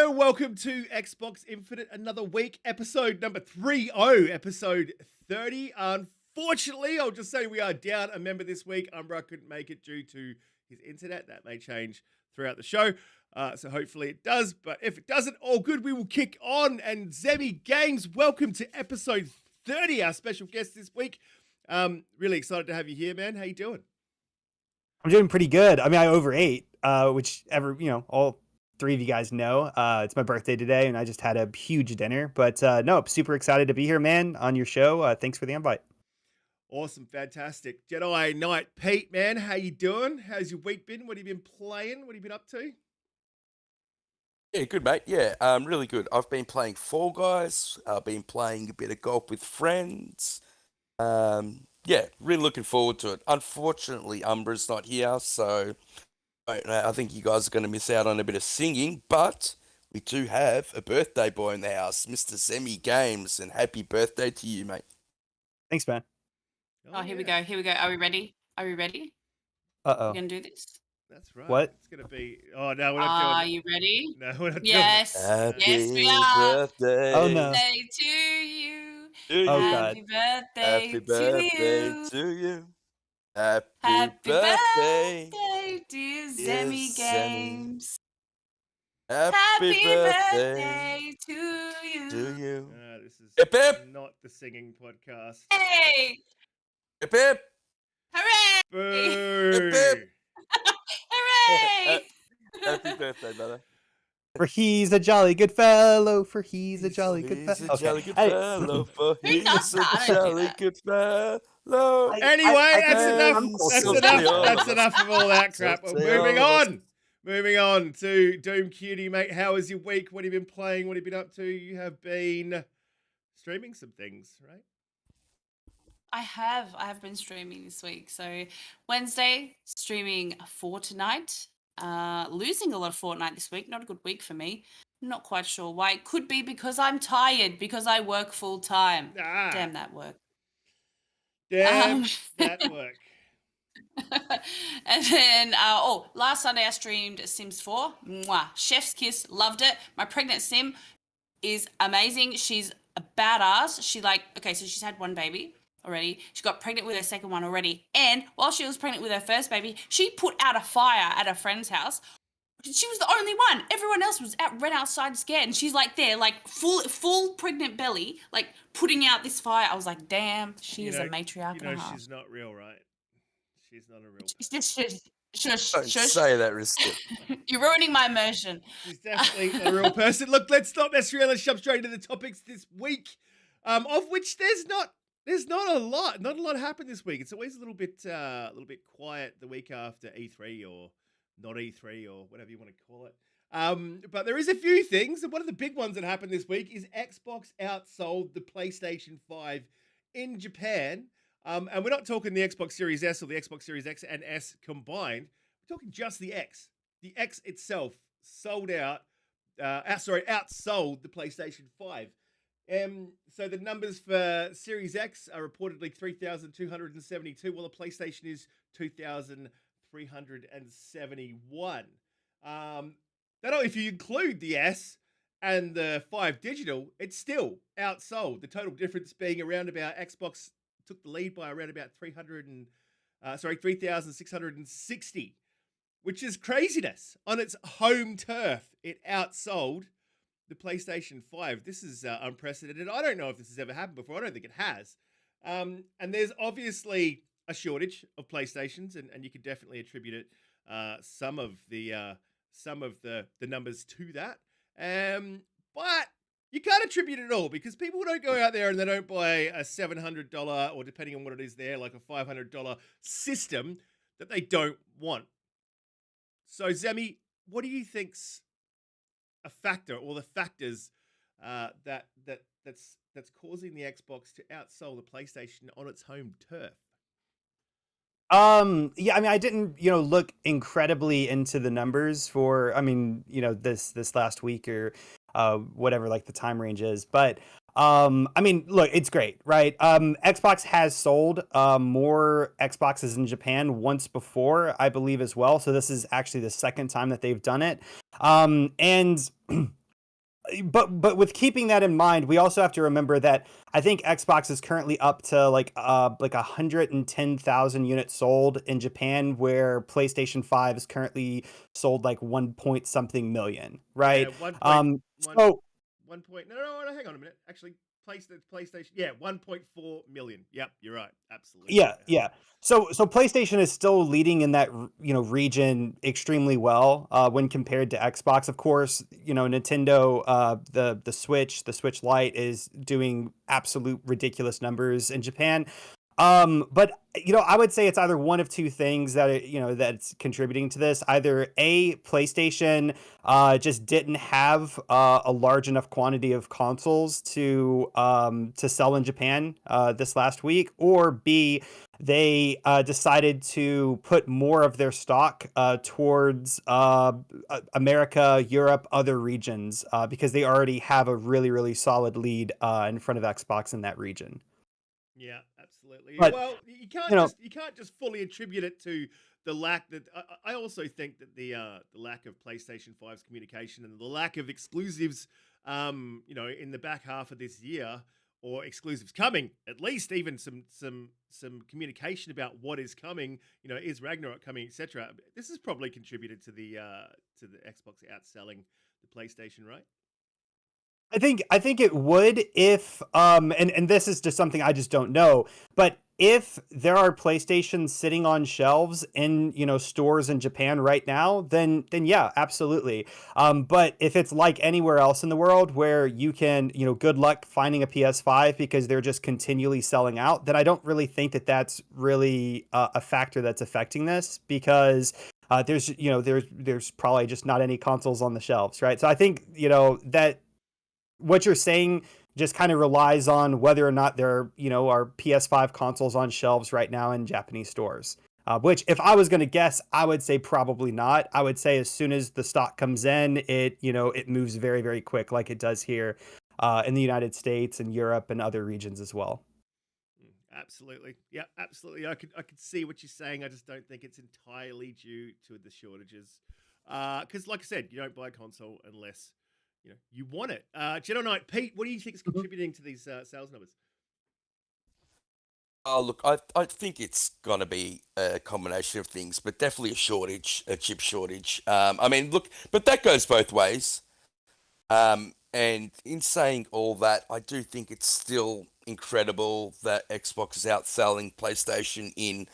Hello, welcome to Xbox Infinite, another week, episode number 30, episode 30. Unfortunately, I'll just say we are down a member this week. Umbra couldn't make it due to his internet. That may change throughout the show, so hopefully it does. But if it doesn't, all good, we will kick on. And Zemi Games, welcome to episode 30, our special guest this week. Really excited to have you here, man. How you doing? I'm doing pretty good. I mean, I overate, which all three of you guys know. It's my birthday today, and I just had a huge dinner. But no, super excited to be here, man, on your show. Thanks for the invite. Awesome, fantastic. JediKnightPete, man, how you doing? How's your week been? What have you been playing? What have you been up to? Yeah, good, mate. Yeah, really good. I've been playing Fall Guys. I've been playing a bit of golf with friends. Yeah, really looking forward to it. Unfortunately, Umbra's not here, so I think you guys are going to miss out on a bit of singing, but we do have a birthday boy in the house, Mr. Zemi Games, and happy birthday to you, mate. Thanks, man. Oh, here we go. Here we go. Are we ready? Are we ready? Uh-oh. We're going to do this? That's right. What? It's going to be... Oh, no, we're not doing it. Are you ready? No, we're not Yes. doing it. Yes, we are. Birthday. Oh, no. Birthday to you. To Oh, you. God. Happy birthday, Happy birthday to you. to you. Happy Happy birthday. birthday, dear dear Zemi Zemi. Games. Happy birthday birthday to you. to you. This is Hip, hip. not the singing podcast. Hey! Hip, hip. Hooray! Boo! hip. Hooray! Happy birthday, brother. For he's a jolly good fellow. For he's a jolly good He's fellow. a jolly good Hey. fellow. For Who he's does a that? I don't do jolly that. good fellow. Anyway, that's I- enough. I'm That's so enough. sorry. That's enough of all that crap. So Moving sorry. on. Moving on to Doom Cutie, mate. How was your week? What have you been playing? What have you been up to? You have been streaming some things, right? I have been streaming this week. So Wednesday, streaming Fortnite. Losing a lot of Fortnite this week. Not a good week for me. Not quite sure why. It could be because I'm tired because I work full time. Ah, Damn that work. damn Um, that work. And then, last Sunday I streamed Sims 4. Mwah. Chef's kiss. Loved it. My pregnant sim is amazing. She's a badass. So she's had one baby already. She got pregnant with her second one already. And while she was pregnant with her first baby, she put out a fire at a friend's house. She was the only one. Everyone else was ran outside scared. And she's like there, like full pregnant belly, like putting out this fire. I was like, damn, she is a matriarch You know and a half. she's not real, right? She's not a real Shush. Don't say that, Risky. You're ruining my immersion. She's definitely not a real person. Look, let's not mess around. Let's jump straight into the topics this week, of which there's not a lot. Not a lot happened this week. It's always a little bit quiet the week after E3 or not E3 or whatever you want to call it. But there is a few things, and one of the big ones that happened this week is Xbox outsold the PlayStation 5 in Japan. And we're not talking the Xbox Series S or the Xbox Series X and S combined. We're talking just the X. The X itself sold out. Outsold the PlayStation 5. So the numbers for Series X are reportedly 3,272, while the PlayStation is 2,371. If you include the S and the 5 digital, it's still outsold. The total difference being around about Xbox took the lead by around about 3,660, which is craziness. On its home turf, it outsold the PlayStation 5. This is unprecedented. I don't know if this has ever happened before. I don't think it has. And there's obviously a shortage of PlayStations, and you can definitely attribute it some of the numbers to that. But you can't attribute it all because people don't go out there and they don't buy a $700 or depending on what it is there, like a $500 system that they don't want. So Zemi, what do you think's a factor or the factors that's causing the Xbox to outsell the PlayStation on its home turf? Yeah, I mean, I didn't, look incredibly into the numbers for, this last week or whatever, like the time range is. But, I mean, look, it's great, right? Xbox has sold more Xboxes in Japan once before, I believe, as well. So this is actually the second time that they've done it. And but with keeping that in mind, we also have to remember that I think Xbox is currently up to like 110,000 units sold in Japan, where PlayStation 5 is currently sold like 1 point something million, right? Yeah, So 1 point. No, hang on a minute. Actually, PlayStation. Yeah, 1.4 million. Yep, you're right. Absolutely. yeah. So PlayStation is still leading in that region extremely well when compared to Xbox. Of course, Nintendo, the Switch Lite is doing absolute ridiculous numbers in Japan. But I would say it's either one of two things that's contributing to this. Either A, PlayStation just didn't have a large enough quantity of consoles to sell in Japan this last week, or B, they decided to put more of their stock towards America, Europe, other regions because they already have a really, really solid lead in front of Xbox in that region. Yeah, absolutely. But, Well, you can't just fully attribute it to the lack that I also think that the lack of PlayStation 5's communication and the lack of exclusives, in the back half of this year, or exclusives coming, at least even some communication about what is coming. Is Ragnarok coming, etc. This has probably contributed to the Xbox outselling the PlayStation, right? I think it would if and this is just something I just don't know, but if there are PlayStations sitting on shelves in stores in Japan right now, then yeah, absolutely. But if it's like anywhere else in the world where you can good luck finding a PS5 because they're just continually selling out, then I don't really think that that's really a factor that's affecting this because there's probably just not any consoles on the shelves, right? So I think that what you're saying just kind of relies on whether or not there are PS5 consoles on shelves right now in Japanese stores. Which, if I was going to guess, I would say probably not. I would say as soon as the stock comes in, it moves very, very quick, like it does here in the United States and Europe and other regions as well. Absolutely. Yeah, absolutely. I could see what you're saying. I just don't think it's entirely due to the shortages. Because, like I said, you don't buy a console unless you want it. JediKnightPete, what do you think is contributing to these sales numbers? Oh, look, I think it's gonna be a combination of things, but definitely a chip shortage. I mean, look, but that goes both ways. And in saying all that, I do think it's still incredible that Xbox is outselling PlayStation in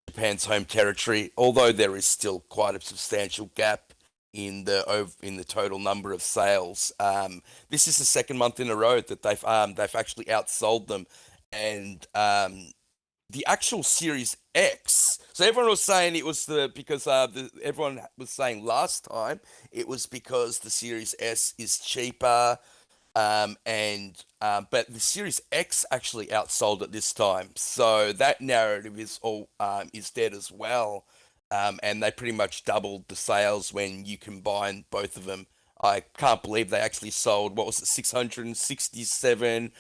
Japan's home territory, although there is still quite a substantial gap in the total number of sales. This is the second month in a row that they've actually outsold them, and the actual Series X. So everyone was saying it was everyone was saying last time it was because the Series S is cheaper, but the Series X actually outsold it this time. So that narrative is dead as well. And they pretty much doubled the sales when you combine both of them. I can't believe they actually sold, what was it, 667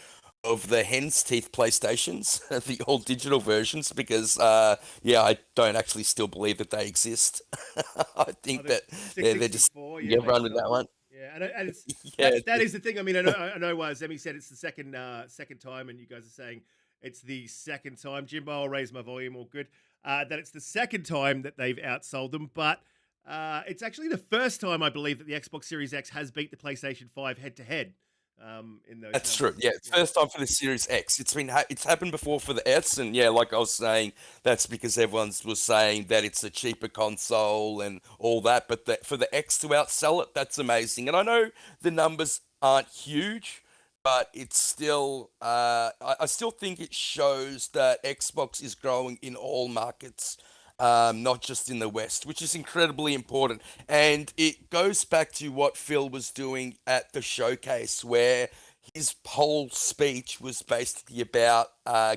of the hen's teeth PlayStations, the all digital versions, because I don't actually still believe that they exist. I think that they're just run with that one. Yeah, and it's Yeah. that is the thing. I mean, I know Zemi said it's the second time, and you guys are saying it's the second time. Jimbo, I'll raise my volume. All good. That it's the second time that they've outsold them, but it's actually the first time I believe that the Xbox Series X has beat the PlayStation 5 head to head. In those That's numbers. true. Yeah, it's first time for the Series X. It's happened before for the S, and yeah, like I was saying, that's because everyone was saying that it's a cheaper console and all that. But for the X to outsell it, that's amazing. And I know the numbers aren't huge, but it's still. I still think it shows that Xbox is growing in all markets. Not just in the West, which is incredibly important. And it goes back to what Phil was doing at the showcase, where his whole speech was basically about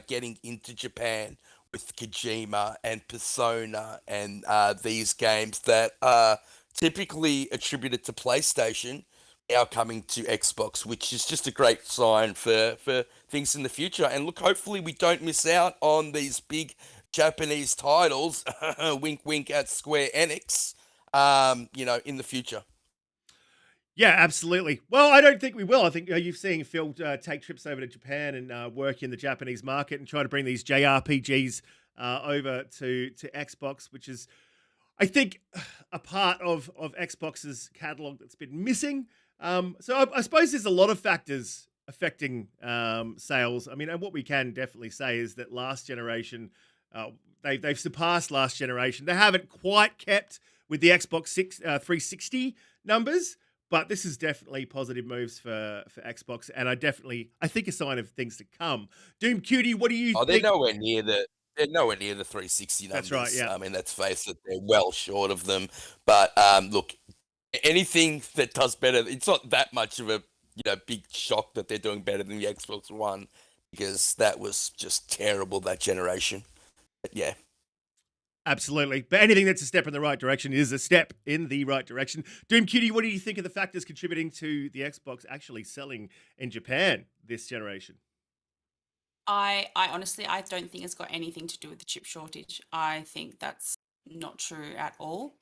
getting into Japan with Kojima and Persona and these games that are typically attributed to PlayStation now coming to Xbox, which is just a great sign for things in the future. And look, hopefully we don't miss out on these big Japanese titles, wink wink at Square Enix, in the future. Yeah, absolutely. Well, I don't think we will. I think you've seen Phil take trips over to Japan and work in the Japanese market and try to bring these JRPGs over to Xbox, which is, I think, a part of Xbox's catalog that's been missing. So I suppose there's a lot of factors affecting sales. I mean, and what we can definitely say is that last generation, they've surpassed last generation. They haven't quite kept with the Xbox 360 numbers, but this is definitely positive moves for Xbox, and I think a sign of things to come. Doom Cutie, what do you Oh, they're think? nowhere near the 360 numbers. That's right, yeah. I mean, let's face it, they're well short of them. But look, anything that does better, it's not that much of a big shock that they're doing better than the Xbox One, because that was just terrible that generation. But yeah. Absolutely. But anything that's a step in the right direction is a step in the right direction. Doom Cutie, what do you think of the factors contributing to the Xbox actually selling in Japan this generation? I honestly, I don't think it's got anything to do with the chip shortage. I think that's not true at all.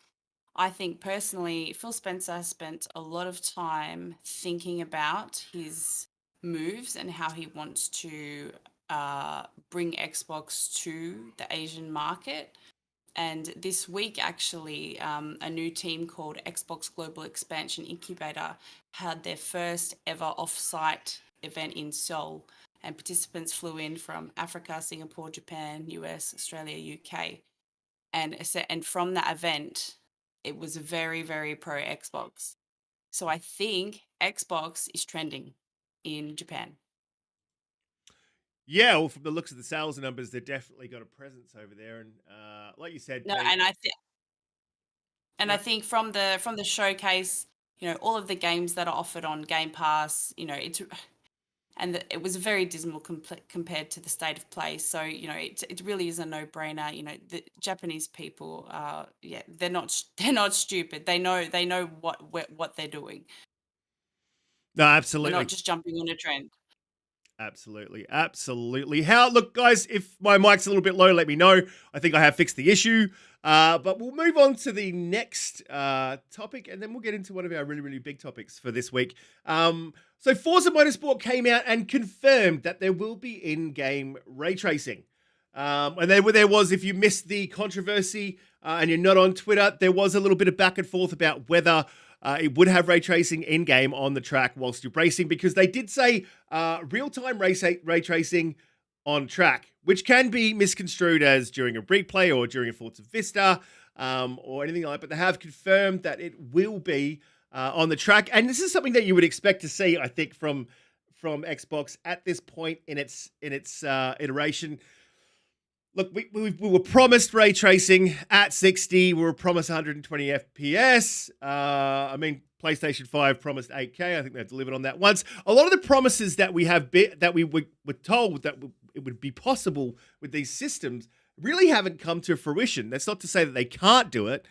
I think personally, Phil Spencer has spent a lot of time thinking about his moves and how he wants to bring Xbox to the Asian market. And this week, actually, a new team called Xbox Global Expansion Incubator had their first ever off-site event in Seoul, and participants flew in from Africa, Singapore, Japan, US, Australia, UK, and from that event, it was very, very pro Xbox. So I think Xbox is trending in Japan. Yeah, well, from the looks of the sales numbers, they've definitely got a presence over there. And like you said, No, Pete, and I think from the showcase, all of the games that are offered on Game Pass, it was very dismal compared to the state of play. So it really is a no-brainer. The Japanese people, they're not stupid. They know what they're doing. no, They're absolutely. not just jumping on a trend. Absolutely. Absolutely. Look, guys, if my mic's a little bit low, let me know. I think I have fixed the issue. But we'll move on to the next topic, and then we'll get into one of our really, really big topics for this week. So Forza Motorsport came out and confirmed that there will be in-game ray tracing. And there was, if you missed the controversy and you're not on Twitter, there was a little bit of back and forth about whether it would have ray tracing in-game on the track whilst you're racing, because they did say real-time ray tracing on track, which can be misconstrued as during a replay or during a Forza Vista or anything like that. But they have confirmed that it will be on the track. And this is something that you would expect to see, I think, from Xbox at this point in its iteration. Look, we were promised ray tracing at 60. We were promised 120 FPS. I mean, PlayStation 5 promised 8K. I think they've delivered on that once. A lot of the promises that we were told that it would be possible with these systems really haven't come to fruition. That's not to say that they can't do it,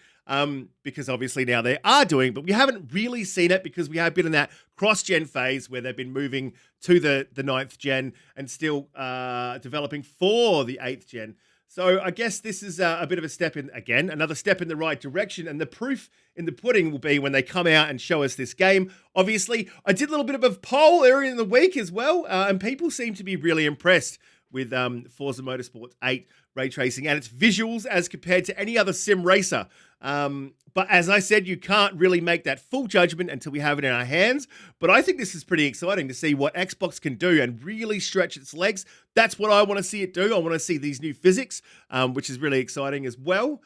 because obviously now they are doing, but we haven't really seen it because we have been in that cross-gen phase where they've been moving to the 9th gen and still developing for the 8th gen. So I guess this is a bit of a step in, again, another step in the right direction. And the proof in the pudding will be when they come out and show us this game. Obviously, I did a little bit of a poll earlier in the week as well, and people seem to be really impressed with Forza Motorsport 8 ray tracing and its visuals as compared to any other sim racer. But as I said, you can't really make that full judgment until we have it in our hands. But I think this is pretty exciting to see what Xbox can do and really stretch its legs. That's what I want to see it do. I want to see these new physics, which is really exciting as well,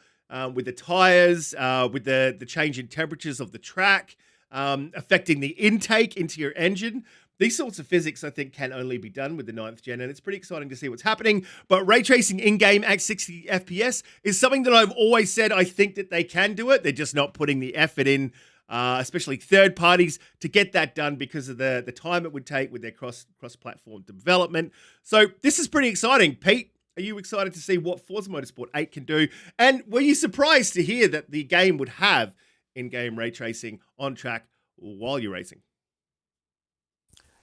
with the tires, with the change in temperatures of the track, affecting the intake into your engine. These sorts of physics, I think, can only be done with the 9th gen, and it's pretty exciting to see what's happening. But ray tracing in-game at 60 FPS is something that I've always said I think that they can do it. They're just not putting the effort in, especially third parties, to get that done because of the time it would take with their cross-platform development. So this is pretty exciting. Pete, are you excited to see what Forza Motorsport 8 can do? And were you surprised to hear that the game would have in-game ray tracing on track while you're racing?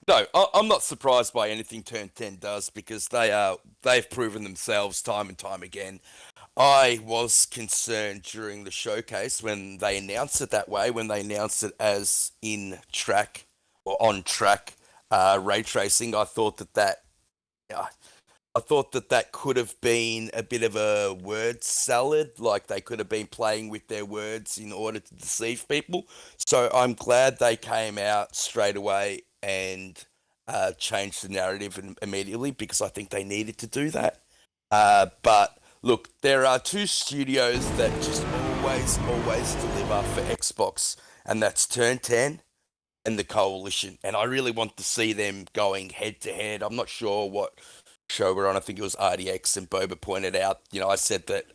No, I'm not surprised by anything Turn 10 does, because they've proven themselves time and time again. I was concerned during the showcase when they announced it that way, when they announced it as in track or on track ray tracing. Yeah, I thought that could have been a bit of a word salad, like they could have been playing with their words in order to deceive people. So I'm glad they came out straight away and changed the narrative immediately because I think they needed to do that. But look, there are two studios that just always deliver for Xbox, and that's Turn 10 and the Coalition. And I really want to see them going head to head. I'm not sure what show we're on. I think it was RDX, and Boba pointed out, I said that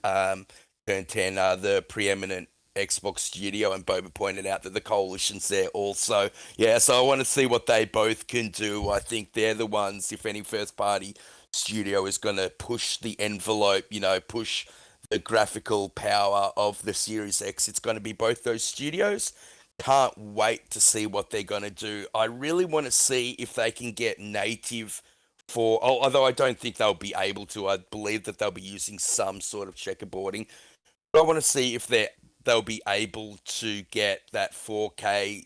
Turn 10 are the preeminent Xbox studio, and Boba pointed out that the Coalition's there also. Yeah, so I want to see what they both can do. I think they're the ones, if any first party studio is going to push the envelope, push the graphical power of the Series X, it's going to be both those studios. Can't wait to see what they're going to do. I really want to see if they can get native although I don't think they'll be able to. I believe that they'll be using some sort of checkerboarding. But I want to see if they'll be able to get that 4K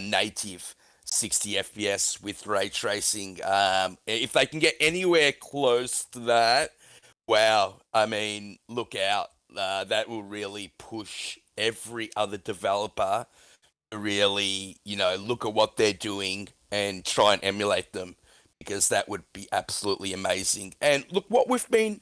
native 60 FPS with ray tracing. If they can get anywhere close to that, wow. I mean, look out. That will really push every other developer to really, look at what they're doing and try and emulate them because that would be absolutely amazing. And look what we've been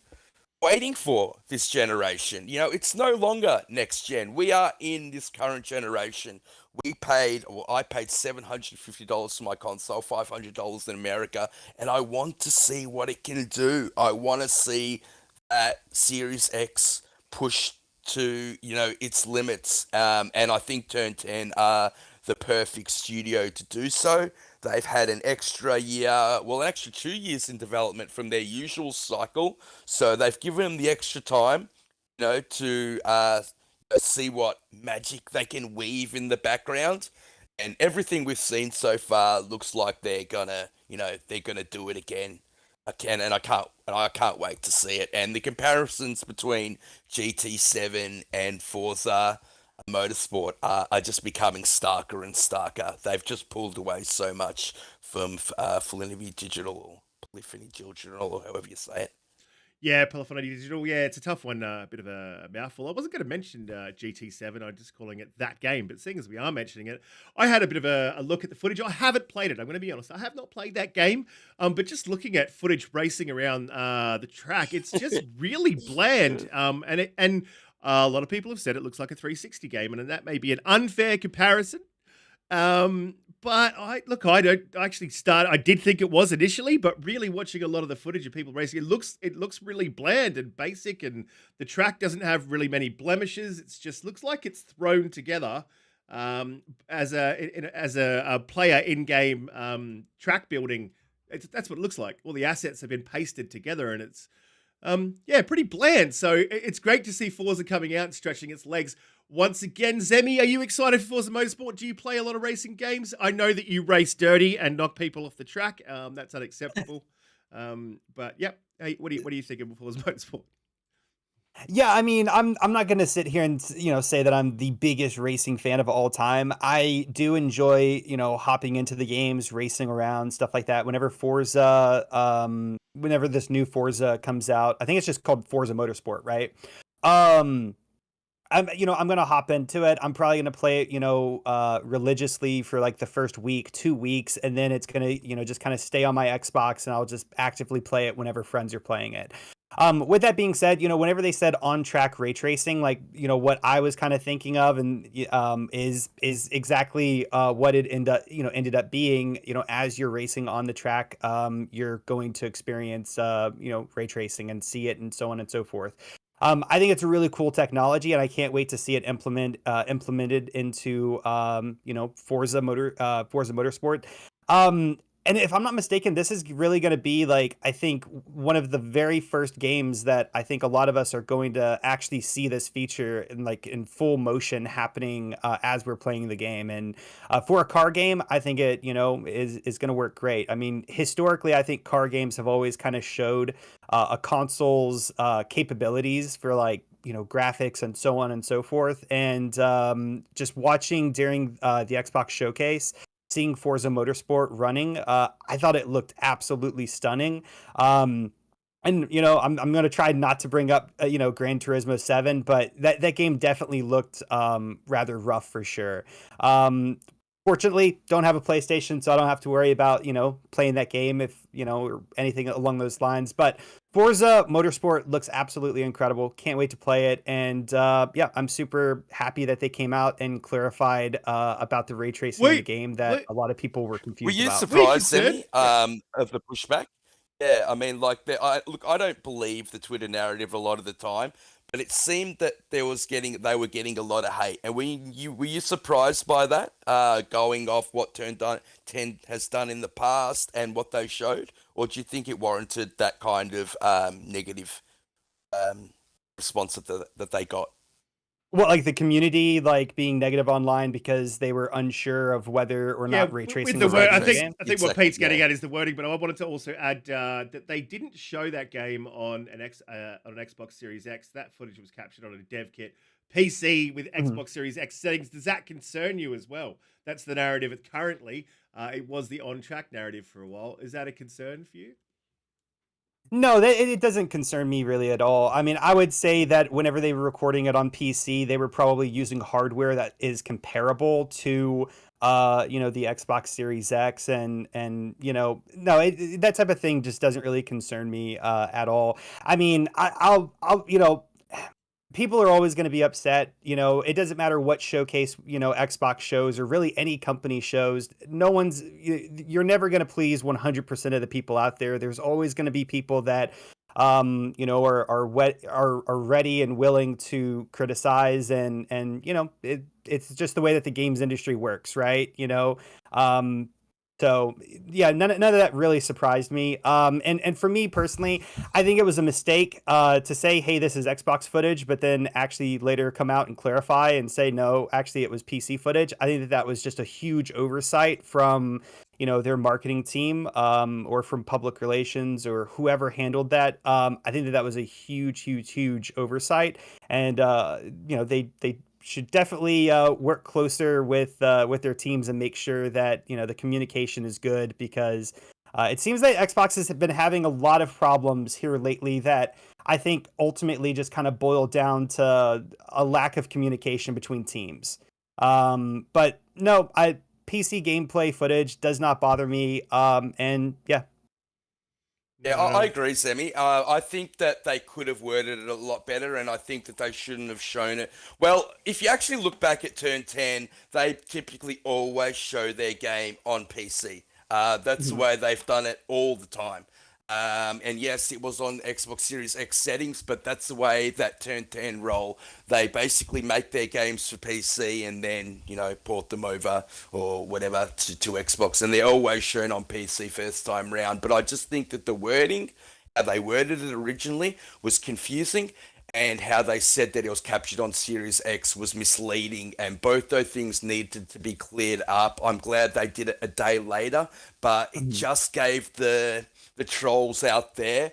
waiting for this generation. It's no longer next gen. We are in this current generation. I paid $750 for my console, $500 in America, and I want to see what it can do. I want to see that Series X push to, its limits. And I think Turn 10 are the perfect studio to do so. They've had an extra year, an extra 2 years in development from their usual cycle. So they've given them the extra time, to see what magic they can weave in the background. And everything we've seen so far looks like they're gonna do it again. I can't wait to see it. And the comparisons between GT7 and Forza Motorsport are just becoming starker and starker. They've just pulled away so much from Polyphony Digital or Polyphony Digital or however you say it. Yeah, Polyphony Digital. Yeah, it's a tough one. A bit of a mouthful. I wasn't going to mention GT7. I'm just calling it that game. But seeing as we are mentioning it, I had a bit of a look at the footage. I haven't played it. I'm going to be honest. I have not played that game. But just looking at footage racing around the track, it's just really bland. And a lot of people have said it looks like a 360 game, and that may be an unfair comparison. But I did think it was initially, but really watching a lot of the footage of people racing, it looks really bland and basic, and the track doesn't have really many blemishes. It just looks like it's thrown together as a player in-game track building. That's what it looks like. All the assets have been pasted together, and it's pretty bland. So it's great to see Forza coming out and stretching its legs. Once again, Zemi, are you excited for Forza Motorsport? Do you play a lot of racing games? I know that you race dirty and knock people off the track. That's unacceptable. But yeah, hey, what do you think of Forza Motorsport? Yeah, I mean, I'm not gonna sit here and say that I'm the biggest racing fan of all time. I do enjoy hopping into the games, racing around, stuff like that. Whenever this new Forza comes out, I think it's just called Forza Motorsport, right? I'm gonna hop into it. I'm probably gonna play it religiously for like the first week, 2 weeks, and then it's gonna just kind of stay on my Xbox, and I'll just actively play it whenever friends are playing it. With that being said, whenever they said on-track ray tracing, like, what I was kind of thinking of and is exactly what it ended up being. As you're racing on the track, you're going to experience ray tracing and see it and so on and so forth. I think it's a really cool technology, and I can't wait to see it implemented into Forza Motorsport. And if I'm not mistaken, this is really going to be like, I think, one of the very first games that I think a lot of us are going to actually see this feature in full motion happening as we're playing the game. And for a car game, I think it, is going to work great. I mean, historically, I think car games have always kind of showed a console's capabilities for graphics and so on and so forth. And just watching during the Xbox showcase, seeing Forza Motorsport running, I thought it looked absolutely stunning. And I'm going to try not to bring up Gran Turismo 7, but that game definitely looked rather rough for sure. Fortunately, don't have a PlayStation, so I don't have to worry about playing that game or anything along those lines. But Forza Motorsport looks absolutely incredible. Can't wait to play it. And yeah, I'm super happy that they came out and clarified about the ray tracing in the game that a lot of people were Were confused you about. surprised, Semi, of the pushback? Yeah, I mean, look, I don't believe the Twitter narrative a lot of the time, but it seemed that they were getting a lot of hate. And were you surprised by that? Going off what Turn 10 has done in the past and what they showed, or do you think it warranted that kind of negative response that they got? Well, like the community, being negative online because they were unsure of whether or not ray with tracing the was word, right I for the think game. I think what Exactly, Pete's getting yeah. at is the wording, but I wanted to also add that they didn't show that game on an Xbox Series X. That footage was captured on a dev kit. PC with Mhm. Xbox Series X settings. Does that concern you as well? That's the narrative currently. It was the on-track narrative for a while. Is that a concern for you? No, it doesn't concern me really at all. I mean, I would say that whenever they were recording it on PC, they were probably using hardware that is comparable to, the Xbox Series X, and no, that type of thing just doesn't really concern me at all. I mean, I'll people are always going to be upset. It doesn't matter what showcase, Xbox shows or really any company shows. You're never going to please 100% of the people out there. There's always going to be people that, are ready and willing to criticize, and it's just the way that the games industry works, right? Um, so yeah, none of that really surprised me. And for me personally, I think it was a mistake to say, hey, this is Xbox footage, but then actually later come out and clarify and say, no, actually it was PC footage. I think that was just a huge oversight from, their marketing team, or from public relations or whoever handled that. I think that was a huge oversight. And, they should definitely work closer with their teams and make sure that the communication is good, because it seems that Xbox has been having a lot of problems here lately that I think ultimately just kind of boil down to a lack of communication between teams. But no, PC gameplay footage does not bother me. And yeah. Yeah, I agree, Sammy. I think that they could have worded it a lot better, and I think that they shouldn't have shown it. Well, if you actually look back at Turn 10, they typically always show their game on PC. That's the way they've done it all the time. And yes, it was on Xbox Series X settings, but that's the way that Turn 10 roll. They basically make their games for PC and then, port them over or whatever to Xbox. And they're always shown on PC first time round. But I just think that the wording, how they worded it originally, was confusing. And how they said that it was captured on Series X was misleading, and both those things needed to be cleared up. I'm glad they did it a day later, but it just gave the trolls out there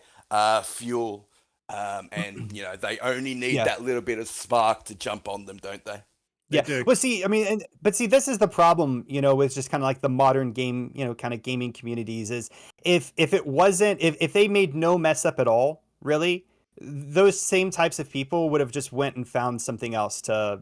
fuel, and they only need Yeah. that little bit of spark to jump on them, don't they? Yeah. do. Well, see, I mean, but see, this is the problem, with just kind of like the modern game, kind of gaming communities is if it wasn't, if they made no mess up at all, really, those same types of people would have just went and found something else to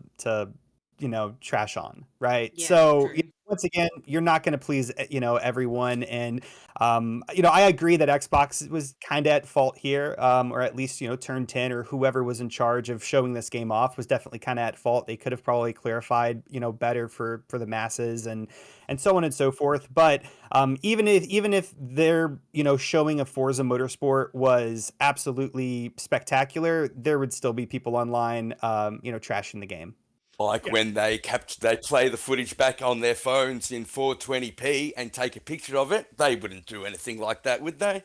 trash on, right? Yeah, So true. once again, you're not going to please everyone, and I agree that Xbox was kind of at fault here, or at least Turn 10 or whoever was in charge of showing this game off was definitely kind of at fault. They could have probably clarified better for the masses, and so on and so forth. But even if their showing of Forza Motorsport was absolutely spectacular, there would still be people online trashing the game. Like Yeah. when they play the footage back on their phones in 420p and take a picture of it, they wouldn't do anything like that, would they?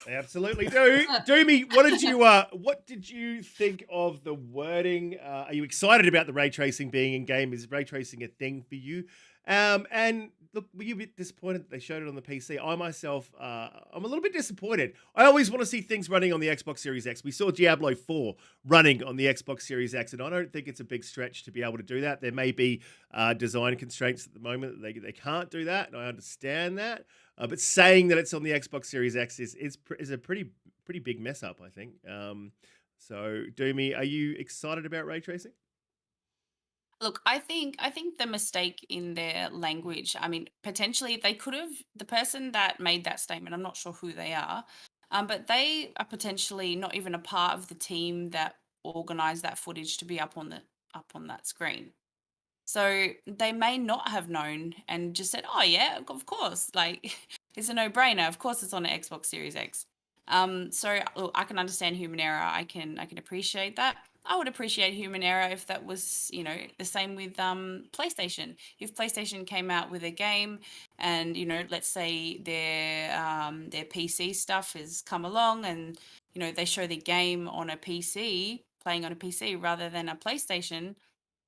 They absolutely do. Doomy, what did you think of the wording? Are you excited about the ray tracing being in game? Is ray tracing a thing for you? And look, were you a bit disappointed that they showed it on the PC? I myself, I'm a little bit disappointed. I always want to see things running on the Xbox Series X. We saw Diablo 4 running on the Xbox Series X, and I don't think it's a big stretch to be able to do that. There may be design constraints at the moment that they can't do that, and I understand that. But saying that it's on the Xbox Series X is a pretty big mess up, I think. So, Doomy, are you excited about ray tracing? Look, I think the mistake in their language. I mean, potentially they could have the person that made that statement. I'm not sure who they are, but they are potentially not even a part of the team that organized that footage to be up on that screen. So they may not have known and just said, "Oh yeah, of course." Like it's a no-brainer. Of course, it's on an Xbox Series X. So look, I can understand human error. I can appreciate that. I would appreciate human error if that was, the same with PlayStation. If PlayStation came out with a game, and let's say their PC stuff has come along, and they show the game on a PC, playing on a PC rather than a PlayStation.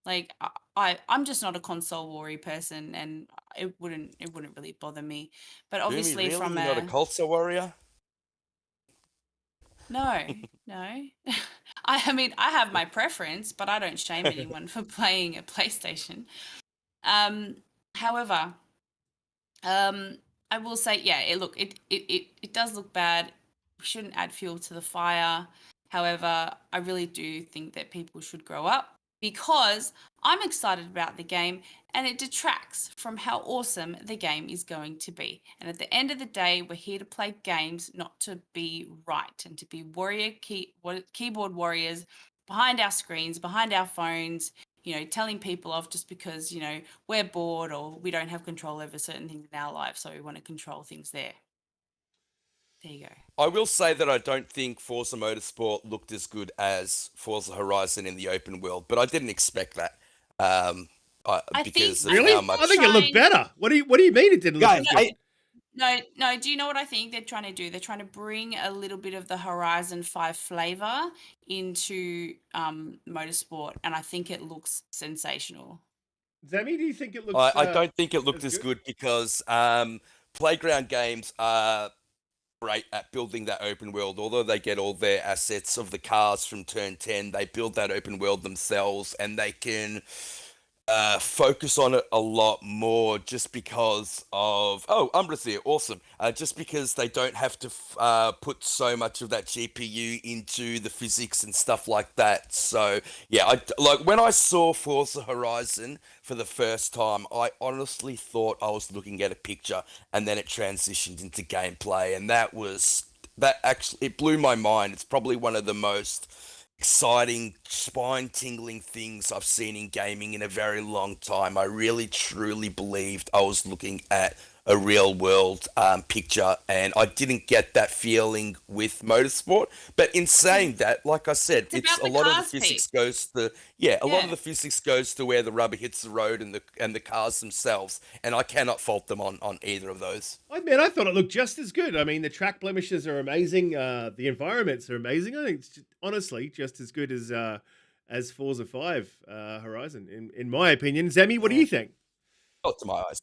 Like I'm just not a console warrior person, and it wouldn't really bother me. But Doomy, obviously, really? from You're not a a Culture warrior? no, no. I mean, I have my preference, but I don't shame anyone for playing a PlayStation. Um, However, I will say, yeah, it does look bad. We shouldn't add fuel to the fire. However, I really do think that people should grow up because I'm excited about the game and it detracts from how awesome the game is going to be. And at the end of the day, we're here to play games, not to be right and to be keyboard warriors behind our screens, behind our phones, telling people off just because, we're bored or we don't have control over certain things in our life. So we want to control things there. There you go. I will say that I don't think Forza Motorsport looked as good as Forza Horizon in the open world, but I didn't expect that. Because of Really? how much. I think it looked better. What do you mean it didn't look Guys, as good? No. Do you know what I think they're trying to do? They're trying to bring a little bit of the Horizon 5 flavor into Motorsport, and I think it looks sensational. Zemi, do you think it looks? I don't think it looked as as good because Playground Games are great at building that open world. Although they get all their assets of the cars from Turn 10, they build that open world themselves, and they can focus on it a lot more just because of Umbra's here, awesome. Just because they don't have to put so much of that GPU into the physics and stuff like that. So yeah, like when I saw Forza Horizon for the first time, I honestly thought I was looking at a picture, and then it transitioned into gameplay, and that actually it blew my mind. It's probably one of the most exciting, spine-tingling things I've seen in gaming in a very long time. I really, truly believed I was looking at a real-world picture, and I didn't get that feeling with Motorsport. But in saying that, like I said, It's about a the lot of the cars, physics Pete. goes to a lot of Yeah. the physics goes to where the rubber hits the road and the cars themselves, and I cannot fault them on either of those. I thought it looked just as good. I mean, the track blemishes are amazing. The environments are amazing. I think it's honestly just as good as Forza 5 Horizon, in my opinion. Zemi, what do you think? Not to my eyes.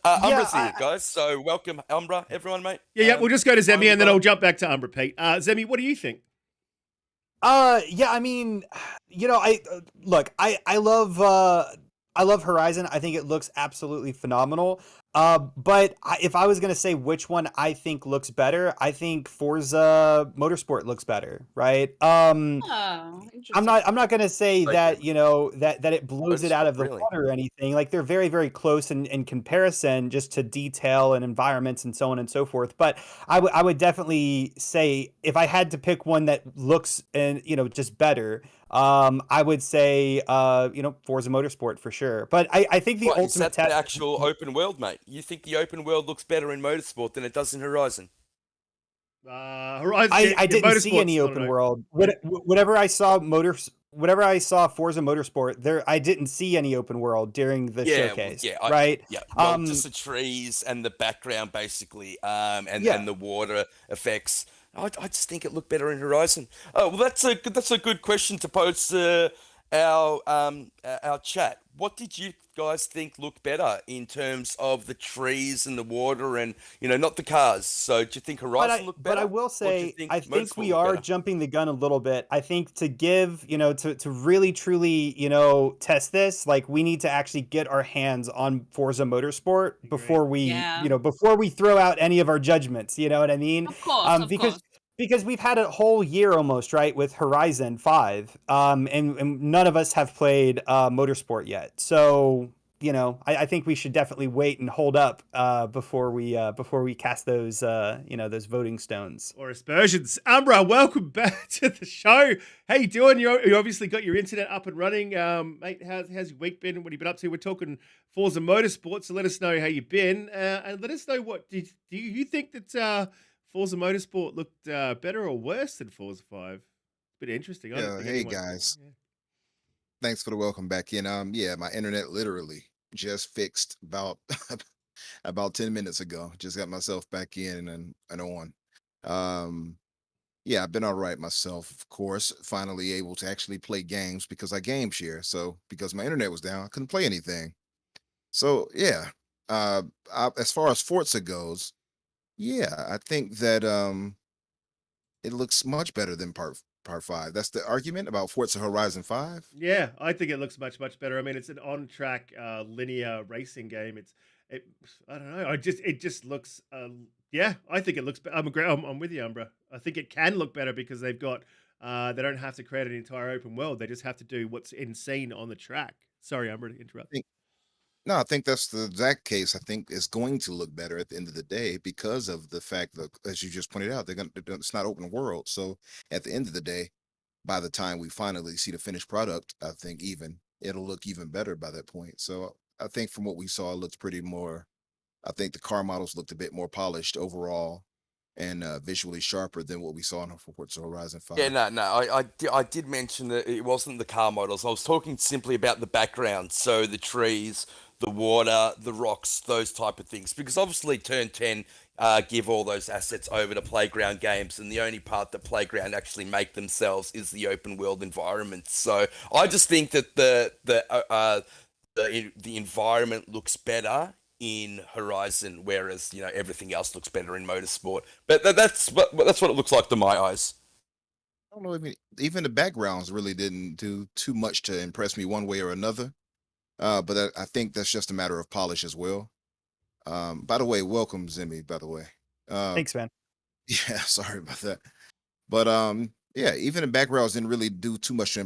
Yeah, Umbra's here, guys. So welcome, Umbra, everyone, mate. Yeah. We'll just go to hi, Zemi and then Umbra. I'll jump back to Umbra, Pete. Zemi, what do you think? Yeah, I mean, I love Horizon. I think it looks absolutely phenomenal. But if I was gonna say which one I think looks better, I think Forza Motorsport looks better, right? Oh, interesting. I'm not gonna say Like that, that it blows it out of the really. water or anything. Like they're very, very close in comparison just to detail and environments and so on and so forth. But I would definitely say if I had to pick one that looks and just better, I would say Forza Motorsport for sure. But I think the What, is ultimate that the test. actual open world, mate? You think the open world looks better in Motorsport than it does in Horizon? Horizon. I didn't see any Motorsport's not open an world. Whatever I saw whenever I saw Forza Motorsport, I didn't see any open world during the showcase, right? Well, just the trees and the background, basically, and the water effects. I just think it looked better in Horizon. Oh, well, that's a good question to pose to our chat. What did you guys think looked better in terms of the trees and the water and not the cars? So do you think Horizon looked better? But I will Or do you say, think I think Motorsport we looked are better? jumping the gun a little bit. I think to give, to really truly, test this, like we need to actually get our hands on Forza Motorsport Agreed. before we, Yeah. before we throw out any of our judgments. You know what I mean? Of course, of course. Because we've had a whole year almost, right, with Horizon 5, and none of us have played Motorsport yet. So, I think we should definitely wait and hold up before we cast those those voting stones. Or aspersions. Umbra, welcome back to the show. How you doing? You obviously got your internet up and running. Mate, how's your week been? What have you been up to? We're talking Forza Motorsport, so let us know how you've been. And let us know do you think that Forza Motorsport looked better or worse than Forza 5? It's a bit interesting. I don't think Hey anyone... guys, Yeah. thanks for the welcome back in. Yeah, my internet literally just fixed about about 10 minutes ago. Just got myself back in and on. Um, yeah, I've been all right myself, of course. Finally able to actually play games because I game share. So because my internet was down, I couldn't play anything. So yeah, as far as Forza goes, yeah, I think that it looks much better than part 5. That's the argument about Forza Horizon 5. Yeah, I think it looks much better. I mean, it's an on-track linear racing game. I don't know. It just looks. Yeah, I think it looks. I'm with you, Umbra. I think it can look better because they've got. They don't have to create an entire open world. They just have to do what's in scene on the track. Sorry, Umbra, to interrupt. No, I think that's the exact case. I think it's going to look better at the end of the day because of the fact that, as you just pointed out, it's not open world. So at the end of the day, by the time we finally see the finished product, I think it'll look even better by that point. So I think from what we saw, it looked pretty more. I think the car models looked a bit more polished overall and visually sharper than what we saw in Forza Horizon 5. Yeah, no. I did mention that it wasn't the car models. I was talking simply about the background, so the trees, the water, the rocks, those type of things. Because obviously, Turn 10 give all those assets over to Playground Games, and the only part that Playground actually make themselves is the open world environment. So I just think that the environment looks better in Horizon, whereas everything else looks better in Motorsport. But that's what it looks like to my eyes. I don't know. I mean, even the backgrounds really didn't do too much to impress me one way or another. But I think that's just a matter of polish as well. By the way, welcome Zimmy. By the way, Thanks, man. yeah, sorry about that. But yeah, even the backgrounds didn't really do too much to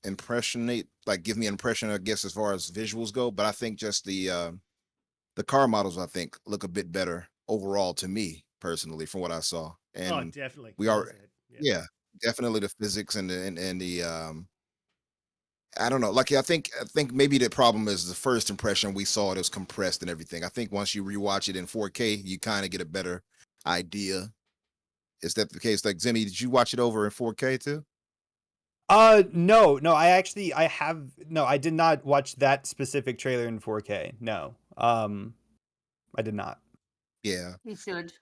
impressionate, like give me an impression, I guess, as far as visuals go. But I think just the car models, I think, look a bit better overall to me personally from what I saw. And Definitely. we are, Yeah. yeah, definitely the physics and the I don't know. Like I think maybe the problem is the first impression we saw it was compressed and everything. I think once you rewatch it in 4K, you kind of get a better idea. Is that the case? Like Zimmy, did you watch it over in 4K too? No, I did not watch that specific trailer in 4K. No. I did not. Yeah. You should.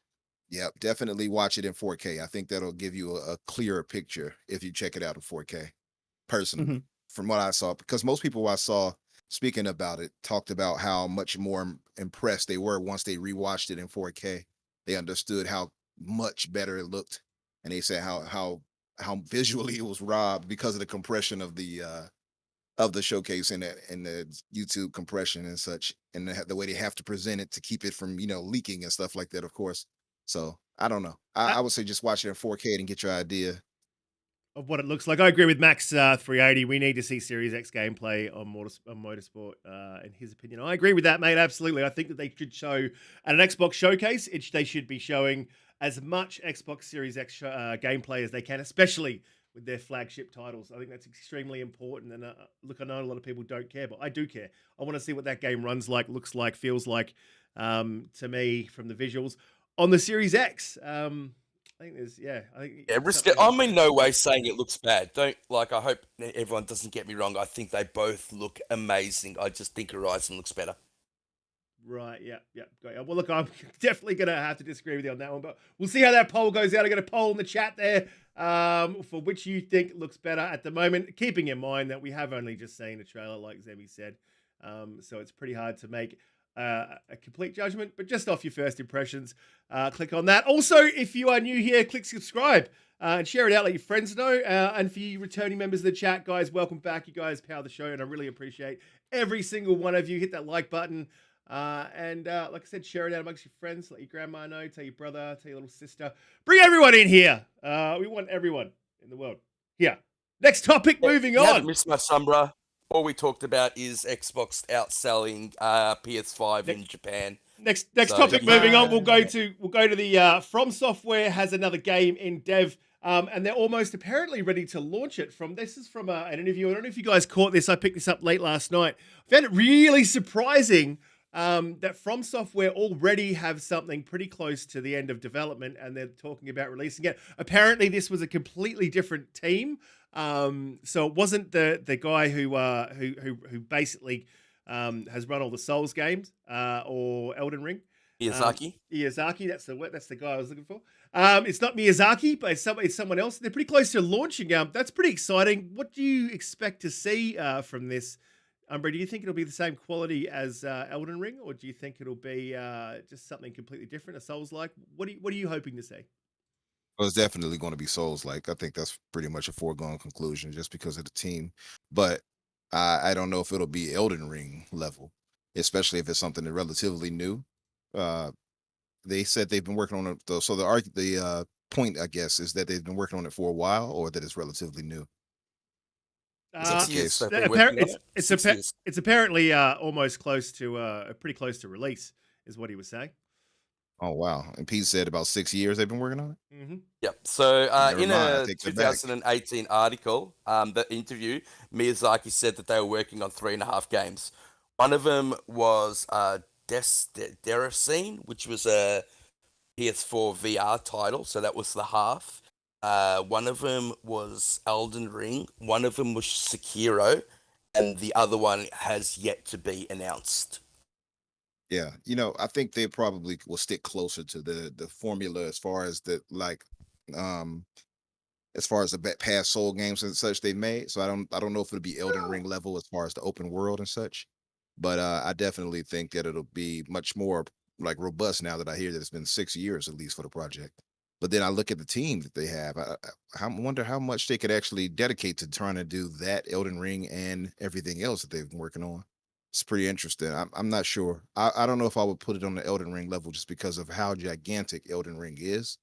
Yep, definitely watch it in 4K. I think that'll give you a clearer picture if you check it out in 4K. Personally, from what I saw, because most people I saw speaking about it talked about how much more impressed they were once they rewatched it in 4K. They understood how much better it looked, and they said how visually it was robbed because of the compression of the showcase and the YouTube compression and such, and the way they have to present it to keep it from leaking and stuff like that, of course. So I don't know. I would say just watch it in 4K and get your idea. Of what it looks like. I agree with Max 380. We need to see Series X gameplay on Motorsport, in his opinion. I agree with that, mate. Absolutely. I think that they should show at an Xbox showcase, they should be showing as much Xbox Series X gameplay as they can, especially with their flagship titles. I think that's extremely important. And look, I know a lot of people don't care, but I do care. I want to see what that game runs like, looks like, feels like to me from the visuals. On the Series X, I think there's, yeah. I think Yeah, risk it. something I'm else in there. no way saying it looks bad. Don't like. I hope everyone doesn't get me wrong. I think they both look amazing. I just think Horizon looks better. Right, yeah. Got you. Well, look, I'm definitely going to have to disagree with you on that one, but we'll see how that poll goes out. I got a poll in the chat there for which you think looks better at the moment, keeping in mind that we have only just seen a trailer, like Zemi said. So it's pretty hard to make a complete judgment, but just off your first impressions, click on that. Also, if you are new here, click subscribe and share it out, let your friends know. And for you returning members of the chat, guys, welcome back. You guys power the show, and I really appreciate every single one of you. Hit that like button. Like I said, share it out amongst your friends. Let your grandma know, tell your brother, tell your little sister. Bring everyone in here. We want everyone in the world here. Next topic, moving You on. haven't missed much, Umbra. All we talked about is Xbox outselling PS5 in Japan. Next So, topic, yeah. moving on. We'll go to the From Software has another game in dev. And they're almost apparently ready to launch it. This is from an interview. I don't know if you guys caught this. I picked this up late last night. I found it really surprising that From Software already have something pretty close to the end of development, and they're talking about releasing it. Apparently, this was a completely different team. So it wasn't the guy who basically has run all the Souls games or Elden Ring. Miyazaki. Miyazaki, that's the guy I was looking for. It's not Miyazaki, but it's someone else. They're pretty close to launching. That's pretty exciting. What do you expect to see from this? Umbra, do you think it'll be the same quality as Elden Ring, or do you think it'll be just something completely different, a Souls-like? What are you hoping to see? Well, it's definitely going to be Souls-like. I think that's pretty much a foregone conclusion just because of the team. But I don't know if it'll be Elden Ring level, especially if it's something that's relatively new. They said they've been working on it, though. So the point, I guess, is that they've been working on it for a while, or that it's relatively new. Years they've been working on it. 6 years. It's apparently almost close to pretty close to release, is what he was saying. Oh wow! And Pete said about 6 years they've been working on it. Mm-hmm. Yep. So Never in mind, I a take that back. 2018 article, the interview, Miyazaki said that they were working on 3.5 games. One of them was Deracine, which was a PS4 VR title, so that was the half. One of them was Elden Ring. One of them was Sekiro, and the other one has yet to be announced. Yeah, I think they probably will stick closer to the formula as far as the past Soul games and such they made. So I don't know if it'll be Elden Ring level as far as the open world and such, but I definitely think that it'll be much more like robust now that I hear that it's been 6 years at least for the project. But then I look at the team that they have. I wonder how much they could actually dedicate to trying to do that Elden Ring and everything else that they've been working on. It's pretty interesting. I'm not sure. I don't know if I would put it on the Elden Ring level just because of how gigantic Elden Ring is.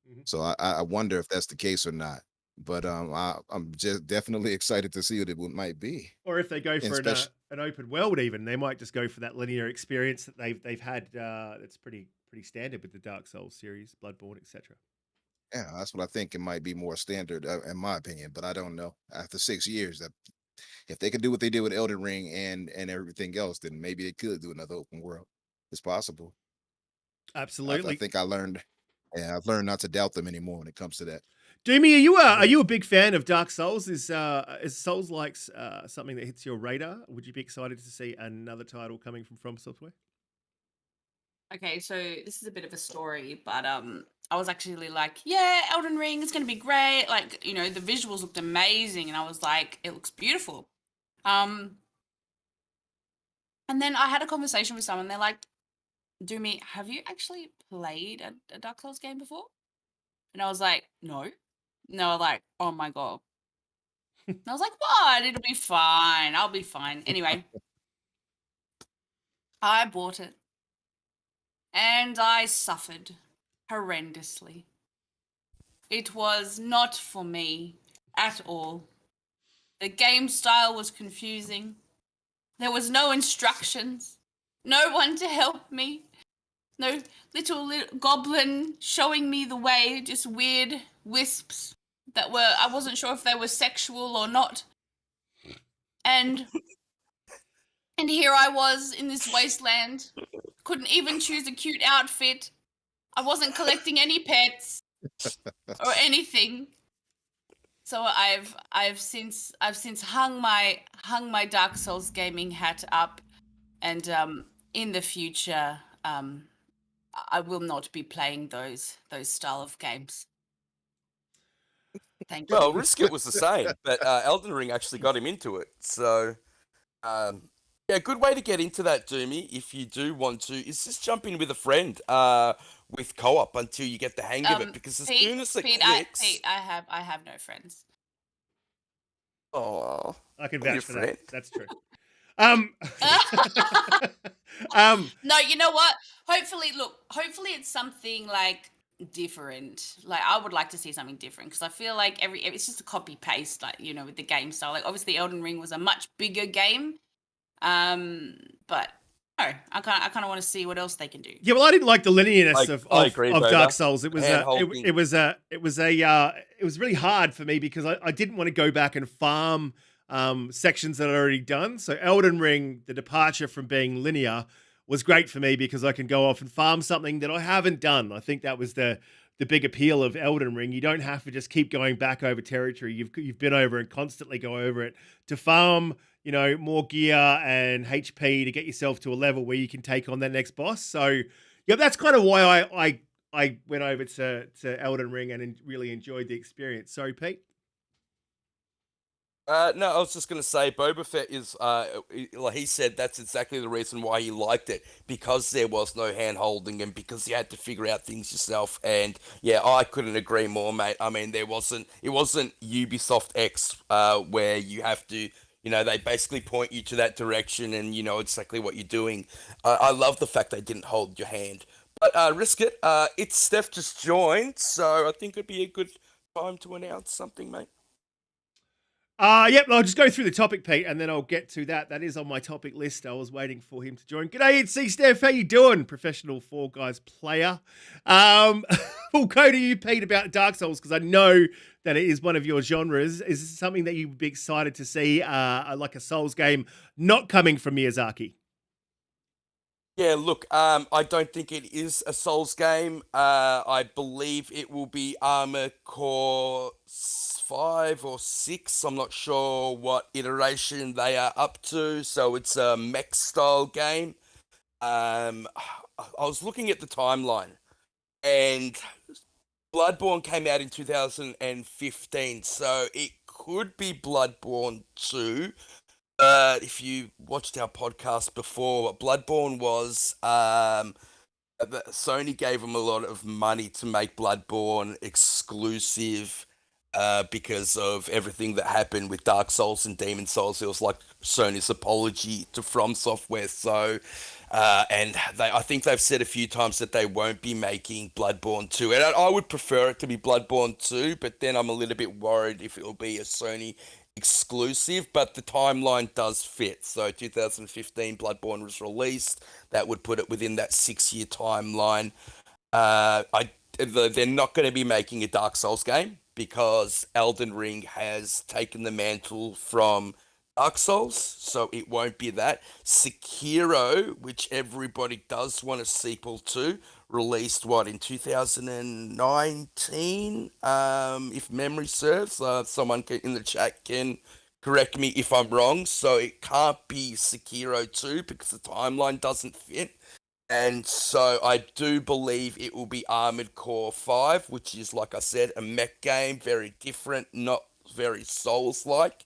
Mm-hmm. So I wonder if that's the case or not. But I'm just definitely excited to see what it might be. Or if they go for an open world, even they might just go for that linear experience that they've had. That's pretty standard with the Dark Souls series, Bloodborne, etc. Yeah, that's what I think. It might be more standard, in my opinion. But I don't know. After 6 years, that if they could do what they did with Elden Ring and everything else, then maybe they could do another open world. It's possible. Absolutely. I think I've learned not to doubt them anymore when it comes to that. Doomy, are you a big fan of Dark Souls? Is Souls likes something that hits your radar? Would you be excited to see another title coming from Software? Okay, so this is a bit of a story, but I was actually like, yeah, Elden Ring is going to be great. Like, the visuals looked amazing, and I was like, it looks beautiful. And then I had a conversation with someone. They're like, Doomy, have you actually played a Dark Souls game before? And I was like, no. And they were like, oh my God. And I was like, what? It'll be fine. I'll be fine. Anyway, I bought it. And I suffered horrendously. It was not for me at all. The game style was confusing. There was no instructions. No one to help me. No little goblin showing me the way. Just weird wisps that I wasn't sure if they were sexual or not. And here I was in this wasteland. Couldn't even choose a cute outfit. I wasn't collecting any pets. or anything. So I've since hung my Dark Souls gaming hat up, and in the future I will not be playing those style of games. Thank you. Well, Risk It was the same, but Elden Ring actually got him into it. So, yeah, good way to get into that, Doomy, if you do want to, is just jump in with a friend with co-op until you get the hang of it. Because as soon as it clicks... Pete, I have no friends. Oh, I can I'm your vouch for that. friend. That's true. No, you know what? Hopefully it's something like different. Like I would like to see something different because I feel like it's just a copy paste, like with the game style. Like obviously, Elden Ring was a much bigger game, but no, I kind of want to see what else they can do. Yeah, well, I didn't like the linearness of agree, Dark Souls. It was Hand-holding. it was really hard for me because I didn't want to go back and farm sections that I'd already done. So Elden Ring, the departure from being linear, was great for me because I can go off and farm something that I haven't done. I think that was the big appeal of Elden Ring. You don't have to just keep going back over territory you've been over and constantly go over it to farm, more gear and HP to get yourself to a level where you can take on that next boss. So, yeah, that's kind of why I went over to Elden Ring and really enjoyed the experience. Sorry, Pete. No, I was just going to say Boba Fett is, like he said, that's exactly the reason why he liked it, because there was no hand-holding and because you had to figure out things yourself. And yeah, I couldn't agree more, mate. I mean, it wasn't Ubisoft X, where you have to, they basically point you to that direction and you know exactly what you're doing. I love the fact they didn't hold your hand. But Risk It, it's Steph just joined, so I think it'd be a good time to announce something, mate. Yep, I'll just go through the topic, Pete, and then I'll get to that. That is on my topic list. I was waiting for him to join. G'day, it's Steph. How you doing? Professional Fall Guys player. We'll go to you, Pete, about Dark Souls, because I know that it is one of your genres. Is this something that you'd be excited to see, like a Souls game, not coming from Miyazaki? Yeah, look, I don't think it is a Souls game. I believe it will be Armored Core 5 or 6. I'm not sure what iteration they are up to. So it's a mech style game. I was looking at the timeline, and Bloodborne came out in 2015, so it could be Bloodborne 2. If you watched our podcast before, what Bloodborne was, Sony gave them a lot of money to make Bloodborne exclusive, because of everything that happened with Dark Souls and Demon Souls. It was like Sony's apology to From Software. So, I think they've said a few times that they won't be making Bloodborne 2. And I would prefer it to be Bloodborne 2, but then I'm a little bit worried if it'll be a Sony exclusive, but the timeline does fit. So 2015 Bloodborne was released. That would put it within that 6-year timeline. They're not going to be making a Dark Souls game because Elden Ring has taken the mantle from Dark Souls, so it won't be that. Sekiro, which everybody does want a sequel to, released in 2019, if memory serves. Someone in the chat can correct me if I'm wrong. So it can't be Sekiro 2 because the timeline doesn't fit. And so I do believe it will be Armored Core 5, which is, like I said, a mech game, very different, not very Souls-like.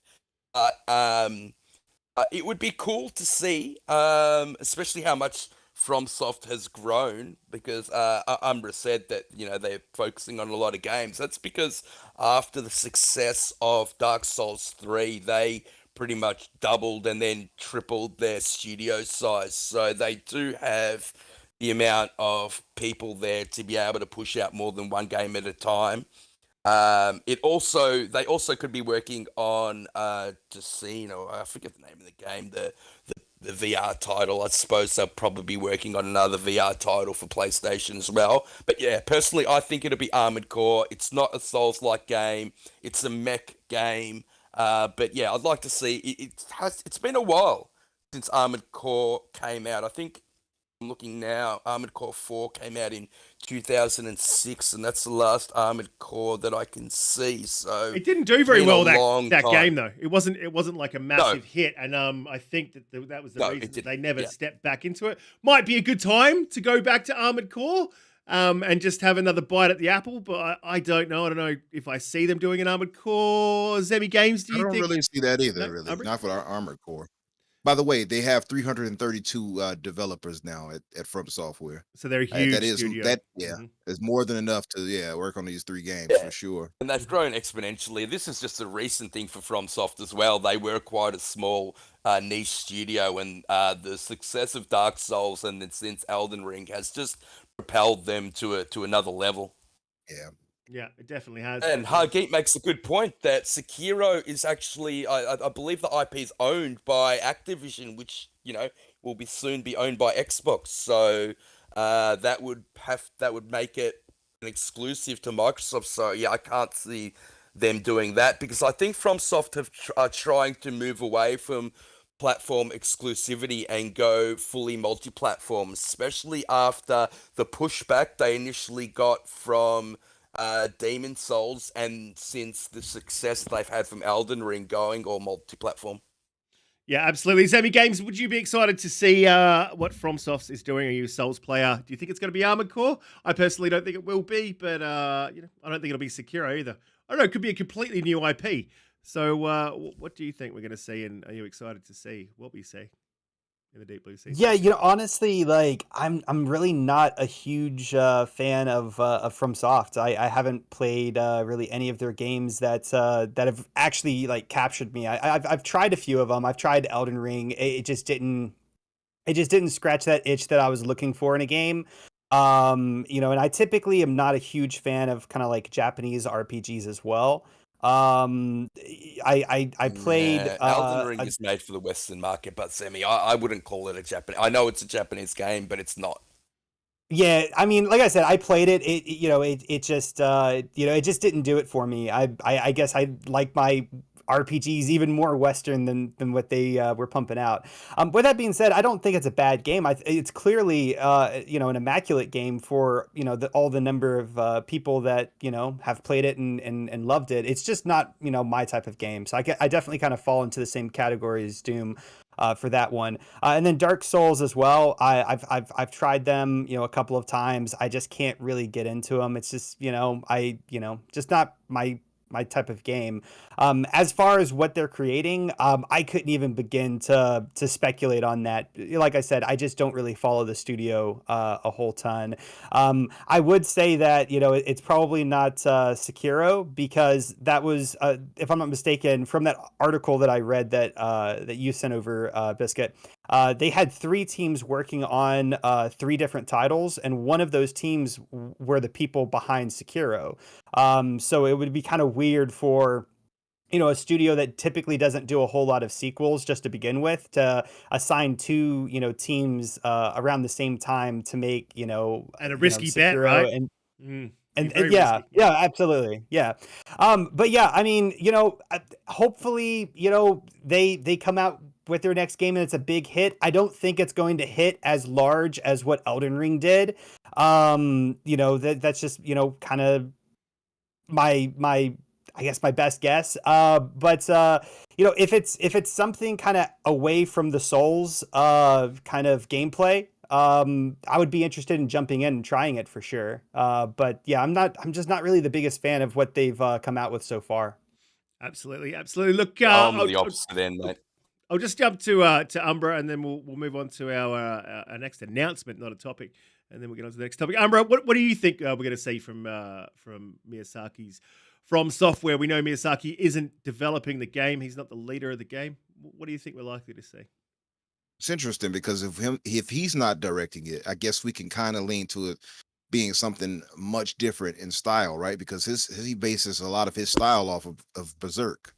It would be cool to see, especially how much FromSoft has grown, because Umbra said that they're focusing on a lot of games. That's because after the success of Dark Souls 3, they pretty much doubled and then tripled their studio size. So they do have the amount of people there to be able to push out more than one game at a time. They also could be working on Casino. I forget the name of the game, the VR title. I suppose they'll probably be working on another VR title for PlayStation as well. But yeah, personally, I think it'll be Armored Core. It's not a Souls-like game. It's a mech game. But yeah, I'd like to see. It's been a while since Armored Core came out. I think I'm looking now. Armored Core 4 came out in 2006, and that's the last Armored Core that I can see. So It didn't do it's very been a well long that time. game though. It wasn't like a massive hit, and I think that was the No, reason it that didn't. they never Yeah. stepped back into it. Might be a good time to go back to Armored Core, and just have another bite at the apple. But I don't know. I don't know if I see them doing an Armored Core. Zemi Games, do I you don't think? really see that either, No, really. Umbra? Not for our Armored Core. By the way, they have 332 developers now at From Software. So they're a That huge is studio. is more than enough to work on these 3 games Yeah. for sure. And they've grown exponentially. This is just a recent thing for FromSoft as well. They were quite a small niche studio, and the success of Dark Souls and then since Elden Ring has just propelled them to another level. Yeah. Yeah, it definitely has. And Hargeet makes a good point that Sekiro is actually, I believe the IP is owned by Activision, which will soon be owned by Xbox. So that would make it an exclusive to Microsoft. So yeah, I can't see them doing that because I think FromSoft are trying to move away from platform exclusivity and go fully multi-platform, especially after the pushback they initially got from Demon Souls, and since the success they've had from Elden Ring going all multi-platform. Yeah, absolutely. Zemi Games, would you be excited to see what FromSoft is doing? Are you a Souls player? Do you think it's going to be Armored Core? I personally don't think it will be, but I don't think it'll be Sekiro either. I don't know. It could be a completely new IP. So what do you think we're going to see, and are you excited to see what we see in the Deep Blue Sea? Yeah, honestly, like I'm really not a huge fan of FromSoft. I haven't played really any of their games that have actually like captured me. I've tried a few of them. I've tried Elden Ring. It just didn't scratch that itch that I was looking for in a game. And I typically am not a huge fan of kind of like Japanese RPGs as well. I played Yeah, Elden Ring is made for the Western market, but Semi, I wouldn't call it a Japanese. I know it's a Japanese game, but it's not. Yeah, I mean, like I said, I played it. It just it just didn't do it for me. I guess I like my RPGs even more Western than what they were pumping out. With that being said, I don't think it's a bad game. It's clearly an immaculate game for all the number of people that have played it and loved it. It's just not my type of game. So I definitely kind of fall into the same category as Doom. For that one, and then Dark Souls as well. I've tried them, a couple of times. I just can't really get into them. It's just just not my type of game. As far as what they're creating, I couldn't even begin to speculate on that. Like I said, I just don't really follow the studio a whole ton. I would say that it's probably not Sekiro, because that was, if I'm not mistaken, from that article that I read that you sent over, Biscuit. They had 3 teams working on 3 different titles, and one of those teams were the people behind Sekiro. So it would be kind of weird for a studio that typically doesn't do a whole lot of sequels just to begin with to assign 2 teams around the same time to make and a risky bet, Sekiro right? And Very yeah, risky. yeah, absolutely. Yeah. But yeah, I mean, hopefully, they come out with their next game and it's a big hit. I don't think it's going to hit as large as what Elden Ring did. That's just, kind of my I guess my best guess. But if it's something kind of away from the Souls kind of gameplay, I would be interested in jumping in and trying it for sure. But yeah, I'm just not really the biggest fan of what they've come out with so far. Absolutely. Look, I'm the opposite end, mate. I'll just jump to Umbra, and then we'll move on to our next announcement, not a topic, and then we'll get on to the next topic. Umbra, what do you think we're going to see from Miyazaki's From Software? We know Miyazaki isn't developing the game; he's not the leader of the game. What do you think we're likely to see? It's interesting because if he's not directing it, I guess we can kind of lean to it being something much different in style, right? Because he bases a lot of his style off of Berserk,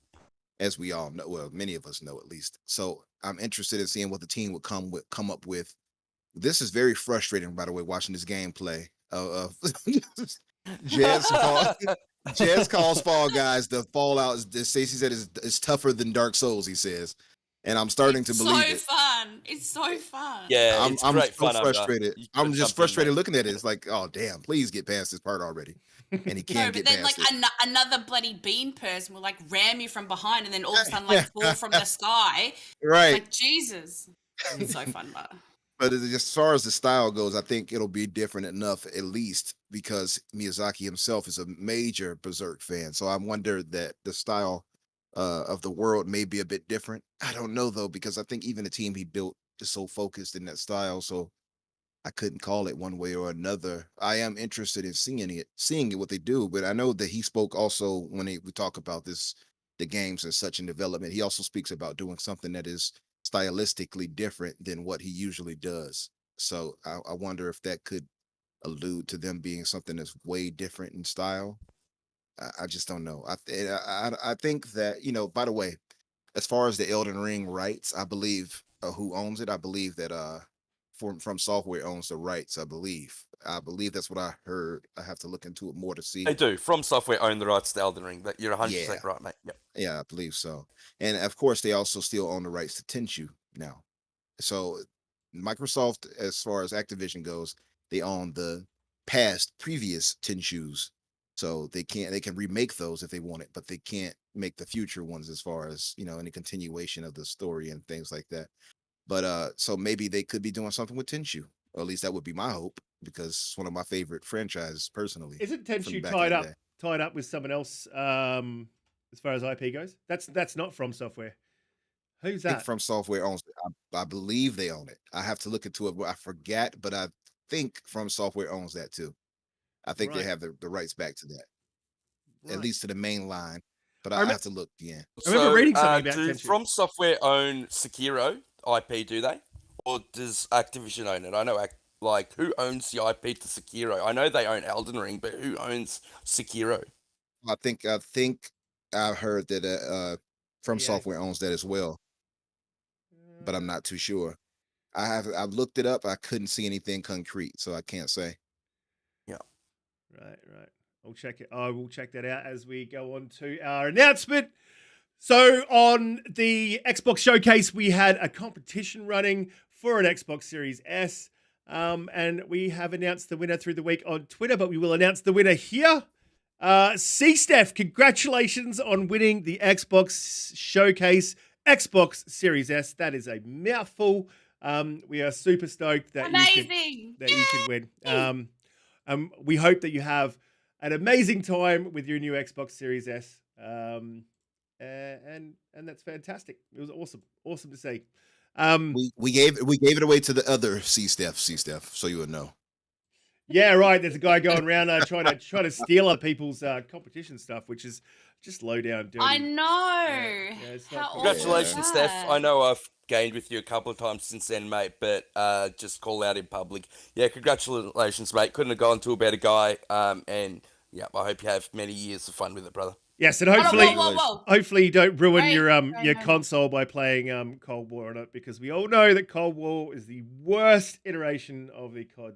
as we all know. Well, many of us know at least. So I'm interested in seeing what the team would come up with. This is very frustrating, by the way, watching this gameplay of Jez calls Fall Guys the Fallout. Stacey said is tougher than Dark Souls. He says, and I'm starting to believe it. So fun. fun. It's so fun. Yeah, it's I'm great so fun. Umbra. frustrated. You gotta I'm just jump in, frustrated mate. looking at it. It's like, oh damn, please get past this part already. And he No, can't but get then like past it. another bloody bean person will like ram you from behind and then all of a sudden like fall from the sky. Right. Like Jesus. It's so fun, but But as far as the style goes, I think it'll be different enough, at least because Miyazaki himself is a major Berserk fan. So I wonder that the style of the world may be a bit different. I don't know though, because I think even the team he built is so focused in that style. So I couldn't call it one way or another. I am interested in seeing it what they do. But I know that he spoke also when we talk about this, the games and such in development. He also speaks about doing something that is stylistically different than what he usually does. So I wonder if that could allude to them being something that's way different in style. I just don't know. I think that, you know, by the way, as far as the Elden Ring rights, I believe who owns it. I believe that from Software owns the rights. I believe that's what I heard. I have to look into it more to see. They do. From Software own the rights to Elden Ring. That you're 100% Yeah. right, mate. Yep. Yeah, I believe so. And of course, they also still own the rights to Tenchu now. So Microsoft, as far as Activision goes, they own the previous Tenchus. So they can remake those if they want it, but they can't make the future ones as far as, you know, any continuation of the story and things like that. But so maybe they could be doing something with Tenchu, or at least that would be my hope, because it's one of my favorite franchises personally. Isn't from Tenchu back in tied the up day. with someone else as far as IP goes? That's not From Software. Who's I think that? From Software owns it. I believe they own it. I have to look into it. I forget, but I think From Software owns that too. I think they Right. have the rights back to that, at Right. least to the main line. But I I rem- have to look again. I remember reading something about do Tenchu. From Software own Sekiro IP, do they? Or does Activision own it? I know, like, who owns the IP to Sekiro? I know they own Elden Ring, but who owns Sekiro? I think I heard that From EA. Software owns that as well, but I'm not too sure. I've looked it up. I couldn't see anything concrete, so I can't say. Right. I'll check it. I will check that out as we go on to our announcement. So on the Xbox Showcase, we had a competition running for an Xbox Series S. And we have announced the winner through the week on Twitter, but we will announce the winner here. C-Steph, congratulations on winning the Xbox Showcase Xbox Series S. That is a mouthful. We are super stoked that amazing. you can win. We hope that you have an amazing time with your new Xbox Series S. And that's fantastic. It was awesome to see. We gave it away to the other C-Steph, so you would know. Yeah, right. There's a guy going around trying to steal other people's competition stuff, which is just low down dirty. I know. It's not How cool. Congratulations, awesome is Steph. that? I know I've gained with you a couple of times since then, mate, but just call out in public. Yeah, congratulations, mate. Couldn't have gone to a better guy. And yeah, I hope you have many years of fun with it, brother. Yes, and Whoa. hopefully you don't ruin Wait, your no. console by playing Cold War on it, because we all know that Cold War is the worst iteration of the COD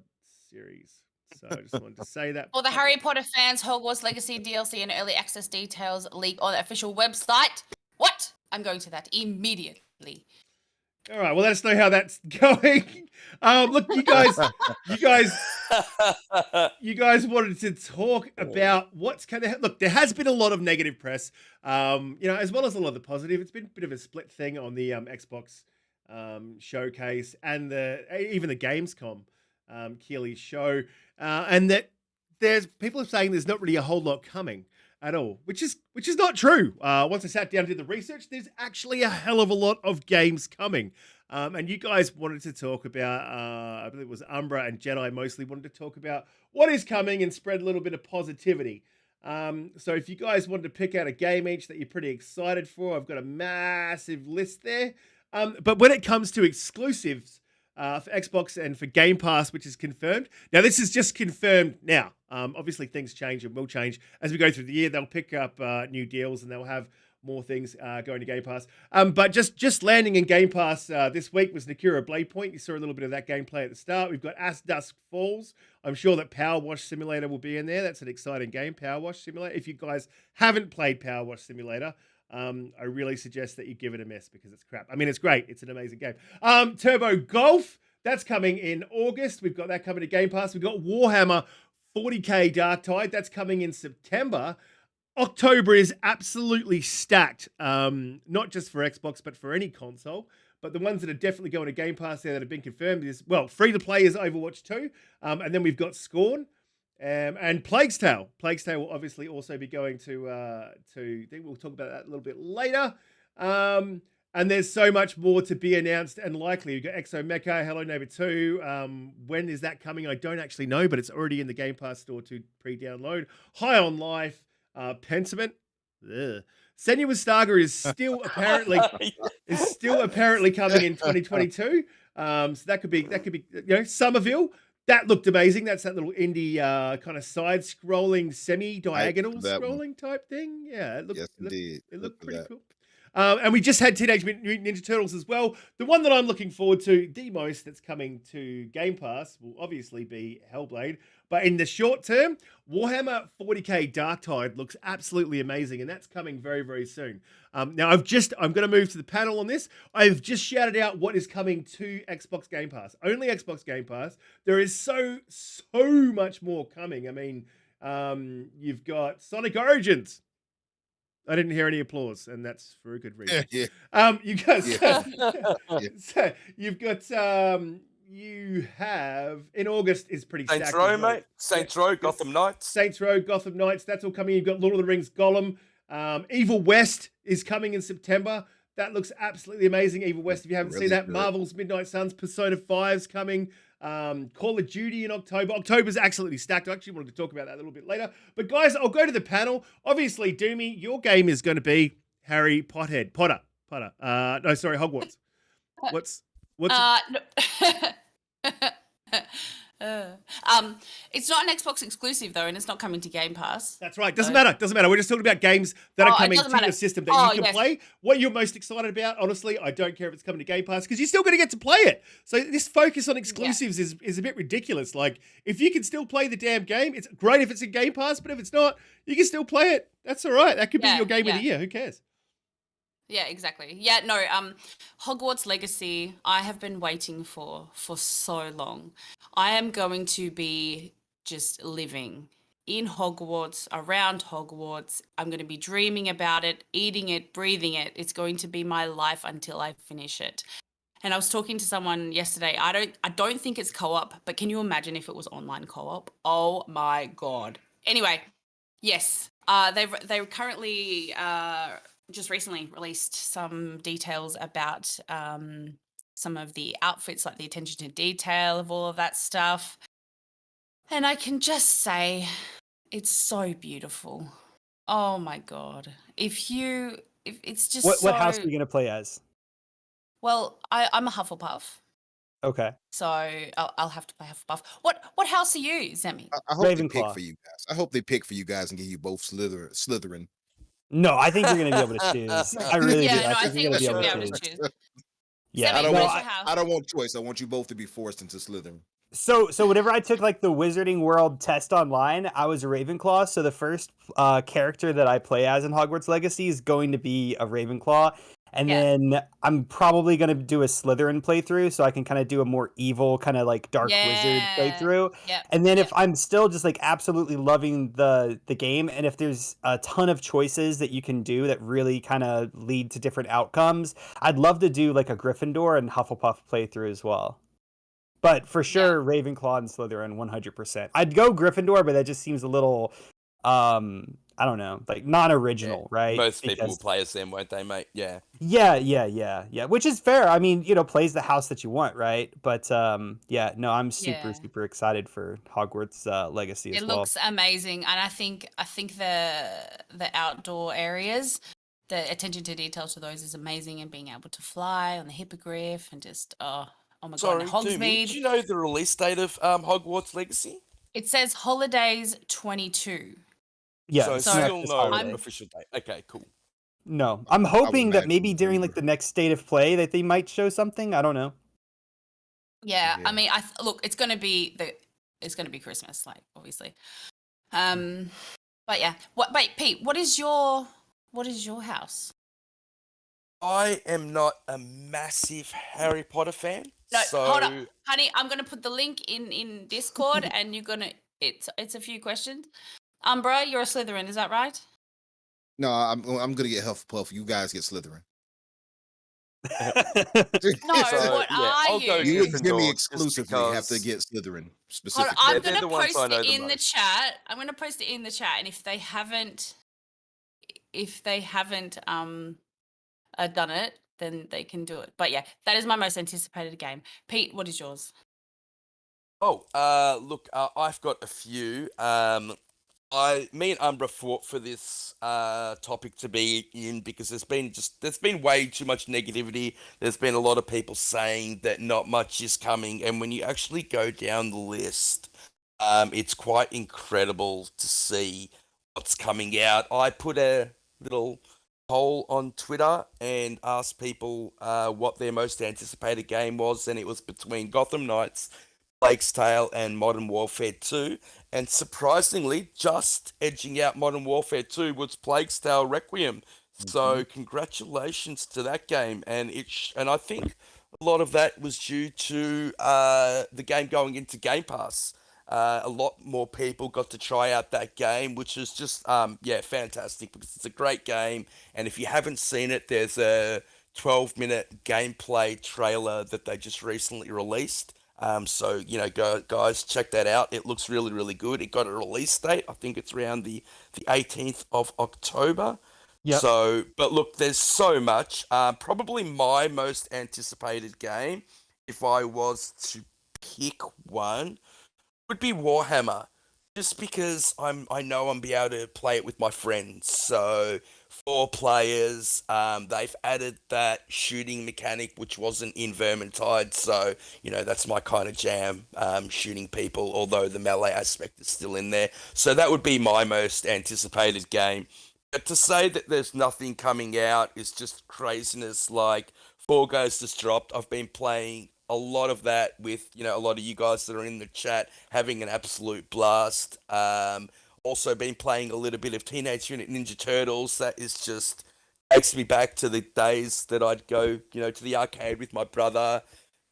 series. So I just wanted to say that. For the Harry Potter fans, Hogwarts Legacy DLC and early access details leak on the official website. What? I'm going to that immediately. All right, well, let us know how that's going. Look, you guys wanted to talk about what's kind of look. There has been a lot of negative press, as well as a lot of the positive. It's been a bit of a split thing on the Xbox showcase and even the Gamescom Keeley show, and that there's people are saying there's not really a whole lot coming at all, which is not true. Once I sat down and did the research, there's actually a hell of a lot of games coming. And you guys wanted to talk about, I believe it was Umbra and Jedi mostly wanted to talk about what is coming and spread a little bit of positivity. So if you guys wanted to pick out a game each that you're pretty excited for, I've got a massive list there. But when it comes to exclusives, for Xbox and for Game Pass, which is confirmed. Now, this is just confirmed now. Obviously, things change and will change as we go through the year. They'll pick up new deals and they'll have more things going to Game Pass. But just landing in Game Pass this week was Nakura Blade Point. You saw a little bit of that gameplay at the start. We've got As Dusk Falls. I'm sure that Power Wash Simulator will be in there. That's an exciting game, Power Wash Simulator. If you guys haven't played Power Wash Simulator, I really suggest that you give it a miss because it's crap. I mean, it's great. It's an amazing game. Turbo Golf, that's coming in August. We've got that coming to Game Pass. We've got Warhammer 40k Dark Tide. That's coming in September. October is absolutely stacked, not just for Xbox, but for any console. But the ones that are definitely going to Game Pass there that have been confirmed is, well, free-to-play is Overwatch 2. And then we've got Scorn and Plague's Tale. Plague's Tale will obviously also be going to I think we'll talk about that a little bit later. And there's so much more to be announced and likely. We've got Exo Mecha, Hello Neighbor 2. When is that coming? I don't actually know, but it's already in the Game Pass store to pre-download. High on Life, Pentiment. Ugh. Senua's Saga is still apparently coming in 2022. So that could be Somerville. That looked amazing. That's that little indie kind of side-scrolling, semi-diagonal scrolling type thing. Yeah, it looked pretty cool. And we just had Teenage Mutant Ninja Turtles as well. The one that I'm looking forward to the most that's coming to Game Pass will obviously be Hellblade. But in the short term, Warhammer 40k Dark Tide looks absolutely amazing, and that's coming very, very soon. Now, I'm going to move to the panel on this. I've just shouted out what is coming to Xbox Game Pass. Only Xbox Game Pass. There is so much more coming. I mean, you've got Sonic Origins. I didn't hear any applause, and that's for a good reason. You have in August is pretty Saints stacked. Row, mate. Saints Row, Gotham Knights. Saints Row, Gotham Knights. That's all coming. You've got Lord of the Rings, Gollum. Evil West is coming in September. That looks absolutely amazing. Evil West, if you haven't seen that. Good. Marvel's Midnight Suns, Persona 5's coming. Call of Duty in October. October's absolutely stacked. I actually wanted to talk about that a little bit later. But guys, I'll go to the panel. Obviously, Doomy, your game is going to be Harry Potter. No, sorry, Hogwarts. What's no. It's not an Xbox exclusive though, and it's not coming to Game Pass. That's right. Doesn't matter. We're just talking about games that are coming to your system that you can play. What you're most excited about, honestly, I don't care if it's coming to Game Pass because you're still going to get to play it. So this focus on exclusives is a bit ridiculous. Like, if you can still play the damn game, it's great if it's in Game Pass, but if it's not, you can still play it. That's all right. That could be your game of the year. Who cares? Yeah, exactly. Yeah, no, Hogwarts Legacy, I have been waiting for so long. I am going to be just living in Hogwarts, around Hogwarts. I'm going to be dreaming about it, eating it, breathing it. It's going to be my life until I finish it. And I was talking to someone yesterday. I don't think it's co-op, but can you imagine if it was online co-op? Oh my God. Anyway, yes, they currently just recently released some details about some of the outfits, like the attention to detail of all of that stuff. And I can just say it's so beautiful. Oh my God. If it's just what house are you going to play as? Well, I'm a Hufflepuff. Okay. So I'll have to play Hufflepuff. What house are you, Zemi? I hope they pick Ravenclaw. for you guys. I hope they pick for you guys and give you both Slytherin. No, I think you're going to be able to choose. I really do. I think we should be able to choose. Yeah, Zemi, I don't want choice. I want you both to be forced into Slytherin. So whenever I took like the Wizarding World test online, I was a Ravenclaw. So the first character that I play as in Hogwarts Legacy is going to be a Ravenclaw. And then I'm probably going to do a Slytherin playthrough so I can kind of do a more evil kind of like dark wizard playthrough. And then if I'm still just like absolutely loving the game, and if there's a ton of choices that you can do that really kind of lead to different outcomes, I'd love to do like a Gryffindor and Hufflepuff playthrough as well. But for sure, Ravenclaw and Slytherin, 100%. I'd go Gryffindor, but that just seems a little, I don't know, like non-original, right? Most people will play as them, won't they, mate? Yeah. Yeah. Which is fair. I mean, plays the house that you want, right? But I'm super excited for Hogwarts Legacy as well. It looks amazing, and I think the outdoor areas, the attention to detail to those is amazing, and being able to fly on the hippogriff and just oh my God, Hogsmeade. Do you know the release date of Hogwarts Legacy? It says holidays 22. Yeah, so still no official date. Okay, cool. No, I'm hoping that maybe during like the next state of play that they might show something. I don't know. Yeah. I mean, look, it's going to be Christmas, like obviously. But yeah. Wait, Pete, what is your what is your house? I am not a massive Harry Potter fan. No, so hold up, honey. I'm gonna put the link in Discord, and you're gonna. It's a few questions. Umbra, you're a Slytherin, is that right? No, I'm gonna get Hufflepuff. You guys get Slytherin. No, So, what yeah, are I'll go You and Gryffindor Jimmy just exclusively have to because- get Slytherin Hold specifically. on, I'm they're gonna the ones post I know it the in the most. chat. I'm gonna post it in the chat, and if they haven't done it, then they can do it. But yeah, that is my most anticipated game. Pete, what is yours? Oh, look, I've got a few. Me and Umbra fought for this topic to be in because there's been way too much negativity. There's been a lot of people saying that not much is coming, and when you actually go down the list, it's quite incredible to see what's coming out. I put a little poll on Twitter and asked people what their most anticipated game was, and it was between Gotham Knights, Plague's Tale, and Modern Warfare 2. And surprisingly, just edging out Modern Warfare 2 was Plague's Tale Requiem. So congratulations to that game. And and I think a lot of that was due to the game going into Game Pass. A lot more people got to try out that game, which is just fantastic because it's a great game. And if you haven't seen it, there's a 12-minute gameplay trailer that they just recently released. So, guys, check that out. It looks really, really good. It got a release date. I think it's around the 18th of October. Yep. So, but look, there's so much. Probably my most anticipated game, if I was to pick one, would be Warhammer. Just because I know I'm be able to play it with my friends. So 4 players. They've added that shooting mechanic which wasn't in Vermintide. So that's my kind of jam. Shooting people, although the melee aspect is still in there. So that would be my most anticipated game. But to say that there's nothing coming out is just craziness. Like Fall Guys just dropped. I've been playing a lot of that with a lot of you guys that are in the chat, having an absolute blast. Also been playing a little bit of Teenage Mutant Ninja Turtles. That is just takes me back to the days that I'd go to the arcade with my brother,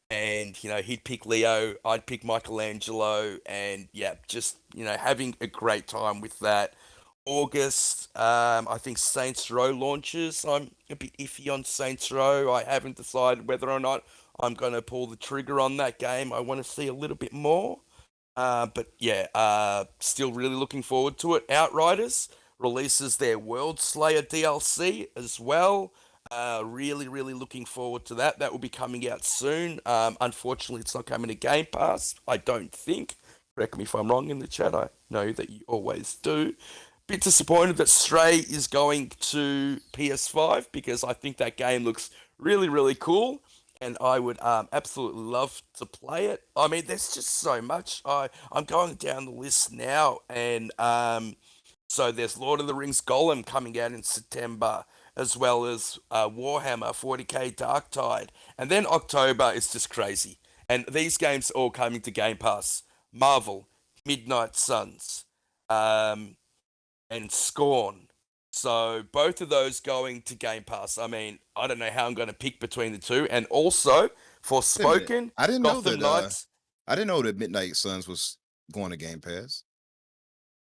and he'd pick Leo, I'd pick Michelangelo, and just having a great time with that. August, I think Saints Row launches. I'm a bit iffy on Saints Row. I haven't decided whether or not I'm going to pull the trigger on that game. I want to see a little bit more. Still really looking forward to it. Outriders releases their World Slayer DLC as well. Really, really looking forward to that. That will be coming out soon. Unfortunately, it's not coming to Game Pass, I don't think. Correct me if I'm wrong in the chat. I know that you always do. Bit disappointed that Stray is going to PS5 because I think that game looks really, really cool. And I would absolutely love to play it. I mean, there's just so much. I'm going down the list now, and so there's Lord of the Rings Golem coming out in September, as well as Warhammer 40k Darktide, and then October is just crazy. And these games are all coming to Game Pass: Marvel, Midnight Suns, and Scorn. So both of those going to Game Pass. I mean, I don't know how I'm going to pick between the two. And also for Spoken, I didn't know Gotham that. Knights. I didn't know that Midnight Suns was going to Game Pass.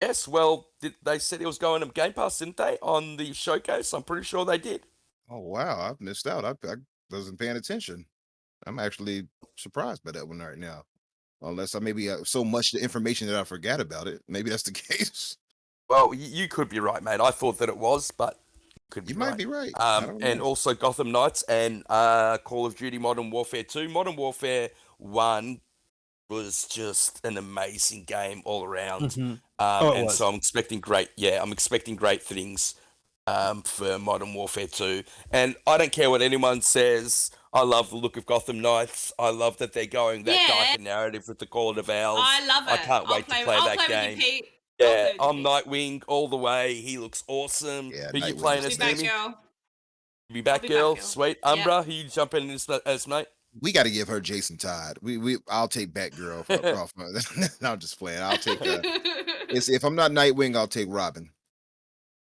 Yes, well, they said it was going to Game Pass, didn't they? On the showcase, I'm pretty sure they did. Oh wow, I've missed out. I wasn't paying attention. I'm actually surprised by that one right now. Unless I maybe so much the information that I forgot about it. Maybe that's the case. Well, you could be right, mate. I thought that it was, but could be You right. might be right. I don't And know. also Gotham Knights and Call of Duty Modern Warfare 2. Modern Warfare 1 was just an amazing game all around. Mhm. And so I'm expecting great things for Modern Warfare 2. And I don't care what anyone says. I love the look of Gotham Knights. I love that they're going that darker narrative with the Call of Owls. I love it. I can't wait to play that game. With you, Pete. Yeah, I'm Nightwing all the way. He looks awesome. Yeah, Who you Nightwing playing is as, Be back, Amy? girl. Be back, Be girl. back, girl. Sweet. Umbra, who you jumping in as, mate? We got to give her Jason Todd. I'll take Batgirl. Off. No, I'm just playing. I'll take. If I'm not Nightwing, I'll take Robin.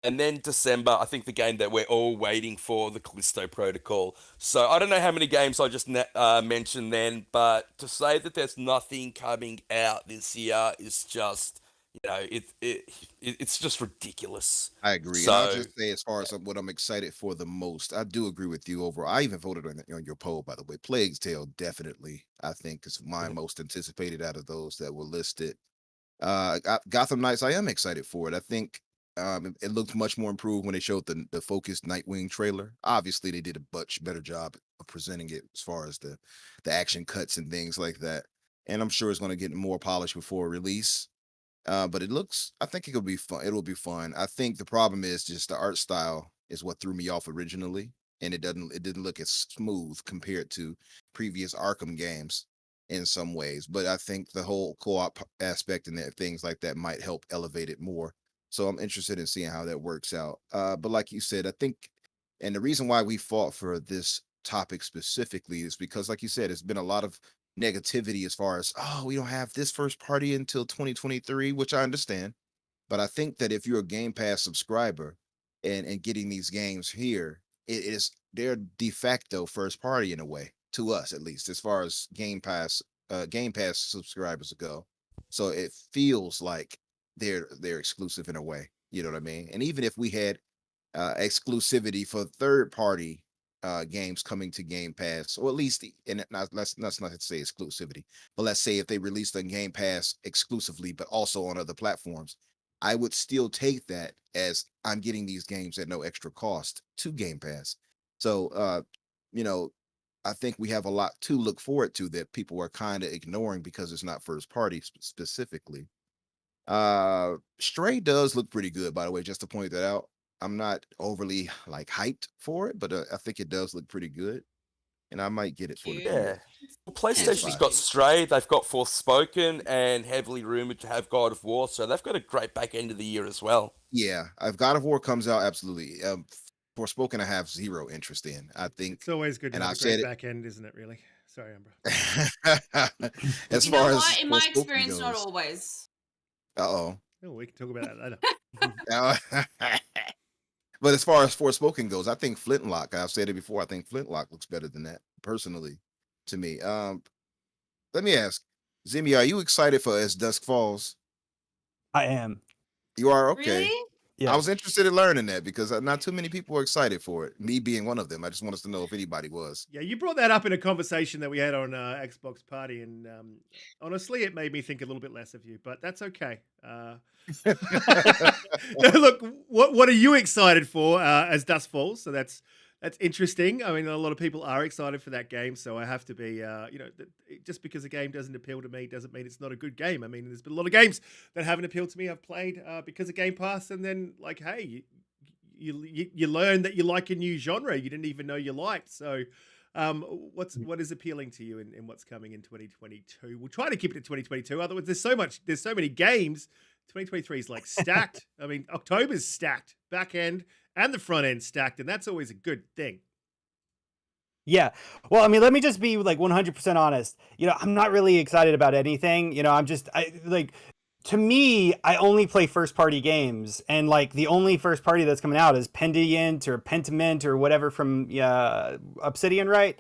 And then December, I think the game that we're all waiting for, the Callisto Protocol. So I don't know how many games I just mentioned then, but to say that there's nothing coming out this year is just, it's just ridiculous. I agree. And I'll So just say, as far as what I'm excited for the most, I do agree with you overall. I even voted on your poll, by the way. Plague's Tale, definitely, I think, is my most anticipated out of those that were listed. Gotham Knights, I am excited for it. I think it looked much more improved when they showed the focused Nightwing trailer. Obviously, they did a much better job of presenting it as far as the action cuts and things like that. And I'm sure it's going to get more polished before release. But I think it'll be fun. It'll be fun. I think the problem is just the art style is what threw me off originally, and it didn't look as smooth compared to previous Arkham games in some ways. But I think the whole co-op aspect and things like that might help elevate it more. So I'm interested in seeing how that works out. But like you said, I think, and the reason why we fought for this topic specifically is because, like you said, it's been a lot of negativity as far as, oh, we don't have this first party until 2023, which I understand. But I think that if you're a Game Pass subscriber and getting these games here, it is their de facto first party in a way, to us at least, as far as Game Pass subscribers go. So it feels like they're exclusive in a way. You know what I mean? And even if we had exclusivity for third party games coming to Game Pass, or at least, and let's not say exclusivity, but let's say if they released a Game Pass exclusively, but also on other platforms, I would still take that as I'm getting these games at no extra cost to Game Pass. So, I think we have a lot to look forward to that people are kind of ignoring because it's not first party specifically. Stray does look pretty good, by the way, just to point that out. I'm not overly like hyped for it, but I think it does look pretty good, and I might get it for the Cute. yeah. Well, PlayStation's PS5. got Stray, they've got Forspoken, and heavily rumored to have God of War, so they've got a great back end of the year as well. Yeah, if God of War comes out, absolutely. Forspoken, I have zero interest in. I think, It's always good to and have I've a great said back end, isn't it? Really? Sorry, Umbra. it. As You know far as what? In my Forspoken experience, not goes, always. oh. Oh, we can talk about that later. But as far as Forspoken goes, I think Flintlock. I've said it before. I think Flintlock looks better than that, personally, to me. Let me ask, Zimi, are you excited for As Dusk Falls? I am. You are? Okay. Really? Yeah. I was interested in learning that because not too many people are excited for it. Me being one of them. I just want us to know if anybody was. Yeah, you brought that up in a conversation that we had on Xbox Party, and honestly, it made me think a little bit less of you, but that's okay. No, look, what are you excited for as Dusk Falls? So that's interesting. I mean, a lot of people are excited for that game, so I have to be, just because a game doesn't appeal to me doesn't mean it's not a good game. I mean, there's been a lot of games that haven't appealed to me. I've played because of Game Pass, and then like, hey, you learn that you like a new genre you didn't even know you liked. So, what is appealing to you in what's coming in 2022? We'll try to keep it to 2022. Otherwise, there's so many games. 2023 is like stacked. I mean, October's stacked, back end and the front end stacked, and that's always a good thing. Yeah. Well, I mean, let me just be like 100% honest. I'm not really excited about anything. To me, I only play first party games, and like the only first party that's coming out is Pendient or Pentiment or whatever from Obsidian, right?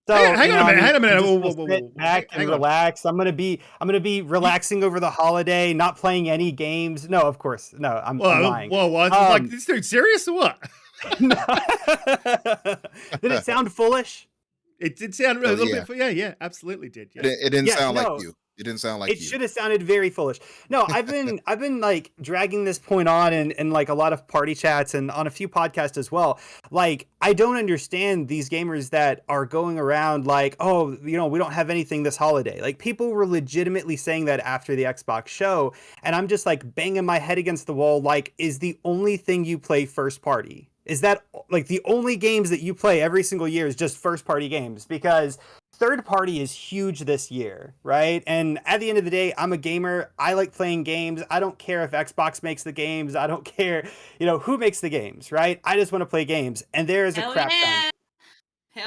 So hang on a minute. I'm just Whoa, gonna whoa, sit whoa. back and Hang on. relax. I'm gonna be relaxing over the holiday, not playing any games. No, of course, no. I'm lying. Whoa, what? Like this dude serious or what? Did it sound foolish? It did sound really a little yeah. bit. Yeah, absolutely did. Yeah. It didn't sound like no. you. It didn't sound like It you. should have sounded very foolish. No, I've been like dragging this point on in like a lot of party chats and on a few podcasts as well. Like, I don't understand these gamers that are going around like, oh, we don't have anything this holiday. Like, people were legitimately saying that after the Xbox show, and I'm just like banging my head against the wall. Like, is the only thing you play first party? Is that like the only games that you play every single year is just first party games? Because third party is huge this year, right? And at the end of the day, I'm a gamer. I like playing games. I don't care if Xbox makes the games. I don't care, who makes the games, right? I just want to play games. And there is a crap ton.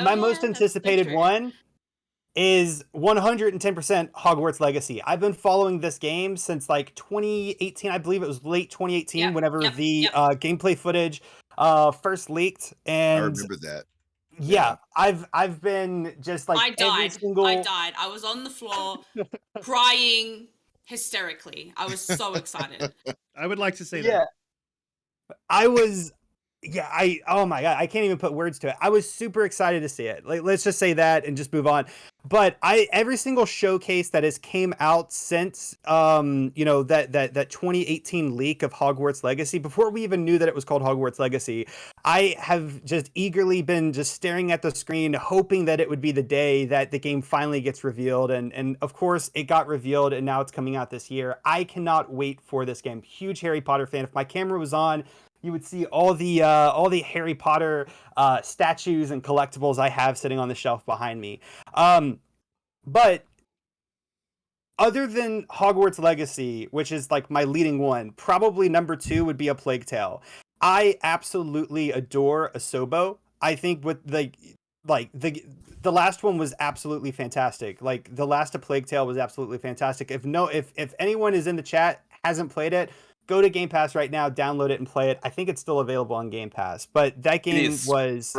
My most anticipated one is 110% Hogwarts Legacy. I've been following this game since like 2018. I believe it was late 2018 Yep, whenever yep, the yep. gameplay footage first leaked. I And remember that. yeah, I've been just like I every died. single I died. I was on the floor crying hysterically. I was so excited. I would like to see yeah, I was oh my god, I can't even put words to it. I was super excited to see it. Like, let's just say that and just move on. But every single showcase that has came out since that 2018 leak of Hogwarts Legacy, before we even knew that it was called Hogwarts Legacy, I have just eagerly been just staring at the screen, hoping that it would be the day that the game finally gets revealed. And of course it got revealed, and now it's coming out this year. I cannot wait for this game. Huge Harry Potter fan. If my camera was on, you would see all the Harry Potter statues and collectibles I have sitting on the shelf behind me. But other than Hogwarts Legacy, which is like my leading one, probably number 2 would be A Plague Tale. I absolutely adore Asobo. I think with the last one was absolutely fantastic. Like, the last A Plague Tale was absolutely fantastic. If anyone is in the chat hasn't played it, go to Game Pass right now, download it and play it. I think it's still available on Game Pass, but that game was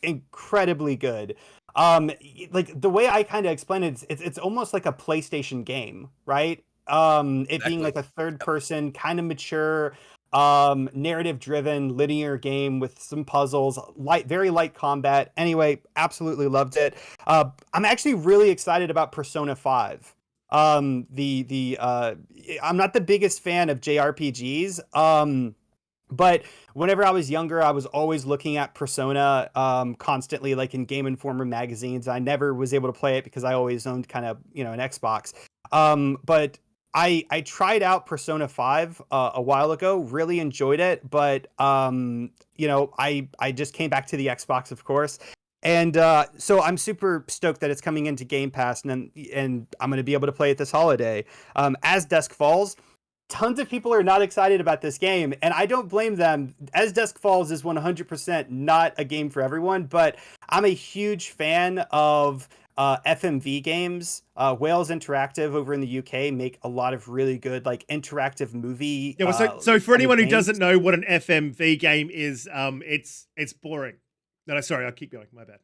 incredibly good. Like, the way I kind of explain it, it's almost like a PlayStation game, right? It being like a third person, kind of mature, narrative driven, linear game with some puzzles, very light combat. Anyway, absolutely loved it. I'm actually really excited about Persona 5. I'm not the biggest fan of JRPGs. But whenever I was younger, I was always looking at Persona constantly, like in Game Informer magazines. I never was able to play it because I always owned kind of, an Xbox. But I tried out Persona 5 a while ago, really enjoyed it, but I just came back to the Xbox, of course. And so I'm super stoked that it's coming into Game Pass, and I'm going to be able to play it this holiday. As Dusk Falls, tons of people are not excited about this game, and I don't blame them. As Dusk Falls is 100% not a game for everyone, but I'm a huge fan of FMV games. Wales Interactive over in the UK make a lot of really good, like, interactive movie. Yeah, well, so for anyone who doesn't know what an FMV game is, it's boring. No, sorry, I'll keep going. My bad.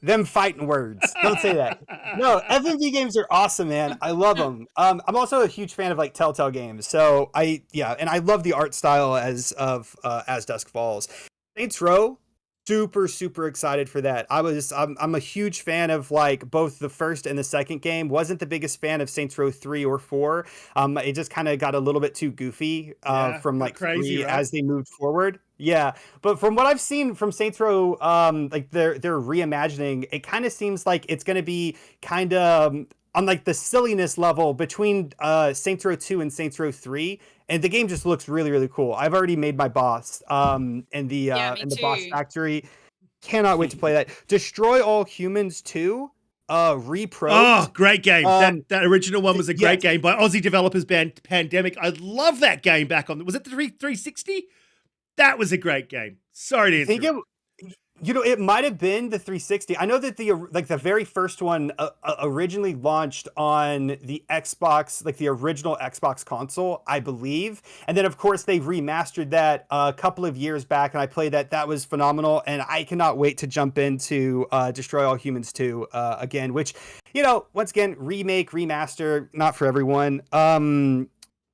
Them fighting words. Don't say that. No, FMV games are awesome, man. I love them. I'm also a huge fan of like Telltale games. So and I love the art style as Dusk Falls. Saints Row, super excited for that. I'm a huge fan of like both the first and the second game. Wasn't the biggest fan of Saints Row 3 or 4. It just kind of got a little bit too goofy from like crazy, 3 right? as they moved forward. Yeah, but from what I've seen from Saints Row, like their reimagining, it kind of seems like it's going to be kind of on like the silliness level between Saints Row 2 and Saints Row 3, and the game just looks really cool. I've already made my boss in the boss factory. Cannot wait to play that. Destroy All Humans 2, Repro. Oh, great game. That original one was a great game by Aussie developers band Pandemic. I love that game back on. Was it the 360? That was a great game. Sorry to interrupt. It might have been the 360. I know that the very first one originally launched on the Xbox, like the original Xbox console, I believe. And then, of course, they remastered that a couple of years back, and I played that. That was phenomenal, and I cannot wait to jump into Destroy All Humans 2 again, which, once again, remake, remaster, not for everyone. And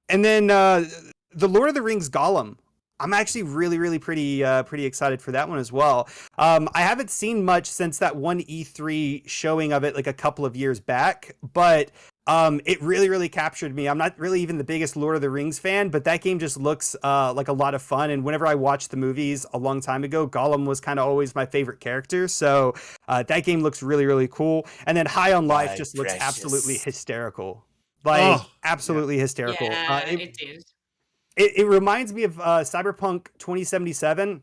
then the Lord of the Rings Gollum. I'm actually really pretty excited for that one as well. I haven't seen much since that one E3 showing of it like a couple of years back, but it really captured me. I'm not really even the biggest Lord of the Rings fan, but that game just looks like a lot of fun. And whenever I watched the movies a long time ago, Gollum was kind of always my favorite character. So that game looks really cool. And then High on Life just looks absolutely hysterical. Absolutely hysterical. Yeah, it did. It reminds me of Cyberpunk 2077.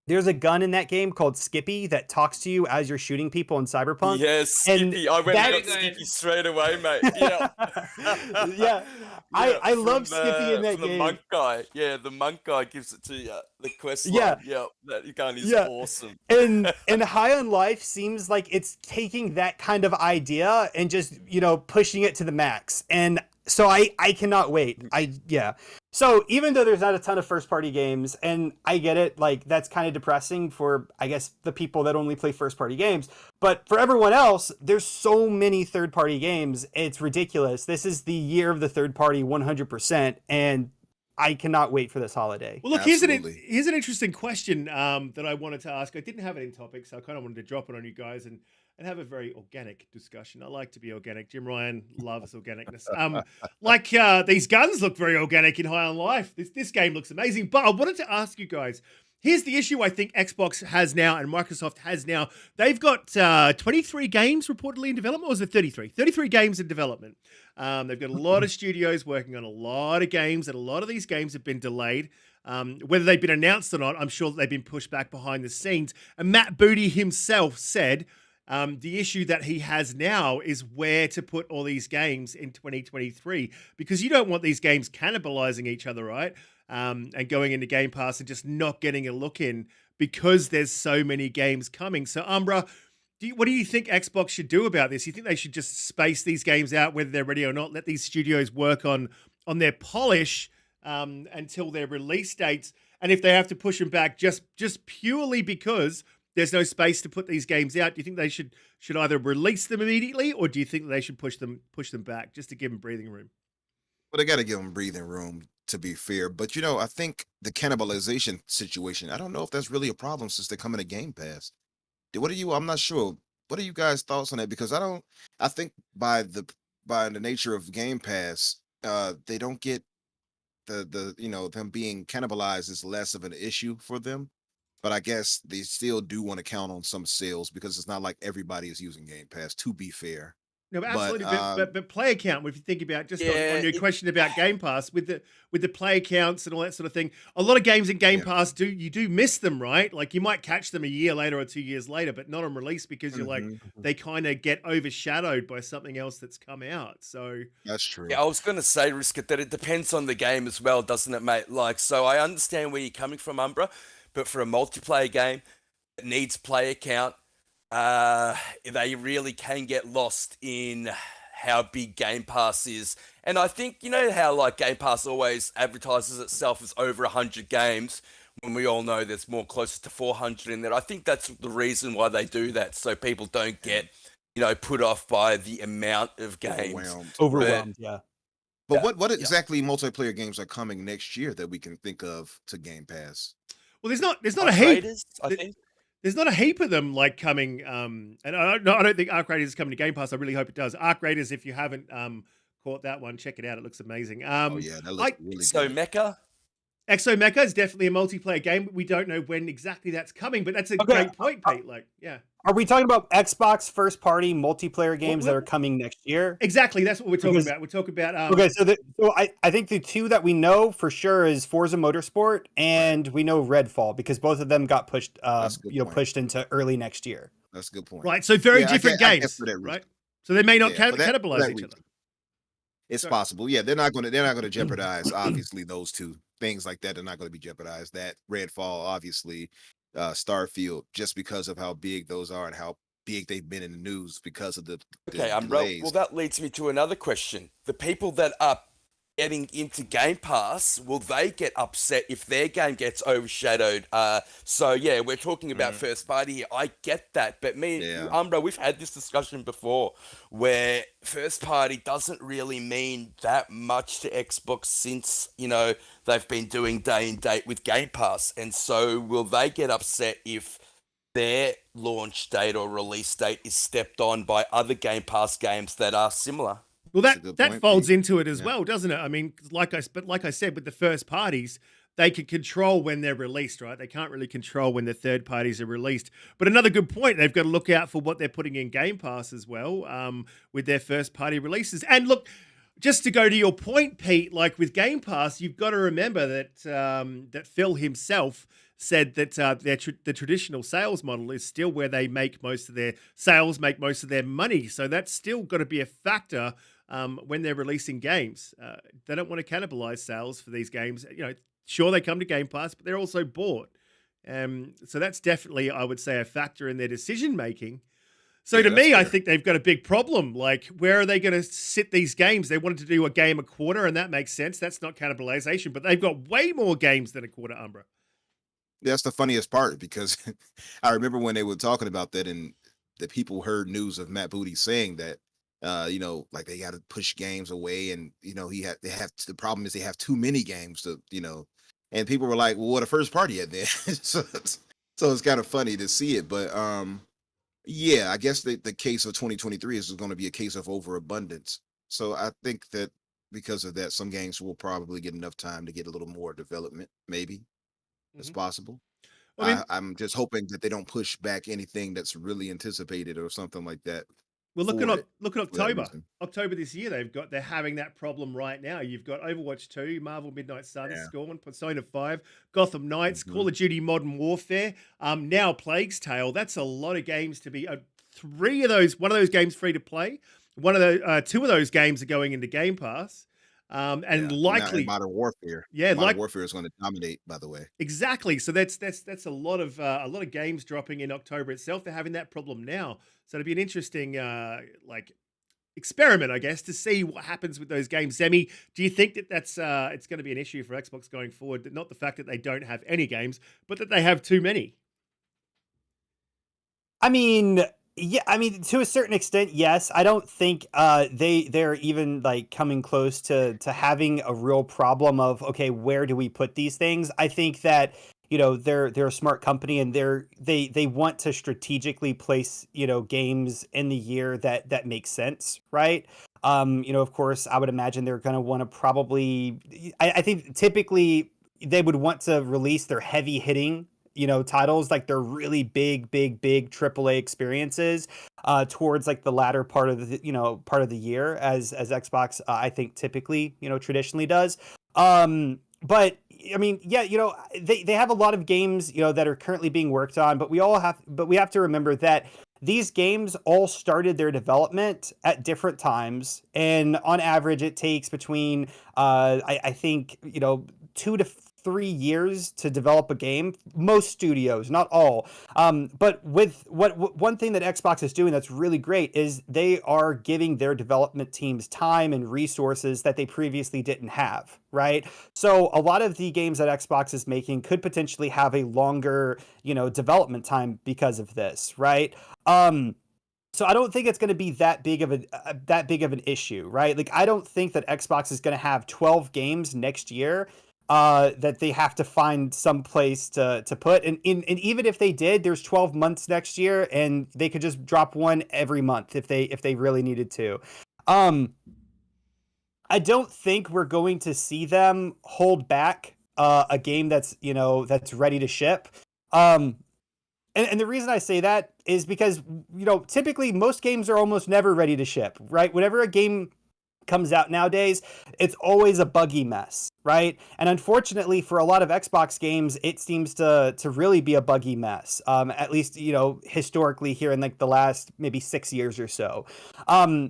there's a gun in that game called Skippy that talks to you as you're shooting people in Cyberpunk. Yes, And Skippy. I went and Very got good. Skippy straight away, mate. Yeah. Yeah, I love Skippy in that from the game. monk guy. Yeah, the monk guy gives it to you. The quest Yeah. line. Yeah, that gun is Yeah. awesome. And High on Life seems like it's taking that kind of idea and just, pushing it to the max. And so I cannot wait. So even though there's not a ton of first party games, and I get it, like that's kind of depressing for, I guess, the people that only play first party games, but for everyone else, there's so many third party games. It's ridiculous. This is the year of the third party 100%. And I cannot wait for this holiday. Well, look, Absolutely. here's an interesting question that I wanted to ask. I didn't have it in topics, so I kind of wanted to drop it on you guys and have a very organic discussion. I like to be organic. Jim Ryan loves organicness. These guns look very organic in High on Life. This game looks amazing. But I wanted to ask you guys, here's the issue I think Xbox has now and Microsoft has now. They've got 23 games reportedly in development, or was it 33? 33 games in development. They've got a lot of studios working on a lot of games, and a lot of these games have been delayed. Whether they've been announced or not, I'm sure that they've been pushed back behind the scenes. And Matt Booty himself said the issue that he has now is where to put all these games in 2023, because you don't want these games cannibalizing each other, right? And going into Game Pass and just not getting a look in because there's so many games coming. So, Umbra, what do you think Xbox should do about this? You think they should just space these games out, whether they're ready or not, let these studios work on their polish until their release dates? And if they have to push them back just purely because there's no space to put these games out, do you think they should either release them immediately, or do you think they should push them back just to give them breathing room? Well, they got to give them breathing room, to be fair. But I think the cannibalization situation, I don't know if that's really a problem since they're coming to Game Pass. I'm not sure. What are you guys' thoughts on that? Because I think by the nature of Game Pass, they don't get them being cannibalized is less of an issue for them. But I guess they still do want to count on some sales because it's not like everybody is using Game Pass, to be fair. No, but absolutely. But player count, if you think about just on your question about Game Pass, with the player counts and all that sort of thing, a lot of games in Game Pass you do miss them, right? Like you might catch them a year later or 2 years later, but not on release because you're like they kind of get overshadowed by something else that's come out. So that's true. Yeah, I was going to say, Risket, that it depends on the game as well, doesn't it, mate? Like, so I understand where you're coming from, Umbra, but for a multiplayer game that needs player count, they really can get lost in how big Game Pass is. And I think, how like Game Pass always advertises itself as over 100 games, when we all know there's more closer to 400 in there. I think that's the reason why they do that, so people don't get, put off by the amount of games. Overwhelmed, yeah. But what exactly multiplayer games are coming next year that we can think of to Game Pass? Well, there's not a heap. I think. There's not a heap of them like coming, and I don't think Arc Raiders is coming to Game Pass. I really hope it does. Arc Raiders, if you haven't caught that one, check it out. It looks amazing. That looks really good. So Mecha? Exo Mecha is definitely a multiplayer game, but we don't know when exactly that's coming. But that's a great point, Pete. Are we talking about Xbox first party multiplayer games that are coming next year? Exactly, that's what we're talking about. We're talking about. So I think the two that we know for sure is Forza Motorsport and we know Redfall, because both of them got pushed, pushed into early next year. That's a good point. Right, so very different games, right? So they may not cannibalize each other. It's possible. Yeah, they're not going to jeopardize obviously those two things like that. They're not going to be jeopardized. That Redfall, obviously, Starfield, just because of how big those are and how big they've been in the news because of the delays. Well, that leads me to another question. The people that are getting into Game Pass, will they get upset if their game gets overshadowed? So yeah, we're talking about first party here. I get that, but me and you, Umbra, we've had this discussion before where first party doesn't really mean that much to Xbox since, they've been doing day and date with Game Pass. And so will they get upset if their launch date or release date is stepped on by other Game Pass games that are similar? Well, that folds into it as well, doesn't it? I mean, like I said, with the first parties, they can control when they're released, right? They can't really control when the third parties are released. But another good point, they've got to look out for what they're putting in Game Pass as well, with their first party releases. And look, just to go to your point, Pete, like with Game Pass, you've got to remember that that Phil himself said that the traditional sales model is still where they make most of their sales, make most of their money. So that's still got to be a factor when they're releasing games. They don't want to cannibalize sales for these games. Sure, they come to Game Pass, but they're also bought. So that's definitely, I would say, a factor in their decision making. So Yeah, to that's me, I fair. think they've got a big problem. Like, where are they going to sit these games? They wanted to do a game a quarter, and that makes sense. That's not cannibalization, but they've got way more games than a quarter, Umbra. That's the funniest part because I remember when they were talking about that, and the people heard news of Matt Booty saying that, like they got to push games away, and the problem is they have too many games to, and people were like, well, what a first party at then. so it's kind of funny to see it, but yeah, I guess the case of 2023 is going to be a case of overabundance. So I think that because of that, some games will probably get enough time to get a little more development. Maybe it's possible. Well, I mean, I'm just hoping that they don't push back anything that's really anticipated or something like that. well, look for at it, look at for that October. reason. October this year, they're having that problem right now. You've got Overwatch 2, Marvel Midnight Suns, Yeah. Scorn, Persona 5, Gotham Knights, Mhm. Call of Duty Modern Warfare, now Plague's Tale. That's a lot of games to be. One of those games free to play. Two of those games are going into Game Pass, and Yeah. And likely, Modern Warfare. yeah, Modern Warfare is going to dominate, by the way. exactly. So that's a lot of games dropping in October itself. They're having that problem now. So it'd be an interesting experiment, I guess, to see what happens with those games. Zemi, do you think that that's it's going to be an issue for Xbox going forward? Not the fact that they don't have any games, but that they have too many. I mean, yeah, I mean, to a certain extent, yes. I don't think they're even like coming close to having a real problem of, okay, where do we put these things? I think that they're a smart company, and they want to strategically place games in the year that makes sense, right? Of course, I would imagine they're going to want to probably. I think typically they would want to release their heavy hitting titles, like they're really big AAA experiences towards like the latter part of the year, as Xbox I think typically traditionally does. But I mean, yeah, they have a lot of games that are currently being worked on, but we have to remember that these games all started their development at different times, and on average it takes between I think 2 to 3 years to develop a game. Most studios, not all. But with one thing that Xbox is doing that's really great is they are giving their development teams time and resources that they previously didn't have, right? So a lot of the games that Xbox is making could potentially have a longer, development time because of this, right? So I don't think it's going to be that big of an issue, right? Like, I don't think that Xbox is going to have 12 games next year that they have to find some place to put. And even if they did, there's 12 months next year, and they could just drop one every month if they really needed to. I don't think we're going to see them hold back a game that's ready to ship. And the reason I say that is because typically most games are almost never ready to ship, right? Whenever a game comes out nowadays, it's always a buggy mess, right? And unfortunately for a lot of Xbox games, it seems to really be a buggy mess. At least historically here in like the last maybe 6 years or so.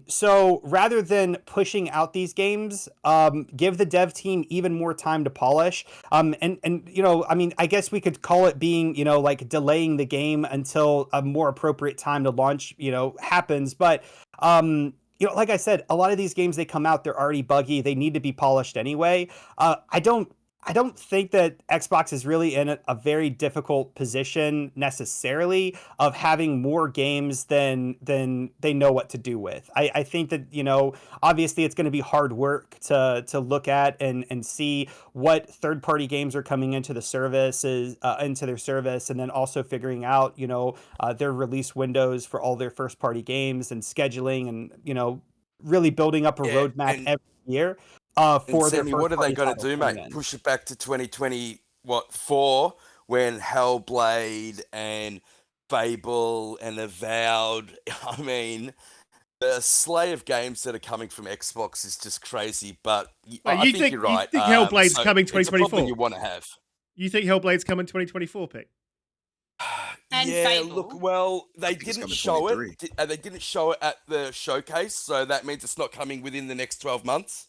So rather than pushing out these games, give the dev team even more time to polish. I mean, I guess we could call it being like delaying the game until a more appropriate time to launch happens, but like I said, a lot of these games, they come out, they're already buggy. They need to be polished anyway. I don't think that Xbox is really in a very difficult position necessarily of having more games than they know what to do with. I think that, obviously it's going to be hard work to look at and see what third-party games are coming into the services, into their service, and then also figuring out, their release windows for all their first-party games and scheduling and, really building up a Yeah, roadmap and every year. And For their Sammy, what are they first-party going to titles do, coming mate? in. Push it back to 2024 when Hellblade and Fable and Avowed. I mean, the slate of games that are coming from Xbox is just crazy. But Wait, I think you're you right. think Hellblade's So coming it's a problem 2024? you want to have. You think Hellblade's coming 2024, Pick? And Yeah, Fable. look, well, they think it's didn't coming show 23. it. They didn't show it at the showcase, so that means it's not coming within the next 12 months.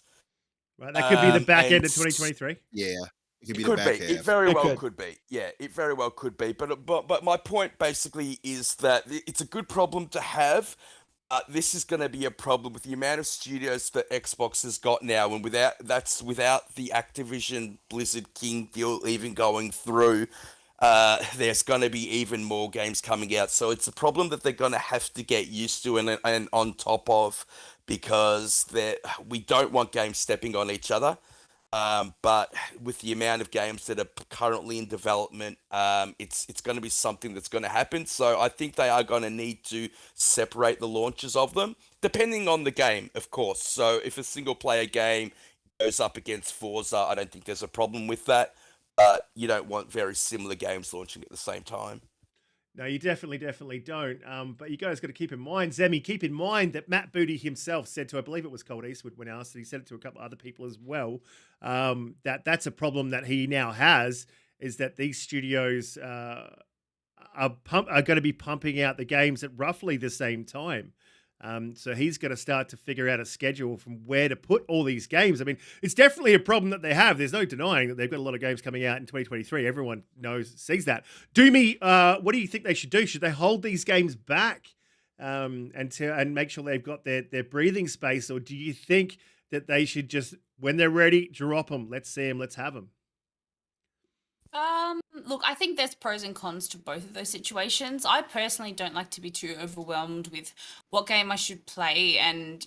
Right, that could be the back And end of 2023. Yeah, it could It be the could back be. It half. very It well could. could be. Yeah, it very well could be. But my point basically is that it's a good problem to have. This is going to be a problem with the amount of studios that Xbox has got now, and without the Activision Blizzard King deal even going through. There's going to be even more games coming out, so it's a problem that they're going to have to get used to and on top of, because we don't want games stepping on each other. But with the amount of games that are currently in development, it's going to be something that's going to happen. So I think they are going to need to separate the launches of them, depending on the game, of course. So if a single player game goes up against Forza, I don't think there's a problem with that. But you don't want very similar games launching at the same time. No, you definitely don't. But you guys got to keep in mind, Zemi, keep in mind that Matt Booty himself said to, I believe it was Cold Eastwood when asked, and he said it to a couple other people as well, that's a problem that he now has, is that these studios are going to be pumping out the games at roughly the same time. So he's going to start to figure out a schedule from where to put all these games. I mean, it's definitely a problem that they have. There's no denying that they've got a lot of games coming out in 2023. Everyone sees that. Doomy, what do you think they should do? Should they hold these games back and make sure they've got their breathing space? Or do you think that they should just, when they're ready, drop them? Let's see them. Let's have them. Look, I think there's pros and cons to both of those situations. I personally don't like to be too overwhelmed with what game I should play and,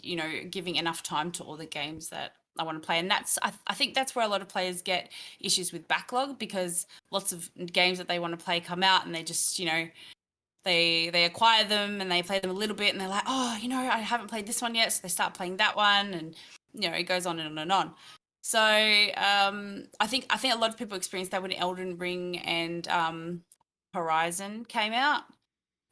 giving enough time to all the games that I want to play. And I think that's where a lot of players get issues with backlog, because lots of games that they want to play come out and they just, they acquire them and they play them a little bit and they're like, oh, I haven't played this one yet. So they start playing that one and, it goes on and on and on. So I think a lot of people experienced that when Elden Ring and Horizon came out.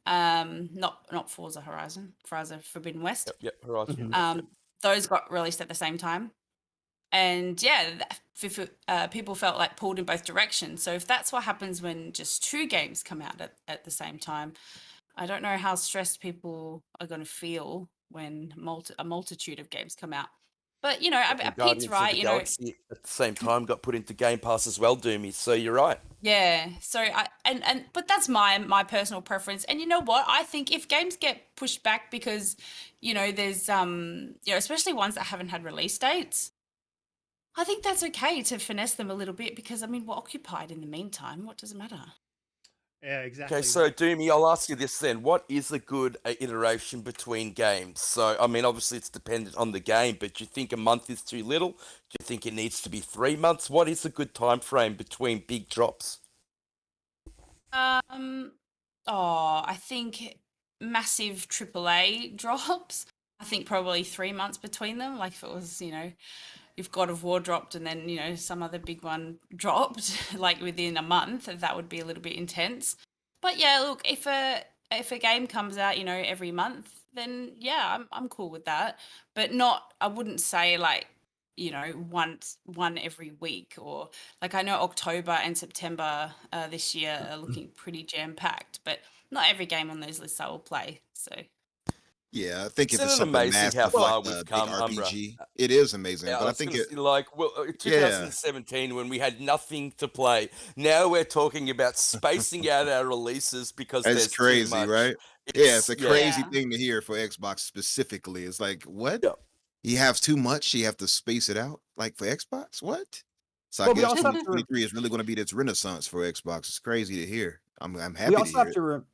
Not Forza Horizon, Forza Forbidden West. Yep, Horizon. Mhm. Those got released at the same time, and people felt like pulled in both directions. So if that's what happens when just two games come out at the same time, I don't know how stressed people are going to feel when a multitude of games come out. But And Pete's Guardians of right. the Galaxy at the same time got put into Game Pass as well, Doomy. So you're right. Yeah. So but that's my personal preference. And you know what? I think if games get pushed back because, there's especially ones that haven't had release dates, I think that's okay to finesse them a little bit, because we're occupied in the meantime. What does it matter? Yeah, exactly. Okay, so Doomy, I'll ask you this then. What is a good iteration between games? So, obviously it's dependent on the game, but do you think a month is too little? Do you think it needs to be 3 months? What is a good time frame between big drops? I think massive AAA drops. I think probably 3 months between them. Like if it was, if God of War dropped and then, some other big one dropped, like within a month, that would be a little bit intense. But yeah, look, if a game comes out, every month, then yeah, I'm cool with that. But I wouldn't say like, one every week, or like I know October and September this year are looking pretty jam-packed, but not every game on those lists I will play. So Yeah, I think if Isn't it's it something amazing how massive far like we've the big come, Umbra? RPG, it is amazing. Yeah, But I was think gonna it, say, like, well, 2017 when we had nothing to play. Now we're talking about spacing out our releases because it's there's too crazy, much. right? Yeah, it's a Yeah, crazy yeah. thing to hear for Xbox specifically. It's like, what? yeah. You have too much, you have to space it out. Like for Xbox, what? So I Well, we guess also have to 2023 is really going to be this renaissance for Xbox. It's crazy to hear. I'm we happy to also hear have it. to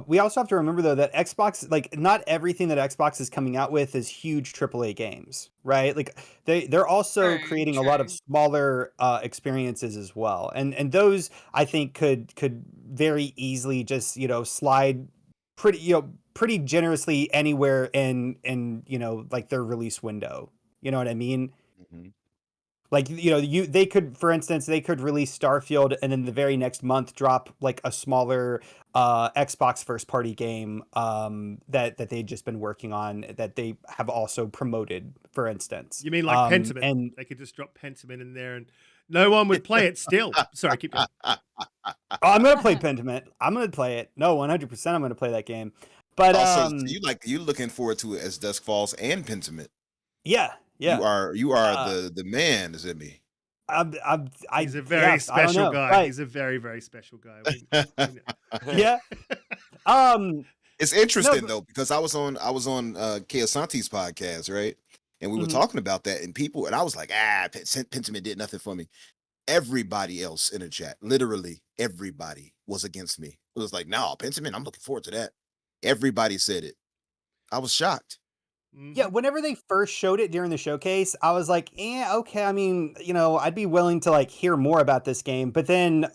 we also have to remember though that Xbox, like not everything that Xbox is coming out with is huge AAA games, right? Like they're also True, creating a lot of true. smaller experiences as well, and those I think could very easily just slide pretty generously anywhere in like their release window. You know what I mean? Mhm. Like they could, for instance, they could release Starfield and then the very next month drop like a smaller Xbox first party game that they'd just been working on that they have also promoted, for instance. You mean like Pentiment? And They could just drop Pentiment in there, and No one would play it still. Sorry, keep going. Oh, I'm gonna play Pentiment. I'm gonna play it. No, 100%. I'm gonna play that game. But Also, so you looking forward to it as Dusk Falls and Pentiment. yeah. You are Uh, the man, Zimmy. He's a very special guy. Right. He's a very, very special guy. Yeah. It's interesting though, because I was on Keosante's podcast, right? And we were talking about that, and I was like, Pentiment did nothing for me. Everybody else in the chat, literally everybody, was against me. It was like, no, Pentiment, I'm looking forward to that. Everybody said it. I was shocked. Yeah, whenever they first showed it during the showcase, I was like, okay. I mean, I'd be willing to like hear more about this game. But then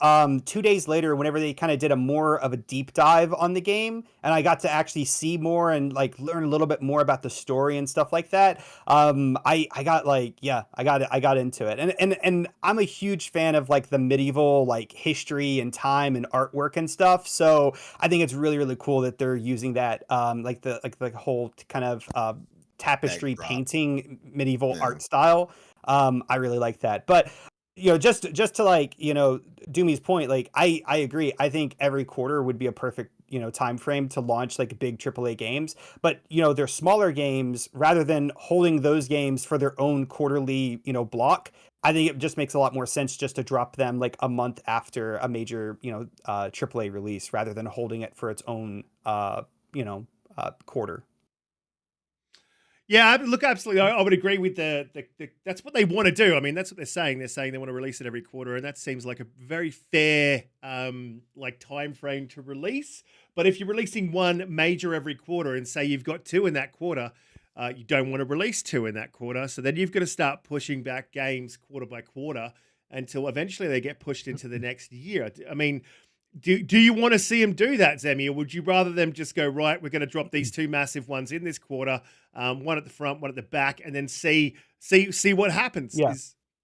2 days later, whenever they kind of did a more of a deep dive on the game, and I got to actually see more and like learn a little bit more about the story and stuff like that, I got like, yeah, I got into it. And I'm a huge fan of like the medieval like history and time and artwork and stuff. So I think it's really, really cool that they're using that like the whole kind of tapestry painting medieval art style. I really like that. But just to like Doomy's point, like I agree. I think every quarter would be a perfect time frame to launch like big AAA games. But they're smaller games, rather than holding those games for their own quarterly block. I think it just makes a lot more sense just to drop them like a month after a major AAA release, rather than holding it for its own quarter. Yeah, look, absolutely. I would agree with the that's what they want to do. I mean, that's what they're saying. They're saying they want to release it every quarter, and that seems like a very fair like time frame to release. But if you're releasing one major every quarter, and say you've got two in that quarter, you don't want to release two in that quarter. So then you've got to start pushing back games quarter by quarter until eventually they get pushed into the next year. I mean, do you want to see them do that, Zemi, or would you rather them just go, right, we're going to drop these two massive ones in this quarter, one at the front, one at the back, and then see what happens? Yeah.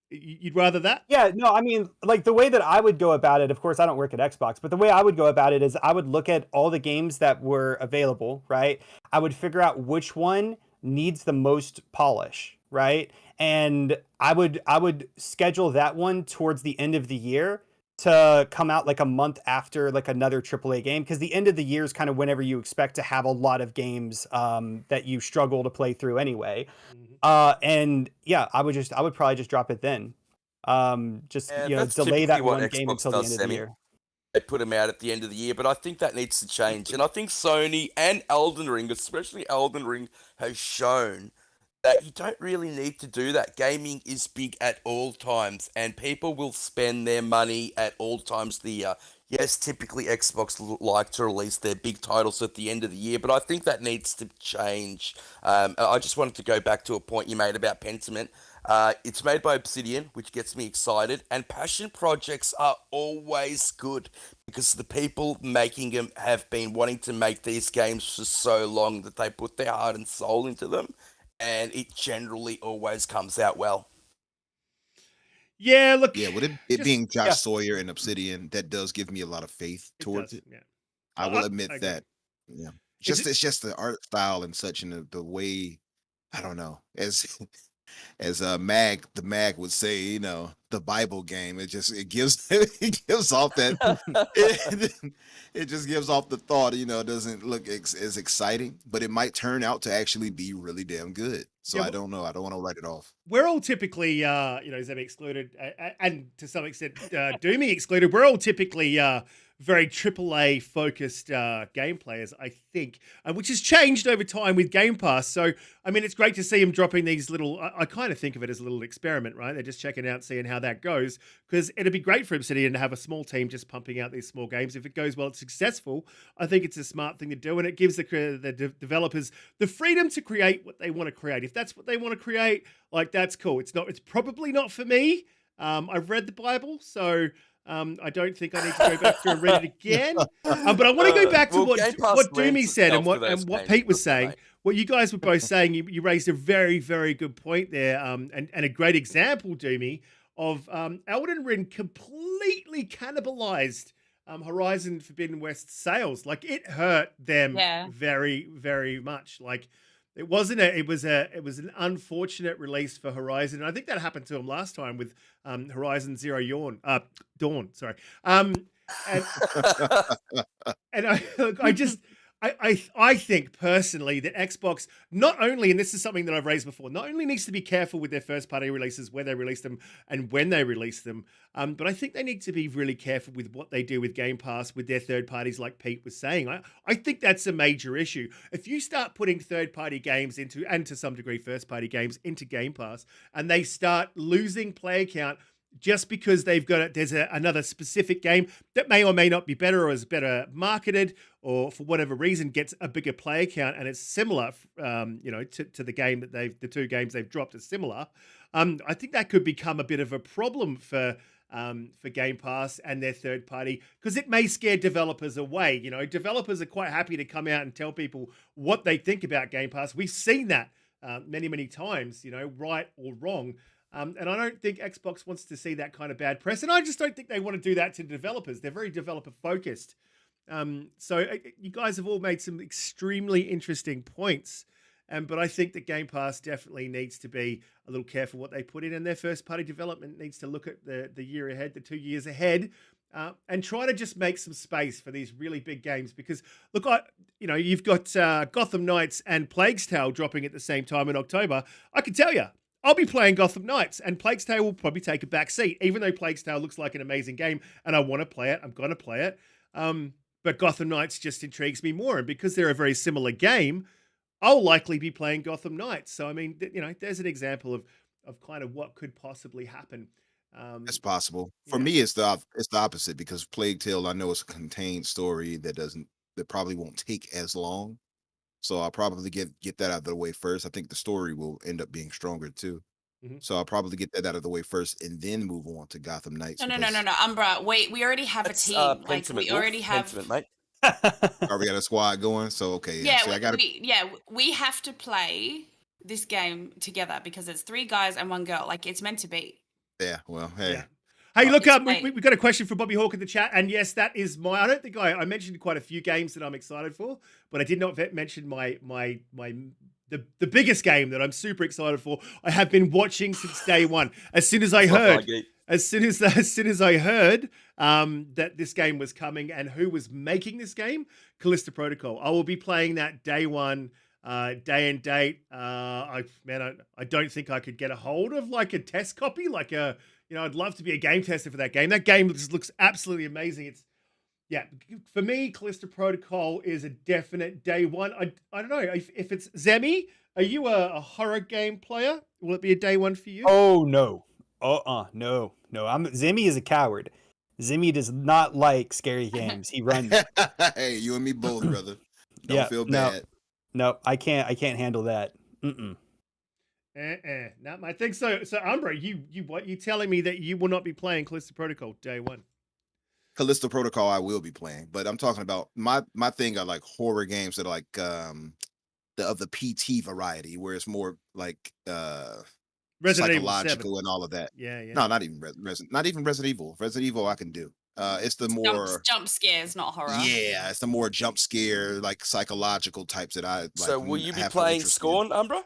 You'd rather that? Yeah, no, I mean, like the way that I would go about it, of course, I don't work at Xbox, but the way I would go about it is I would look at all the games that were available, right? I would figure out which one needs the most polish, right? And I would schedule that one towards the end of the year to come out like a month after like another AAA game, because the end of the year is kind of whenever you expect to have a lot of games that you struggle to play through anyway. And yeah, I would probably just drop it then. Just delay that one game until the end of the year. They put them out at the end of the year, but I think that needs to change. And I think Sony and Elden Ring, especially Elden Ring, has shown that you don't really need to do that. Gaming is big at all times, and people will spend their money at all times of the year. Yes, typically Xbox like to release their big titles at the end of the year, but I think that needs to change. I just wanted to go back to a point you made about Pentiment. It's made by Obsidian, which gets me excited, and passion projects are always good because the people making them have been wanting to make these games for so long that they put their heart and soul into them, and it generally always comes out well. Yeah, look. Yeah, with it being Josh Sawyer and Obsidian, that does give me a lot of faith towards it. Yeah. I will admit that. Yeah, it's just the art style and such, and the way, I don't know, as the mag would say, the Bible game. It gives off that it just gives off the thought. It doesn't look as exciting, but it might turn out to actually be really damn good. So I don't know. I don't want to write it off. We're all typically, Zemi excluded, and to some extent, Doomy excluded. We're all typically very AAA focused game players, I think, which has changed over time with Game Pass. So, I mean, it's great to see him dropping these little, I kind of think of it as a little experiment, right? They're just checking out, seeing how that goes, because it'd be great for Obsidian to have a small team just pumping out these small games. If it goes well, it's successful. I think it's a smart thing to do, and it gives the developers the freedom to create what they want to create. If that's what they want to create, like, that's cool. It's probably not for me. I've read the Bible, so I don't think I need to go back through and read it again. But I want to go back to what Doomy said and what Pete was saying. What you guys were both saying, you raised a very, very good point there, and a great example, Doomy, of Elden Ring completely cannibalized Horizon Forbidden West sales. Like, it hurt them very, very much. Like, It wasn't a. It was an unfortunate release for Horizon. And I think that happened to him last time with Horizon Dawn. Sorry. And and I think personally that Xbox not only, and this is something that I've raised before, not only needs to be careful with their first party releases, where they release them and when they release them, but I think they need to be really careful with what they do with Game Pass with their third parties, like Pete was saying. I think that's a major issue. If you start putting third party games into, and to some degree first party games into Game Pass, and they start losing player count just because there's another specific game that may or may not be better or is better marketed, or for whatever reason gets a bigger player count and it's similar, to the game that the two games they've dropped are similar. I think that could become a bit of a problem for Game Pass and their third party, because it may scare developers away. Developers are quite happy to come out and tell people what they think about Game Pass. We've seen that many, many times, right or wrong. And I don't think Xbox wants to see that kind of bad press. And I just don't think they want to do that to developers. They're very developer focused. So you guys have all made some extremely interesting points. But I think that Game Pass definitely needs to be a little careful what they put in, and their first party development needs to look at the year ahead, the 2 years ahead, and try to just make some space for these really big games. Because look, you've got Gotham Knights and Plague's Tale dropping at the same time in October. I can tell you, I'll be playing Gotham Knights, and Plague's Tale will probably take a back seat, even though Plague's Tale looks like an amazing game, and I want to play it. I'm going to play it. But Gotham Knights just intrigues me more, and because they're a very similar game, I'll likely be playing Gotham Knights. So, I mean, there's an example of kind of what could possibly happen. It's possible. For me, it's the opposite, because Plague Tale, I know it's a contained story that probably won't take as long. So I'll probably get that out of the way first. I think the story will end up being stronger too. Mhm. So I'll probably get that out of the way first and then move on to Gotham Knights. No, Umbra. We already have a That's, team. Like we Pentiment, already Wolf. have. Pentiment, mate. We got a squad going. So okay, Yeah, See, I got we have to play this game together because it's 3 guys and 1 girl. Like it's meant to be. Yeah. Well, hey. Yeah. Hey, look up. It's We've got a question from Bobby Hawk in the chat, and yes, that is I don't think I mentioned quite a few games that I'm excited for, but I did not mention the biggest game that I'm super excited for. I have been watching since day one. As soon as I heard that this game was coming and who was making this game, Callisto Protocol. I will be playing that day one, day and date. I don't think I could get a hold of like a test copy, I'd love to be a game tester for that game. That game just looks absolutely amazing. For me, Callisto Protocol is a definite day one. I don't know if it's Zemi. Are you a horror game player? Will it be a day one for you? Oh no. No. Zimmy is a coward. Zimmy does not like scary games. He runs. Hey, you and me both, brother. Don't feel bad. No, I can't handle that. Not my thing. So Umbra, you telling me that you will not be playing Callisto Protocol day one? Callisto Protocol I will be playing, but I'm talking about my thing are like horror games that are like the PT variety, where it's more like Resident psychological Evil 7. and all of that. Yeah. No, not even Resident Evil. Resident Evil I can do. It's the more jump scares, not horror. Yeah, it's the more jump scare, like psychological types that I like. So will you be playing Scorn, Umbra?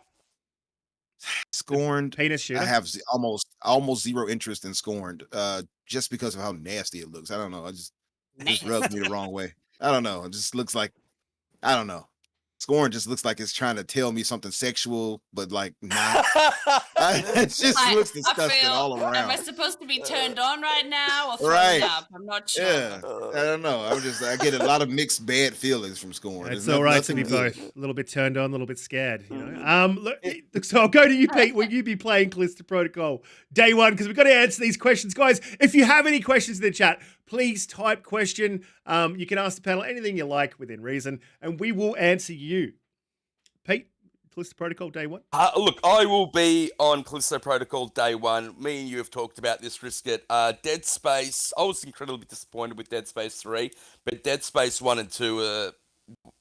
Scorned. Penis shooter. I have almost zero interest in Scorned, just because of how nasty it looks. I don't know. It just rubs me the wrong way. I don't know. It just looks like, I don't know. Scorn just looks like it's trying to tell me something sexual, but like not. It just looks disgusting all around. Am I supposed to be turned on right now or thrown Right. up? I'm not sure. Yeah, I don't know. I get a lot of mixed bad feelings from Scorn. It's There's all right to nothing be good. both. A little bit turned on, a little bit scared. Look, so I'll go to you, Pete. Will you be playing Callisto Protocol day one? Because we've got to answer these questions, guys. If you have any questions in the chat, please type question. You can ask the panel anything you like within reason, and we will answer you. Pete, Callisto Protocol day one. Look, I will be on Callisto Protocol day one. Me and you have talked about this, Risket. Dead Space, I was incredibly disappointed with Dead Space 3, but Dead Space 1 and 2 are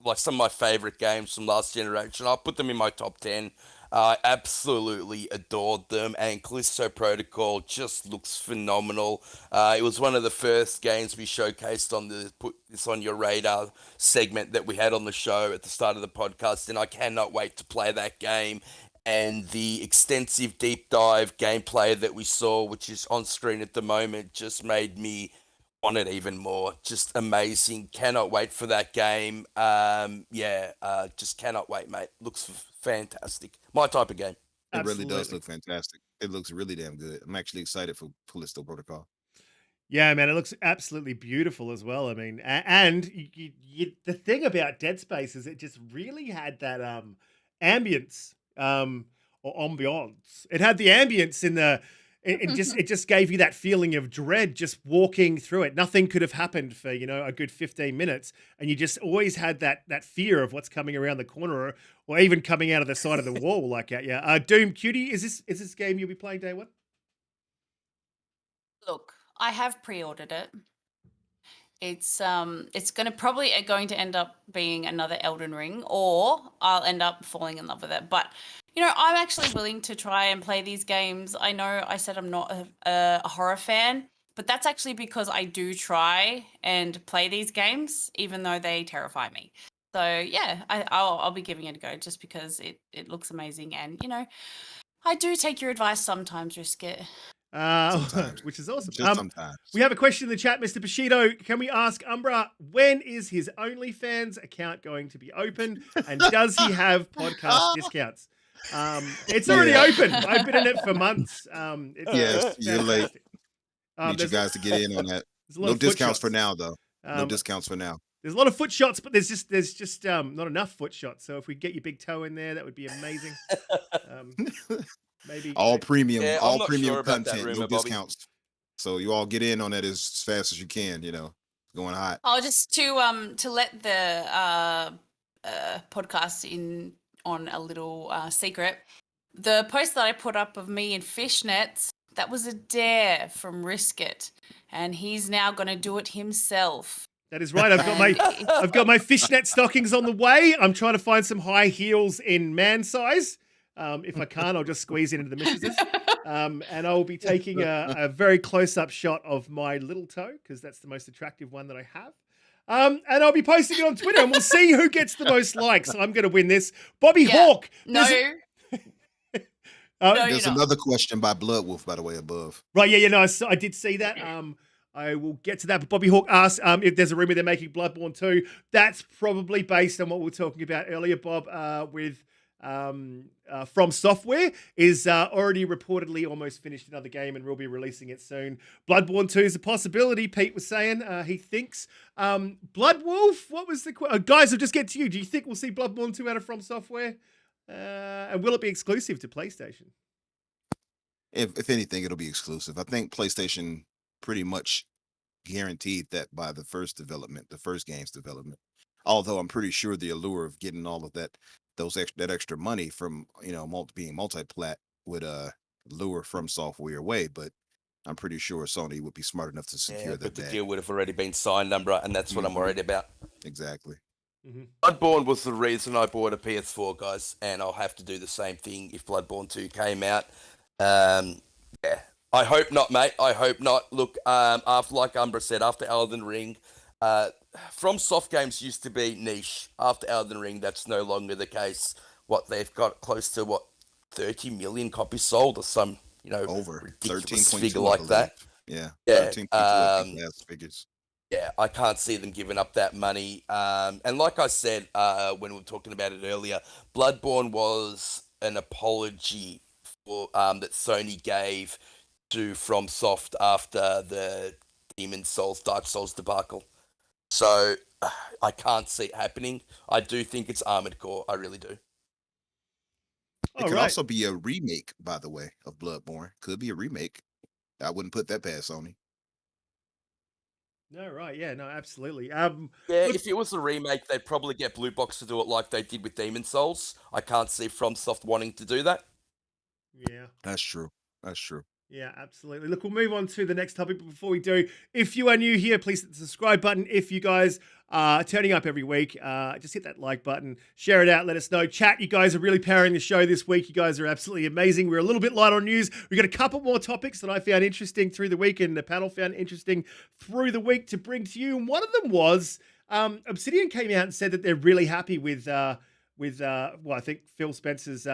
like some of my favorite games from last generation. I'll put them in my top 10. I absolutely adored them, and Callisto Protocol just looks phenomenal. It was one of the first games we showcased on the Put This On Your Radar segment that we had on the show at the start of the podcast, and I cannot wait to play that game. And the extensive deep dive gameplay that we saw, which is on screen at the moment, just made me want it even more. Just amazing. Cannot wait for that game. Just cannot wait, mate. Looks fantastic. My type of game. It really does Absolutely. look fantastic. It looks really damn good. I'm actually excited for Callisto Protocol. Yeah, man, it looks absolutely beautiful as well. I mean, and the thing about Dead Space is it just really had that ambience or ambiance. It had the ambience in the it just gave you that feeling of dread just walking through it. Nothing could have happened for, a good 15 minutes, and you just always had that fear of what's coming around the corner or even coming out of the side of the wall like at you. Doom Cutie, is this game you'll be playing day one? Look, I have pre-ordered it. It's going to end up being another Elden Ring, or I'll end up falling in love with it. But I'm actually willing to try and play these games. I know I said I'm not a horror fan, but that's actually because I do try and play these games, even though they terrify me. So yeah, I'll be giving it a go just because it looks amazing, and I do take your advice sometimes, risk it. Sometimes. Which is awesome. Just sometimes. We have a question in the chat, Mr. Bushido. Can we ask Umbra, when is his OnlyFans account going to be open? And does he have podcast discounts? It's already open. I've been in it for months. Yes, it's you're late. fantastic. Need you guys to get in on that. There's a lot No of foot discounts for shots. now, though. No discounts for now. There's a lot of foot shots, but there's just not enough foot shots. So if we get your big toe in there, that would be amazing. Maybe All premium, Yeah, I'm all not premium sure about that content, no rumor, Bobby. discounts. So you all get in on that as fast as you can. It's going hot. Oh, just to let the podcast in on a little secret. The post that I put up of me in fishnets, that was a dare from Risk It, and he's now going to do it himself. that is right. I've got my fishnet stockings on the way. I'm trying to find some high heels in man size. If I can't, I'll just squeeze it into the mistresses. And I'll be taking a very close-up shot of my little toe because that's the most attractive one that I have. And I'll be posting it on Twitter, and we'll see who gets the most likes. I'm going to win this. Bobby Hawk. No. There's another question by Bloodwolf, by the way, above. Right, yeah, I did see that. I will get to that. But Bobby Hawk asked if there's a rumor they're making Bloodborne 2. That's probably based on what we were talking about earlier, Bob, with From Software is already reportedly almost finished another game and will be releasing it soon. Bloodborne 2 is a possibility, Pete was saying. He thinks. Bloodwolf, what was the guys, I'll just get to you. Do you think we'll see Bloodborne 2 out of From Software? And will it be exclusive to PlayStation? If anything, it'll be exclusive. I think PlayStation pretty much guaranteed that by the first game's development. Although I'm pretty sure the allure of getting all of that extra money from being multi-plat would lure From Software away, but I'm pretty sure Sony would be smart enough to secure that. But the deal would have already been signed, Umbra, and that's what I'm worried about. Exactly. Mm-hmm. Bloodborne was the reason I bought a PS4, guys, and I'll have to do the same thing if Bloodborne 2 came out. Yeah, I hope not, mate. I hope not. Look, after, like Umbra said, after Elden Ring, From Soft games used to be niche. After Elden Ring, that's no longer the case. They've got close to 30 million copies sold, or some over ridiculous 13.2 figure like that. Yeah. 13.2 last figures. Yeah, I can't see them giving up that money. And like I said when we were talking about it earlier, Bloodborne was an apology for that Sony gave to FromSoft after the Dark Souls debacle. So I can't see it happening. I do think it's Armored Core. I really do. It could also be a remake, by the way, of Bloodborne. Could be a remake. I wouldn't put that past Sony. No, right. Yeah, no, absolutely. If it was a remake, they'd probably get Blue Box to do it like they did with Demon Souls. I can't see FromSoft wanting to do that. Yeah. That's true. Yeah, absolutely. Look, we'll move on to the next topic. But before we do, if you are new here, please hit the subscribe button. If you guys turning up every week. Just hit that like button, share it out, let us know. Chat, you guys are really powering the show this week. You guys are absolutely amazing. We're a little bit light on news. We got a couple more topics that I found interesting through the week and the panel found interesting through the week to bring to you. And one of them was Obsidian came out and said that they're really happy with I think Phil Spencer's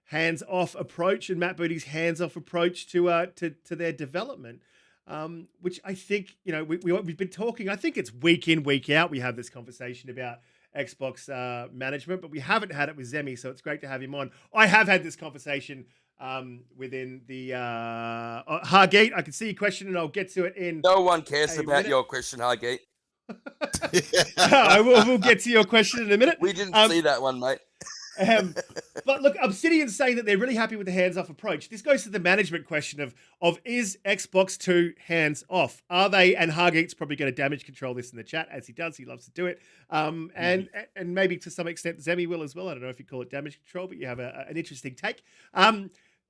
hands-off approach and Matt Booty's hands-off approach to their development. Which I think, we've been talking, I think it's week in, week out, we have this conversation about Xbox management, but we haven't had it with Zemi, so it's great to have him on. I have had this conversation within the Hargate. I can see your question and I'll get to it in. No one cares about your question, Hargate. We'll get to your question in a minute. We didn't see that one, mate. But look, Obsidian's saying that they're really happy with the hands-off approach. This goes to the management question of is Xbox 2 hands-off? Are they? And Hargate's probably going to damage control this in the chat, as he does. He loves to do it. And maybe to some extent Zemi will as well. I don't know if you call it damage control, but you have an interesting take.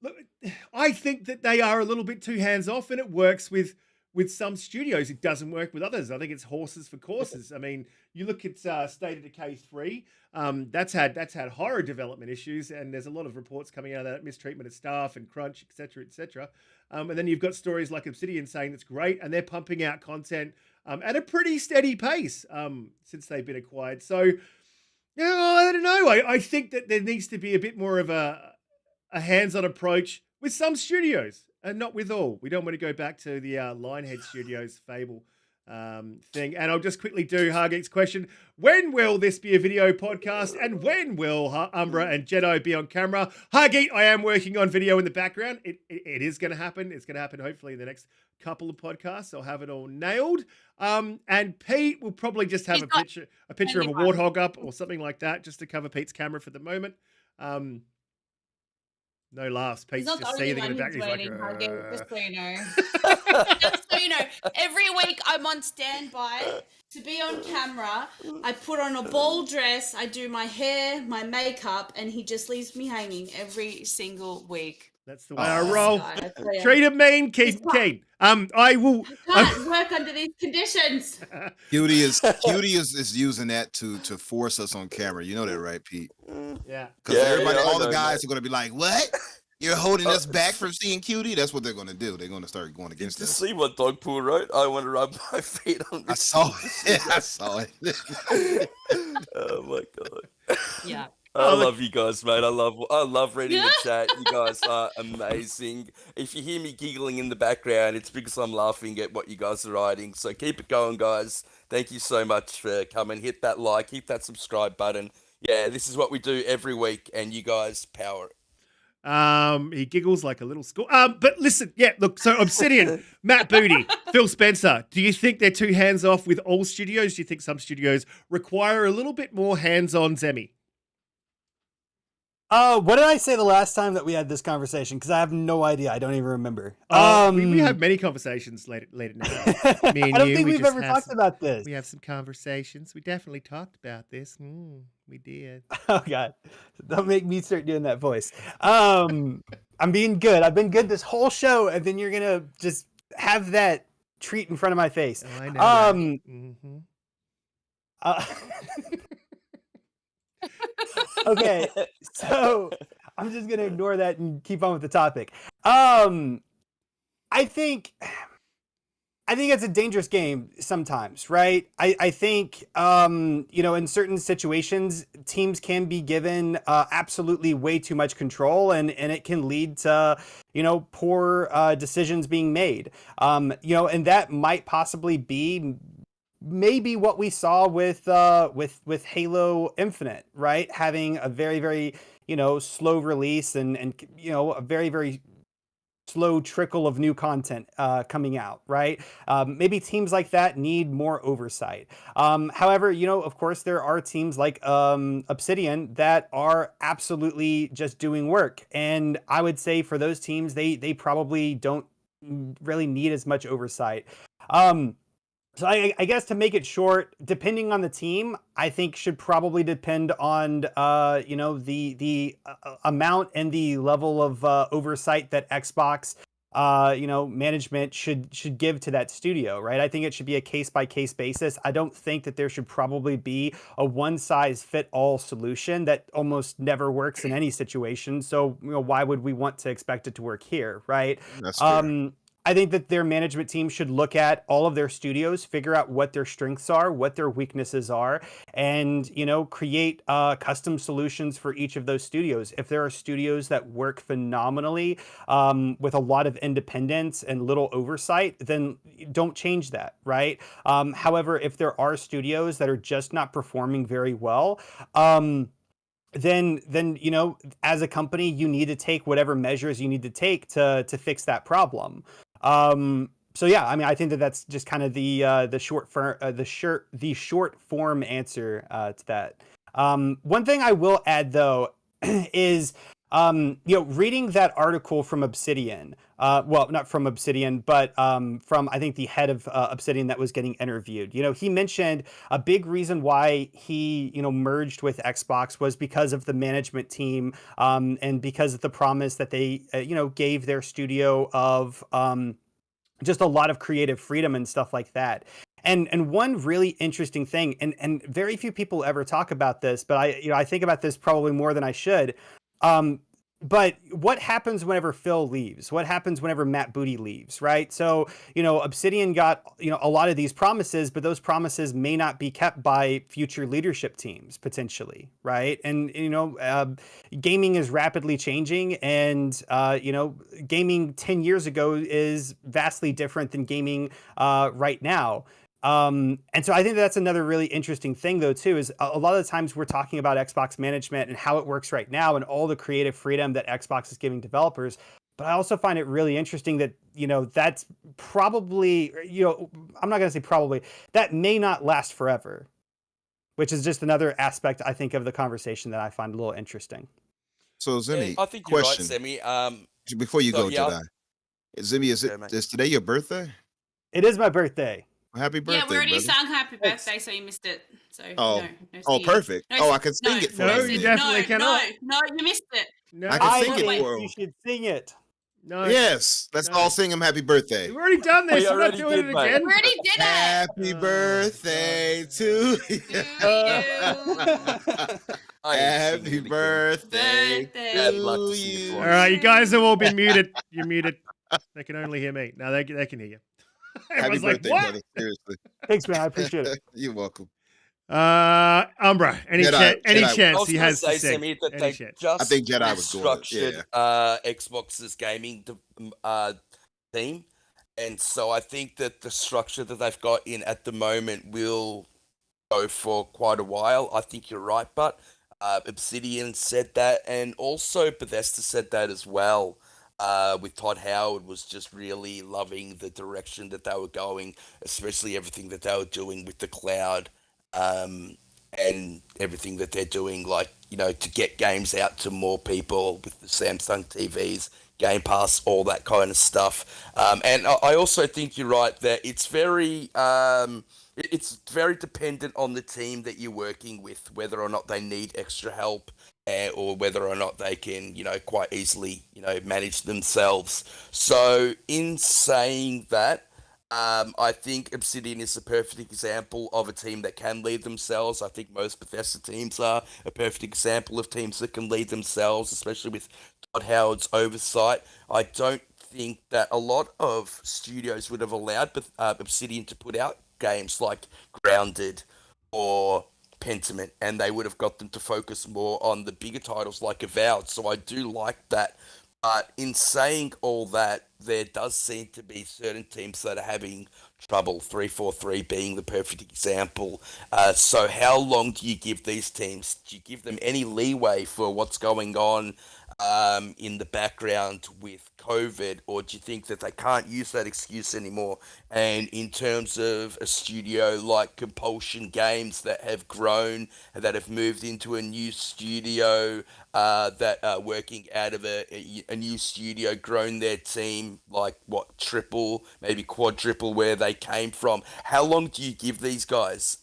Look, I think that they are a little bit too hands-off, and it works with some studios. It doesn't work with others. I think it's horses for courses. I mean, you look at State of Decay 3, that's had horror development issues, and there's a lot of reports coming out of that, mistreatment of staff and crunch, etc., etc. And then you've got stories like Obsidian saying it's great, and they're pumping out content at a pretty steady pace since they've been acquired. So, I don't know. I think that there needs to be a bit more of a hands-on approach with some studios. And not with all. We don't want to go back to the Lionhead Studios Fable thing. And I'll just quickly do Hargate's question. When will this be a video podcast? And when will Umbra and Jedi be on camera? Hargate, I am working on video in the background. It is going to happen. It's going to happen hopefully in the next couple of podcasts. I'll have it all nailed. And Pete will probably just have a picture of a warthog up or something like that just to cover Pete's camera for the moment. No laughs. Pete's just seething in the back. He's like, just so you know. Just so you know, every week I'm on standby to be on camera. I put on a ball dress, I do my hair, my makeup, and he just leaves me hanging every single week. That's the way I roll. Treat him mean, keep keen. I will. I can't work under these conditions. Cutie is using that to force us on camera. You know that, right, Pete? Yeah. Because all the guys are going to be like, "What? You're holding us back from seeing Cutie?" That's what they're going to do. They're going to start going against us. See what Dogpool wrote? I want to rub my feet on this. I saw it. Oh my god. Yeah. I love you guys, mate. I love reading the chat. You guys are amazing. If you hear me giggling in the background, it's because I'm laughing at what you guys are writing. So keep it going, guys. Thank you so much for coming. Hit that like, hit that subscribe button. Yeah, this is what we do every week, and you guys power it. He giggles like a little school. But listen, look, so Obsidian, Matt Booty, Phil Spencer, do you think they're too hands-off with all studios? Do you think some studios require a little bit more hands-on, Zemi? What did I say the last time that we had this conversation? Because I have no idea. I don't even remember. We have many conversations late at night. Me and I don't you, think we we've just ever have talked about this. We have some conversations. We definitely talked about this. We did. Oh God! Don't make me start doing that voice. I'm being good. I've been good this whole show, and then you're gonna just have that treat in front of my face. Oh, I know. Okay, so I'm just gonna ignore that and keep on with the topic. I think it's a dangerous game sometimes, right? I think in certain situations, teams can be given absolutely way too much control, and it can lead to poor decisions being made. And that might possibly be maybe what we saw with Halo Infinite, right? Having a very, very, slow release and a very, very slow trickle of new content coming out, right? Maybe teams like that need more oversight. However, of course, there are teams like Obsidian that are absolutely just doing work. And I would say for those teams, they probably don't really need as much oversight. So I guess to make it short, depending on the team, I think should probably depend on the amount and the level of oversight that Xbox management should give to that studio, right? I think it should be a case by case basis. I don't think that there should probably be a one size fit all solution that almost never works in any situation. So, why would we want to expect it to work here, right? That's fair. I think that their management team should look at all of their studios, figure out what their strengths are, what their weaknesses are, and create custom solutions for each of those studios. If there are studios that work phenomenally with a lot of independence and little oversight, then don't change that, right? However, if there are studios that are just not performing very well, then as a company you need to take whatever measures you need to take to fix that problem. So yeah, I mean, I think that's just kind of the short form answer to that. One thing I will add though is reading that article from Obsidian. Well, not from Obsidian, but from I think the head of Obsidian that was getting interviewed. He mentioned a big reason why he merged with Xbox was because of the management team and because of the promise that they gave their studio of just a lot of creative freedom and stuff like that. And one really interesting thing, and very few people ever talk about this, but I think about this probably more than I should. But what happens whenever Phil leaves? What happens whenever Matt Booty leaves, right? So, Obsidian got, a lot of these promises, but those promises may not be kept by future leadership teams potentially, right? And, gaming is rapidly changing, and, gaming 10 years ago is vastly different than gaming right now. And so I think that's another really interesting thing though too, is a lot of the times we're talking about Xbox management and how it works right now and all the creative freedom that Xbox is giving developers. But I also find it really interesting that, that's probably, I'm not going to say probably, that may not last forever, which is just another aspect, I think, of the conversation that I find a little interesting. So Zimmy, I think question you're right, Semi. before you so, go, yeah. Jedi. Zimmy, Yeah, mate. is today your birthday? It is my birthday. Happy birthday, Yeah, we already brother. sang happy Thanks. birthday, so you missed it. So Oh. no Oh, singing. perfect. No, Oh, I can sing it for No, you. you then. definitely cannot. No, you missed it. No, I can I sing it think for you him. should sing it. no. Yes, let's No. all sing him happy birthday. We've already done this. We I'm not already doing did, it mate. again. We already did it. Happy Oh, birthday God. to you. I ain't Happy singing again. birthday Bad luck to to sing it you. twice. All right, you guys have all been muted. You're muted. They can only hear me. No, they can hear you. Happy Everyone's like, birthday, what? brother. Seriously. Thanks, man. I appreciate it. You're welcome. Umbra, any Jedi- any Jedi- I chance was he gonna has say, to sing? Semi, that Any they chance? just I think Jedi was going. restructured Xbox's gaming team, and so I think that the structure that they've got in at the moment will go for quite a while. I think you're right, but Obsidian said that, and also Bethesda said that as well. With Todd Howard was just really loving the direction that they were going, especially everything that they were doing with the cloud, and everything that they're doing, like, to get games out to more people with the Samsung TVs, Game Pass, all that kind of stuff. And I also think you're right that it's very dependent on the team that you're working with, whether or not they need extra help, or whether or not they can, quite easily, manage themselves. So in saying that, I think Obsidian is a perfect example of a team that can lead themselves. I think most Bethesda teams are a perfect example of teams that can lead themselves, especially with Todd Howard's oversight. I don't think that a lot of studios would have allowed Obsidian to put out games like Grounded or Pentiment, and they would have got them to focus more on the bigger titles like Avowed. So I do like that. But in saying all that, there does seem to be certain teams that are having trouble, 343 being the perfect example. So how long do you give these teams? Do you give them any leeway for what's going on in the background with COVID, or do you think that they can't use that excuse anymore? And in terms of a studio like Compulsion Games that have grown, that have moved into a new studio, that are working out of a new studio, grown their team like triple, maybe quadruple where they came from. How long do you give these guys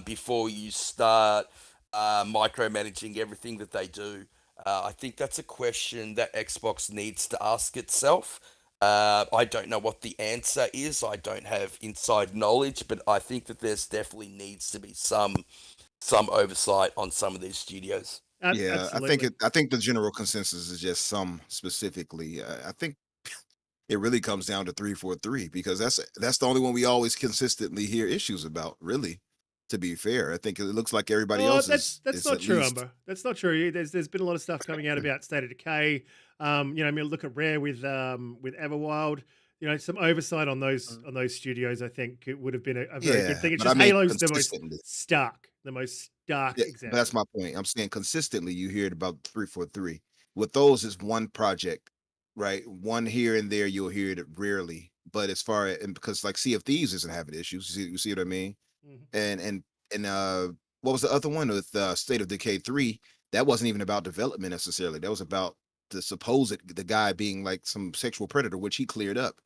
before you start micromanaging everything that they do? I think that's a question that Xbox needs to ask itself. I don't know what the answer is. I don't have inside knowledge, but I think that there's definitely needs to be some oversight on some of these studios. Yeah, Absolutely. I think the general consensus is just some specifically. I think it really comes down to 343 because that's the only one we always consistently hear issues about. Really, to be fair, I think it looks like everybody Oh, else that's is not at true, least Umber. That's not true. There's been a lot of stuff coming out about State of Decay. I mean, look at Rare with Everwild. Some oversight on those studios. I think it would have been a very good yeah. thing. It's But I just mean, Halo's consistently. the most stark Yeah, but that's example. my point. I'm saying consistently you hear it about 343. With those is one project, right? One here and there you'll hear it rarely. But as far as and because like Sea of Thieves isn't having issues. You see what I mean? Mhm. And what was the other one with State of Decay 3? That wasn't even about development necessarily. That was about the guy being like some sexual predator, which he cleared up.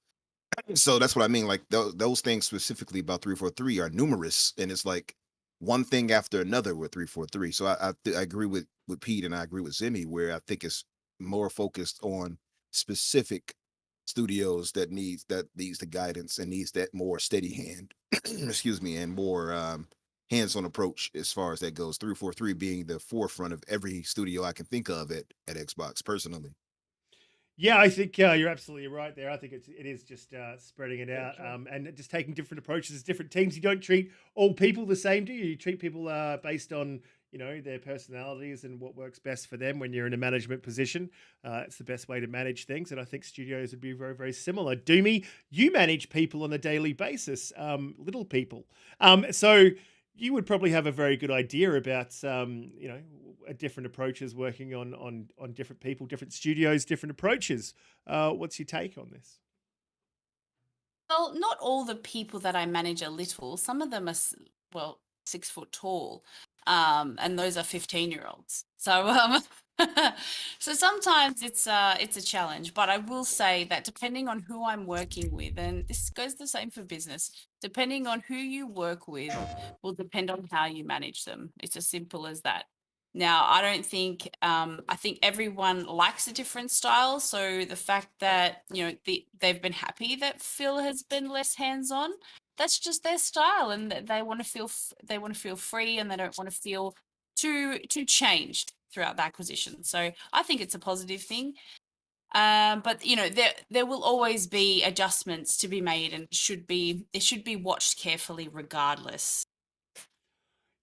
So that's what I mean. Like those things specifically about 343 are numerous, and it's like one thing after another with 343. So I agree with Pete, and I agree with Zimmy, where I think it's more focused on specific studios that needs the guidance and needs that more steady hand, excuse me, and more hands-on approach as far as that goes. 343 being the forefront of every studio I can think of at Xbox personally. Yeah, I think you're absolutely right there. I think it is just spreading it out and just taking different approaches as different teams. You don't treat all people the same, do you? You treat people based on their personalities and what works best for them when you're in a management position. It's the best way to manage things, and I think studios would be very, very similar. Doomy, you manage people on a daily basis, little people. So you would probably have a very good idea about different approaches working on different people, different studios, different approaches. What's your take on this? Well, not all the people that I manage are little. Some of them are, well, 6 foot tall, and those are 15-year-olds. So, so sometimes it's a challenge. But I will say that depending on who I'm working with, and this goes the same for business, depending on who you work with, will depend on how you manage them. It's as simple as that. Now, I don't think, I think everyone likes a different style. So the fact that, they've been happy that Phil has been less hands-on, that's just their style, and they want to feel free, and they don't want to feel too changed throughout the acquisition. So I think it's a positive thing. But there will always be adjustments to be made, and it should be watched carefully regardless.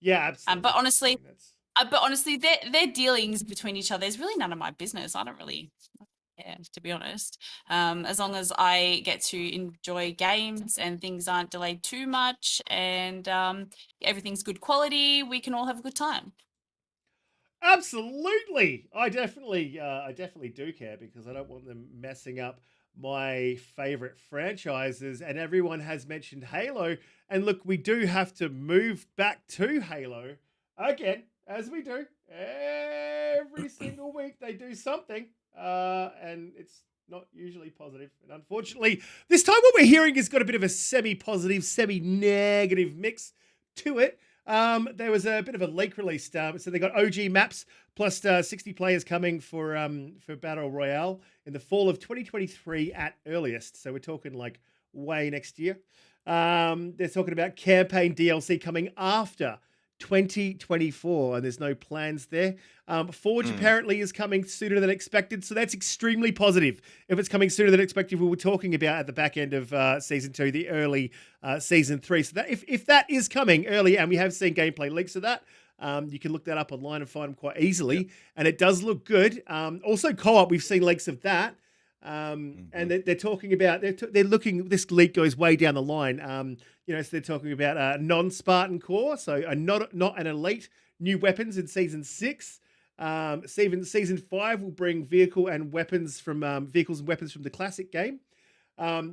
Yeah, Um, but absolutely. I honestly, mean, that's but honestly, their dealings between each other is really none of my business. I don't really care, to be honest. As long as I get to enjoy games and things aren't delayed too much, and everything's good quality, we can all have a good time. absolutely. I definitely do care because I don't want them messing up my favorite franchises. And everyone has mentioned Halo. And look, we do have to move back to Halo again, as we do every single week. They do something, and it's not usually positive. And unfortunately, this time what we're hearing has got a bit of a semi-positive, semi-negative mix to it. There was a bit of a leak release, so they got OG maps plus 60 players coming for Battle Royale in the fall of 2023 at earliest. So we're talking like way next year. They're talking about campaign DLC coming after 2024, and there's no plans there. Forge Mm. apparently is coming sooner than expected, so that's extremely positive. If it's coming sooner than expected, we were talking about at the back end of season 2, the early season 3. So that if that is coming early, and we have seen gameplay leaks of that, you can look that up online and find them quite easily, and it does look good. Also, co-op, we've seen leaks of that. And they're talking about they're looking. This leak goes way down the line. So they're talking about a non-Spartan core, so a not an elite. New weapons in season 6. Season 5 will bring vehicles and weapons from the classic game.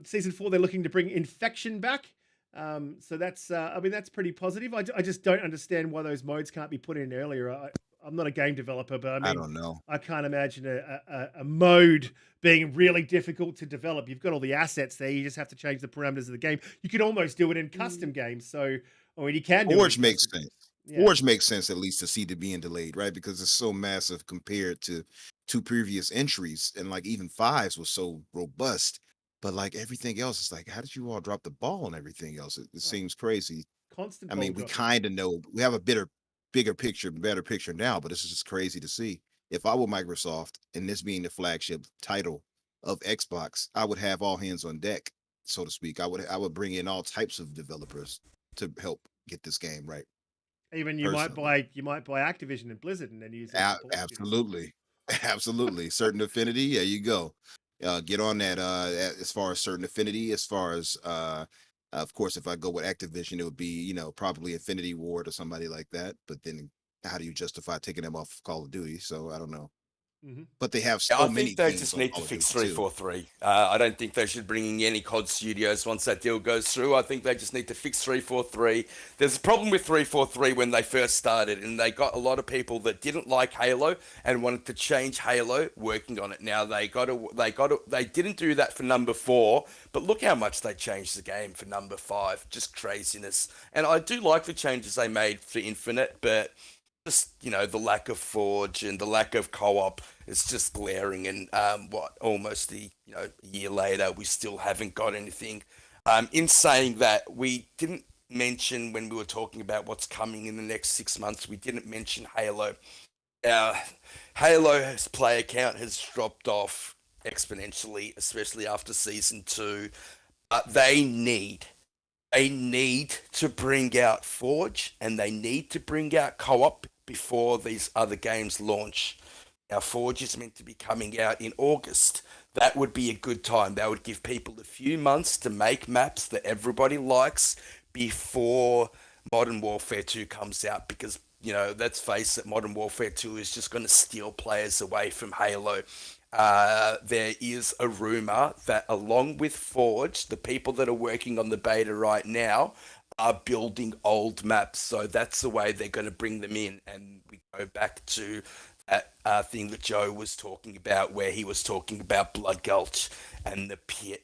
Season 4 they're looking to bring infection back. So that's that's pretty positive. I just don't understand why those modes can't be put in earlier. I'm not a game developer, but I I mean, don't know. I can't imagine a mode being really difficult to develop. You've got all the assets there. You just have to change the parameters of the game. You could almost do it in custom games. So, I mean, you can do it Forge in makes custom. sense. Yeah. Forge makes sense at least to see it being delayed, right? Because it's so massive compared to two previous entries, and like even fives was so robust. But like everything else, it's like, how did you all drop the ball on everything else? It seems crazy. Constant I ball mean, we dropping. kind of know we have a bigger picture, better picture now, but this is just crazy to see. If I were Microsoft and this being the flagship title of Xbox, I would have all hands on deck, so to speak. I would bring in all types of developers to help get this game right. Even you might Personally. buy Activision and Blizzard and then use their support studios. Absolutely. Absolutely. Certain Affinity. There you go. Get on that. As far as Certain Affinity, as far as of course, if I go with Activision, it would be, probably Infinity Ward or somebody like that. But then how do you justify taking them off Call of Duty? So I don't know. Mhm. But they have Yeah, so I many think they teams just on need to Call of fix Duty too. 343. I don't think they should bring in any COD studios once that deal goes through. I think they just need to fix 343. There's a problem with 343 when they first started, and they got a lot of people that didn't like Halo and wanted to change Halo working on it. Now they didn't do that for number 4, but look how much they changed the game for number 5. Just craziness. And I do like the changes they made for Infinite, but just, the lack of Forge and the lack of co-op is just glaring. And almost a year later, we still haven't got anything. In saying that, we didn't mention when we were talking about what's coming in the next 6 months, we didn't mention Halo. Halo's player count has dropped off exponentially, especially after Season 2. But they need to bring out Forge, and they need to bring out co-op before these other games launch. Now, Forge is meant to be coming out in August. That would be a good time. That would give people a few months to make maps that everybody likes before Modern Warfare 2 comes out, because, let's face it, Modern Warfare 2 is just going to steal players away from Halo. There is a rumor that along with Forge, the people that are working on the beta right now are building old maps. So that's the way they're going to bring them in. And we go back to that thing that Joe was talking about, where he was talking about Blood Gulch and the pit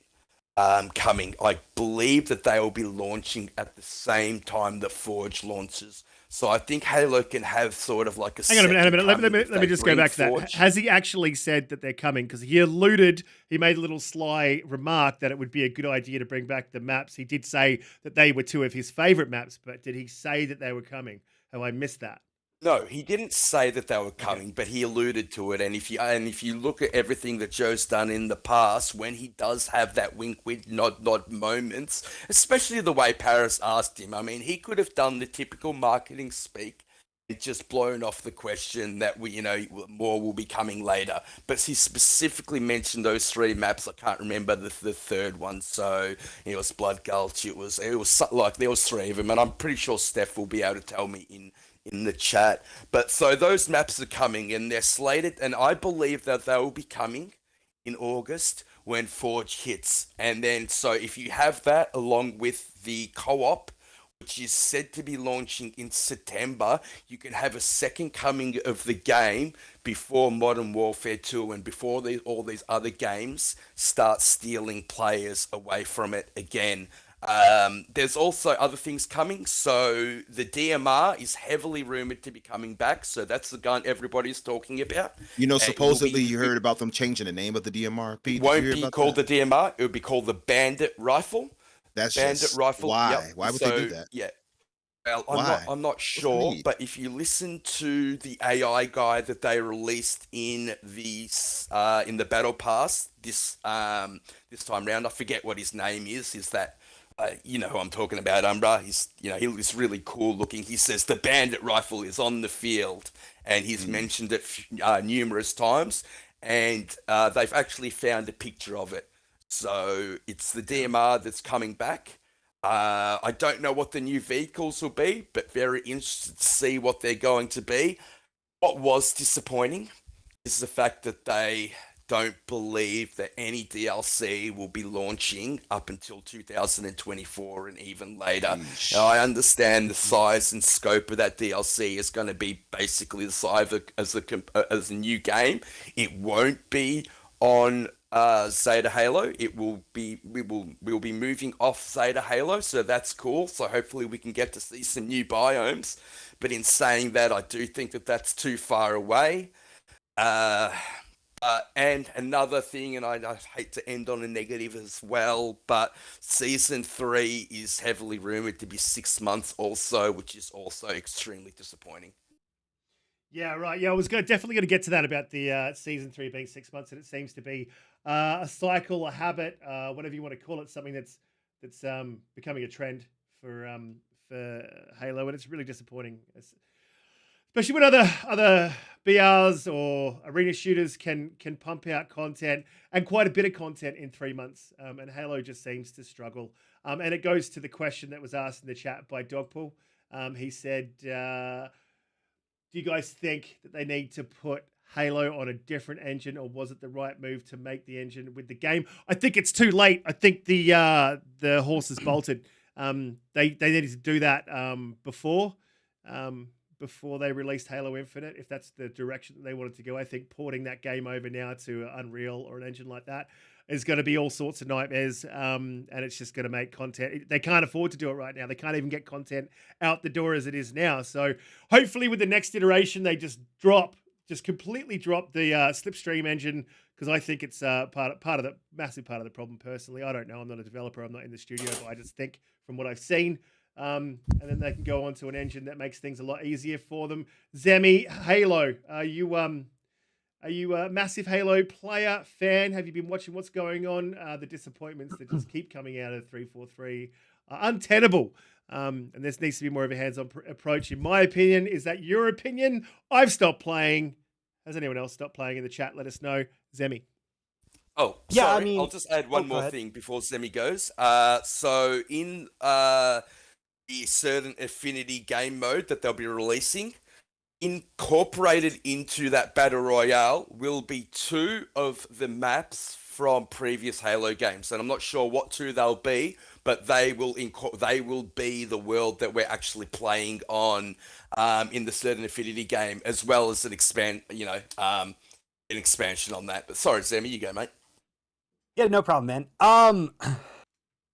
coming. I believe that they will be launching at the same time that Forge launches. So I think Halo can have sort of like a Hang on a minute. Let me me just go back to that. Has he actually said that they're coming? Because he made a little sly remark that it would be a good idea to bring back the maps. He did say that they were 2 of his favorite maps, but did he say that they were coming? Have I missed that? No, he didn't say that they were coming, but he alluded to it. And if you look at everything that Joe's done in the past, when he does have that wink, nod moments, especially the way Paris asked him, I mean, he could have done the typical marketing speak and just blown off the question that more will be coming later. But he specifically mentioned those 3 maps. I can't remember the third one. So it was Blood Gulch. It was like there was 3 of them, and I'm pretty sure Steph will be able to tell me in the chat. But so those maps are coming, and they're slated, and I believe that they will be coming in August when Forge hits. And then so if you have that along with the co-op, which is said to be launching in September, you can have a second coming of the game before Modern Warfare 2 and before all these other games start stealing players away from it again. There's also other things coming. So the DMR is heavily rumored to be coming back. So that's the gun everybody's talking about. Supposedly you heard about them changing the name of the DMR. Pete, It won't be called the DMR. It would be called the Bandit Rifle. That's Bandit just Rifle. why? Yep. Why would they do that? Yeah. Well, Why? I'm not sure, but if you listen to the AI guy that they released in the Battle Pass this time round, I forget what his name is. Is that who I'm talking about, Umbra? He's really cool looking. He says the Bandit Rifle is on the field, and he's mentioned it numerous times, and they've actually found a picture of it. So it's the DMR that's coming back. I don't know what the new vehicles will be, but very interested to see what they're going to be. What was disappointing is the fact that they don't believe that any DLC will be launching up until 2024 and even later. Now, I understand the size and scope of that DLC is going to be basically the size as a new game. It won't be on Zeta Halo. We'll be moving off Zeta Halo, so that's cool. So hopefully we can get to see some new biomes. But in saying that, I do think that that's too far away. And another thing, and I hate to end on a negative as well, but Season 3 is heavily rumored to be 6 months also, which is also extremely disappointing. Yeah, right. Yeah, I was definitely going to get to that about the season 3 being 6 months, and it seems to be a cycle, a habit, whatever you want to call it, something that's becoming a trend for Halo, and it's really disappointing, especially when other BRs or arena shooters can pump out content and quite a bit of content in 3 months, and Halo just seems to struggle. And it goes to the question that was asked in the chat by Dogpool. He said. Do you guys think that they need to put Halo on a different engine, or was it the right move to make the engine with the game? I think it's too late. I think the horse is bolted. They needed to do that before they released Halo Infinite. If that's the direction that they wanted to go, I think porting that game over now to Unreal or an engine like that is going to be all sorts of nightmares, and it's just going to make content. They can't afford to do it right now. They can't even get content out the door as it is now. So hopefully with the next iteration, they just completely drop the Slipstream engine, because I think it's part of the massive part of the problem. Personally, I don't know. I'm not a developer. I'm not in the studio, but I just think from what I've seen. And then they can go on to an engine that makes things a lot easier for them. Zemi, Halo, are you a massive Halo player, fan? Have you been watching what's going on? The disappointments that just keep coming out of 343 are untenable. And this needs to be more of a hands-on approach, in my opinion. Is that your opinion? I've stopped playing. Has anyone else stopped playing in the chat? Let us know. Zemi. Oh, Yeah, sorry. I mean- I'll just add one go more ahead. thing before Semi goes. So in the certain Affinity game mode that they'll be releasing, incorporated into that battle royale will be 2 of the maps from previous Halo games, and I'm not sure what 2 they'll be, but they will be the world that we're actually playing on in the certain Affinity game, as well as an expansion on that. But sorry, Sammy, you go, mate. Yeah, no problem, man.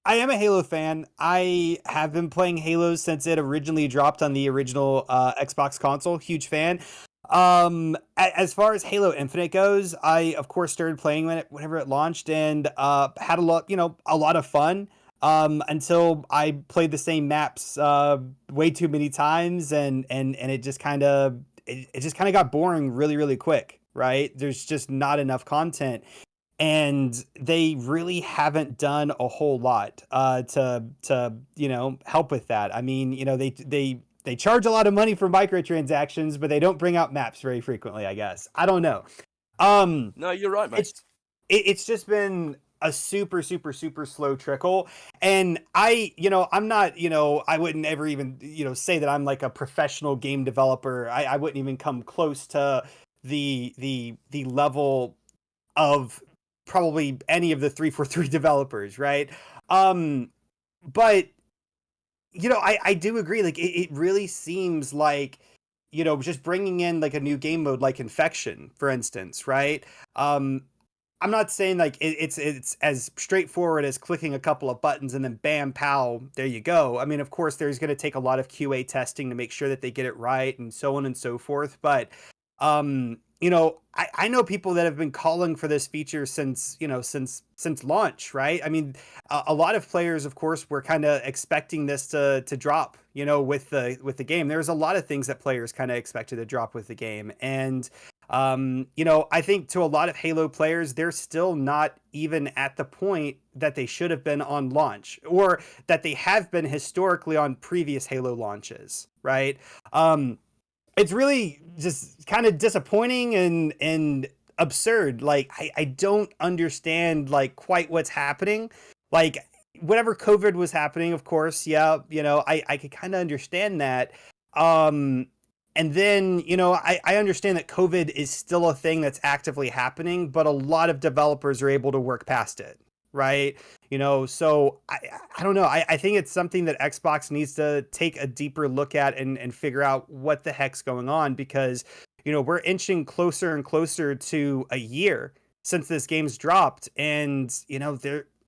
I am a Halo fan. I have been playing Halo since it originally dropped on the original Xbox console. Huge fan. As far as Halo Infinite goes, I of course started playing whenever it launched, and had a lot of fun. Until I played the same maps way too many times, and it just kind of got boring really, really quick. Right? There's just not enough content. And they really haven't done a whole lot to help with that. I mean, they charge a lot of money for microtransactions, but they don't bring out maps very frequently, I guess. I don't know. No, you're right, mate. It's just been a super, super, super slow trickle. And I'm not, I wouldn't ever even, say that I'm like a professional game developer. I wouldn't even come close to the level of probably any of the 343 developers, right? But I do agree. Like it really seems like just bringing in like a new game mode, like Infection, for instance, right? I'm not saying like it's as straightforward as clicking a couple of buttons and then bam, pow, there you go. I mean, of course, there's going to take a lot of QA testing to make sure that they get it right and so on and so forth. But I know people that have been calling for this feature since launch, right? I mean, a lot of players, of course, were kind of expecting this to drop, with the game. There was a lot of things that players kind of expected to drop with the game. And, I think to a lot of Halo players, they're still not even at the point that they should have been on launch, or that they have been historically on previous Halo launches, right? It's really just kind of disappointing and absurd. Like, I don't understand like quite what's happening. Like, whenever COVID was happening, of course, yeah, I could kind of understand that. And then, I understand that COVID is still a thing that's actively happening, but a lot of developers are able to work past it, right? So I don't know. I think it's something that Xbox needs to take a deeper look at and figure out what the heck's going on, because, we're inching closer and closer to a year since this game's dropped. And,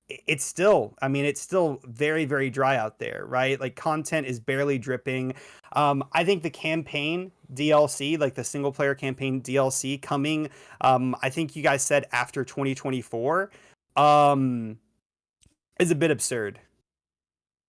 it's still, I mean, it's still very, very dry out there, right? Like content is barely dripping. I think the campaign DLC, like the single player campaign DLC coming, I think you guys said after 2024, is a bit absurd.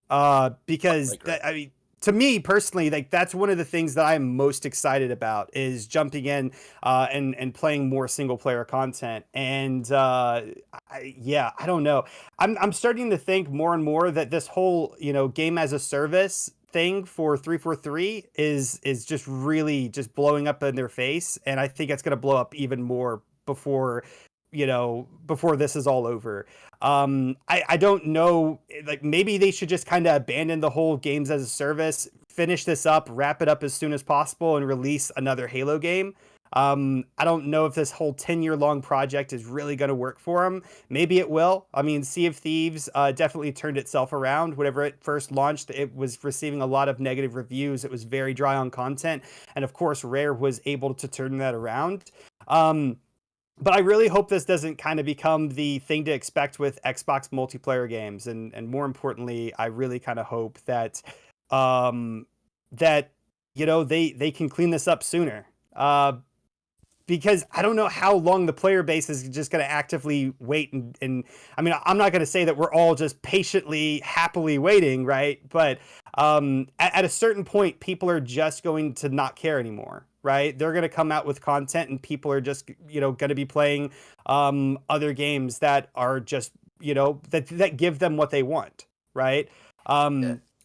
Because agree. I mean, to me personally, like that's one of the things that I'm most excited about is jumping in and playing more single player content. And yeah, I don't know. I'm starting to think more and more that this whole game as a service thing for 343 is just really just blowing up in their face, and I think it's going to blow up even more before this is all over. I don't know, like maybe they should just kind of abandon the whole games as a service, finish this up, wrap it up as soon as possible, and release another Halo game. I don't know if this whole 10-year long project is really going to work for them. Maybe it will. I mean, Sea of Thieves definitely turned itself around. Whenever it first launched, it was receiving a lot of negative reviews. It was very dry on content. And of course, Rare was able to turn that around. But I really hope this doesn't kind of become the thing to expect with Xbox multiplayer games. And more importantly, I really kind of hope that that they can clean this up sooner. Because I don't know how long the player base is just going to actively wait. And I mean, I'm not going to say that we're all just patiently, happily waiting, right? But at a certain point, people are just going to not care anymore, right? They're going to come out with content and people are just, going to be playing other games that are just, that give them what they want, right?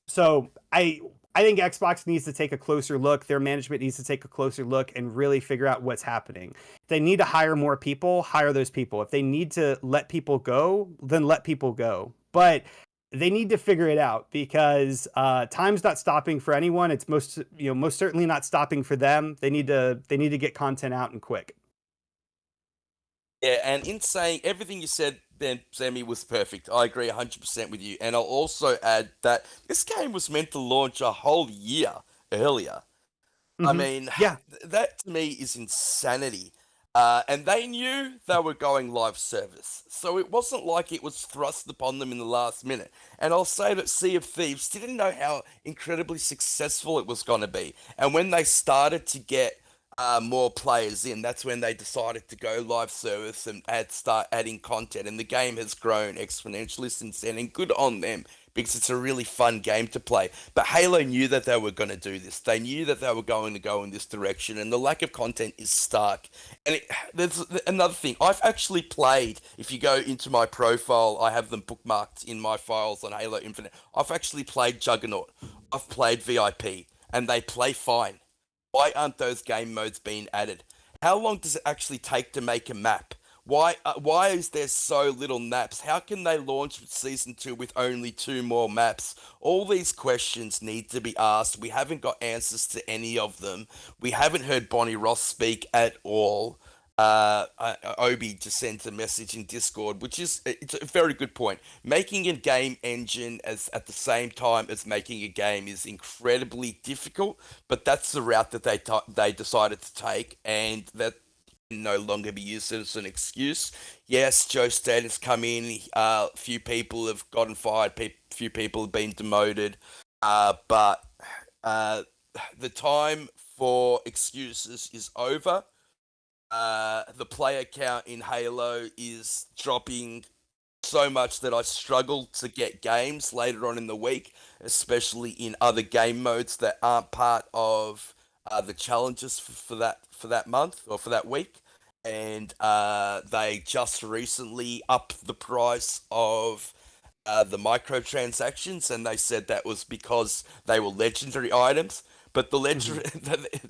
So I think Xbox needs to take a closer look. Their management needs to take a closer look and really figure out what's happening. If they need to hire more people, hire those people. If they need to let people go, then let people go. But they need to figure it out because time's not stopping for anyone. It's most certainly not stopping for them. They need to get content out and quick. Yeah, and in saying everything you said then, Sammy, was perfect. I agree 100% with you. And I'll also add that this game was meant to launch a whole year earlier. I mean, Yeah. that to me is insanity. And they knew they were going live service. So it wasn't like it was thrust upon them in the last minute. And I'll say that Sea of Thieves didn't know how incredibly successful it was going to be. And when they started to get more players in, that's when they decided to go live service and start adding content, and the game has grown exponentially since then, and good on them because it's a really fun game to play. But Halo knew that they were going to do this. They knew that they were going to go in this direction, and the lack of content is stark. And there's another thing. I've actually played, if you go into my profile, I have them bookmarked in my files on Halo Infinite. I've actually played Juggernaut. I've played VIP, and they play fine. Why aren't those game modes being added? How long does it actually take to make a map? Why is there so little maps? How can they launch Season 2 with only 2 more maps? All these questions need to be asked. We haven't got answers to any of them. We haven't heard Bonnie Ross speak at all. Obi just sent a message in Discord, it's a very good point. Making a game engine at the same time as making a game is incredibly difficult, but that's the route that they decided to take, and that can no longer be used as an excuse. Yes, Joe Stan has come in. Few people have gotten fired. Few people have been demoted. But the time for excuses is over. The player count in Halo is dropping so much that I struggle to get games later on in the week, especially in other game modes that aren't part of the challenges for that month or for that week. And they just recently upped the price of the microtransactions, and they said that was because they were legendary items. But the legendary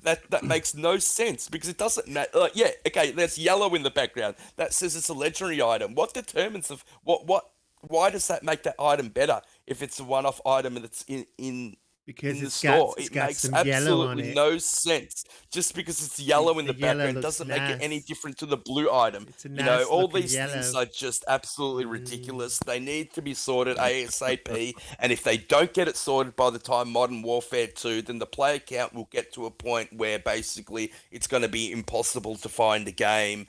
that makes no sense because it doesn't matter. Yeah, okay, there's yellow in the background that says it's a legendary item. What determines what? Why does that make that item better if it's a one-off item and it's in Because in the it's got store. it's It got makes some yellow on absolutely it. no sense. Just because it's yellow in The the yellow background looks doesn't make it any nice. different to the blue item. It's a You know, nice all looking these things yellow. are just absolutely ridiculous. They need to be sorted ASAP. And if they don't get it sorted by the time Modern Warfare 2, then the player count will get to a point where basically it's going to be impossible to find a game.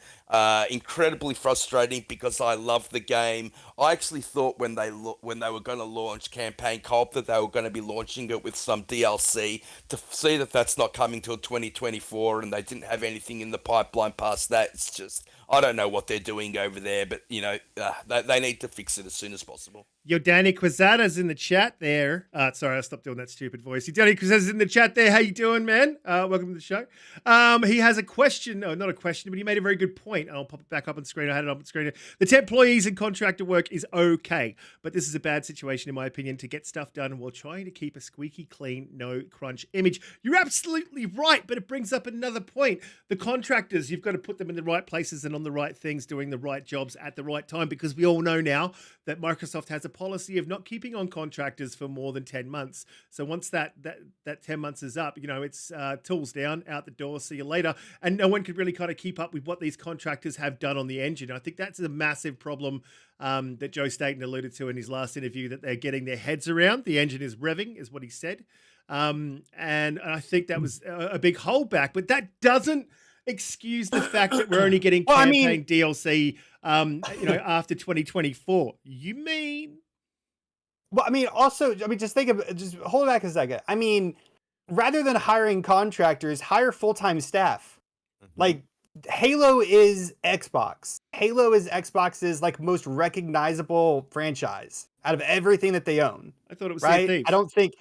Incredibly frustrating because I love the game. I actually thought when they were going to launch campaign co-op that they were going to be launching it with some DLC. To see that that's not coming till 2024 and they didn't have anything in the pipeline past that, it's just, I don't know what they're doing over there, but you know, they need to fix it as soon as possible. Yo, Danny Quezada's in the chat there. Sorry, I stopped doing that stupid voice. Danny Quezada's in the chat there. How you doing, man? Welcome to the show. He has a question. No, not a question, but he made a very good point. I'll pop it back up on screen. I had it up on screen. The temp employees and contractor work is okay, but this is a bad situation, in my opinion, to get stuff done while trying to keep a squeaky clean, no crunch image. You're absolutely right, but it brings up another point. The contractors, you've got to put them in the right places and on the right things, doing the right jobs at the right time, because we all know now that Microsoft has a policy of not keeping on contractors for more than 10 months. So once that 10 months is up, you know, it's tools down, out the door, see you later. And no one could really kind of keep up with what these contractors have done on the engine. I think that's a massive problem that Joe Staten alluded to in his last interview, that they're getting their heads around. The engine is revving, is what he said. And I think that was a big holdback, but that doesn't excuse the fact that we're only getting campaign DLC, after 2024. You mean? Well, I mean, also, just think of, just hold back a second. I mean, rather than hiring contractors, hire full-time staff. Mm-hmm. Like, Halo is Xbox. Halo is Xbox's like most recognizable franchise out of everything that they own. I thought it was right. Sea of Thieves. I don't think.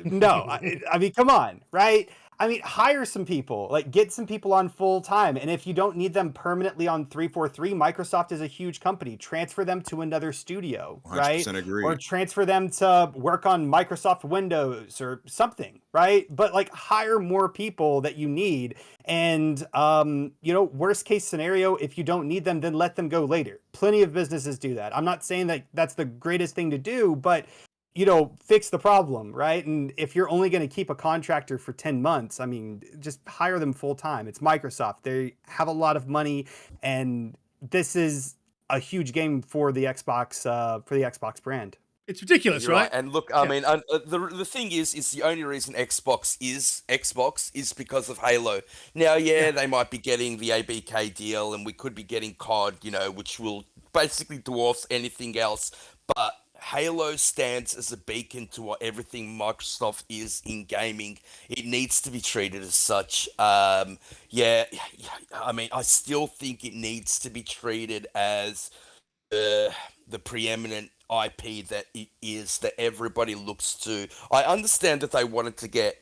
No. I mean, come on, right? I mean, hire some people, like get some people on full time. And if you don't need them permanently on 343, Microsoft is a huge company. Transfer them to another studio, right? Agreed. Or transfer them to work on Microsoft Windows or something, right? But like hire more people that you need. And, worst case scenario, if you don't need them, then let them go later. Plenty of businesses do that. I'm not saying that that's the greatest thing to do, but fix the problem, right? And if you're only going to keep a contractor for 10 months, I mean, just hire them full time. It's Microsoft. They have a lot of money, and this is a huge game for the Xbox brand. It's ridiculous, right? And look, I mean, the thing is the only reason Xbox is because of Halo. Now, they might be getting the ABK deal, and we could be getting COD, which will basically dwarf anything else, but Halo stands as a beacon to what everything Microsoft is in gaming. It needs to be treated as such. I mean, I still think it needs to be treated as the preeminent IP that it is, that everybody looks to. I understand that they wanted to get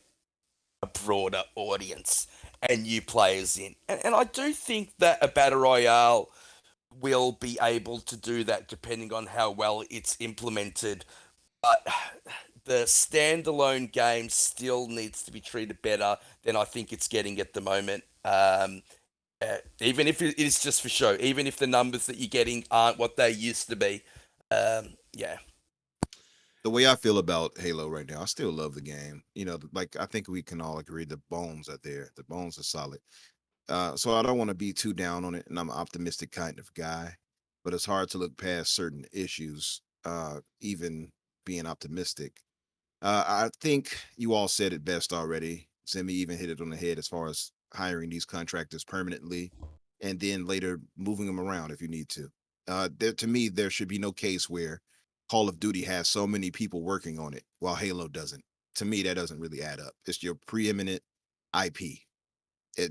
a broader audience and new players in. And I do think that a Battle Royale will be able to do that depending on how well it's implemented. But the standalone game still needs to be treated better than I think it's getting at the moment. Even if it is just for show, even if the numbers that you're getting aren't what they used to be. The way I feel about Halo right now, I still love the game. I think we can all agree the bones are there. The bones are solid. So I don't want to be too down on it, and I'm an optimistic kind of guy, but it's hard to look past certain issues, even being optimistic. I think you all said it best already. Zemi even hit it on the head as far as hiring these contractors permanently and then later moving them around if you need to. To me, there should be no case where Call of Duty has so many people working on it while Halo doesn't. To me, that doesn't really add up. It's your preeminent IP.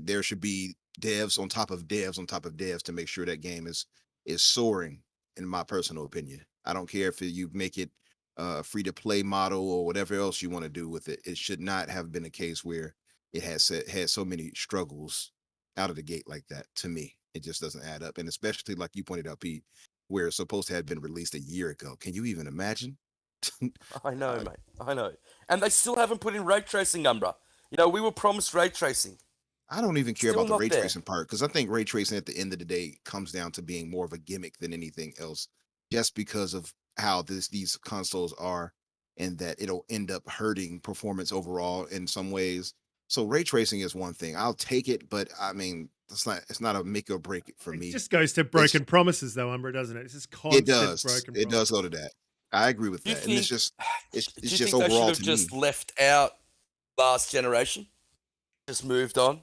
There should be devs on top of devs on top of devs to make sure that game is soaring, in my personal opinion. I don't care if you make it a free-to-play model or whatever else you want to do with it. It should not have been a case where it has had so many struggles out of the gate like that. To me, it just doesn't add up. And especially like you pointed out, Pete, where it's supposed to have been released a year ago. Can you even imagine? I know, mate. I know. And they still haven't put in ray tracing, Umbra. We were promised ray tracing. I don't even care Still about the not ray there. tracing part, because I think ray tracing at the end of the day comes down to being more of a gimmick than anything else, just because of how these consoles are and that it'll end up hurting performance overall in some ways. So ray tracing is one thing. I'll take it, but I mean, it's not a make or break it for It me. just goes to broken promises, though, Umbra, doesn't it? It's just It constant does. broken It promises. does go to that. I agree with Do you that. And it's think? just it's Do you just think they should overall have to just me. left out last generation? Just moved on.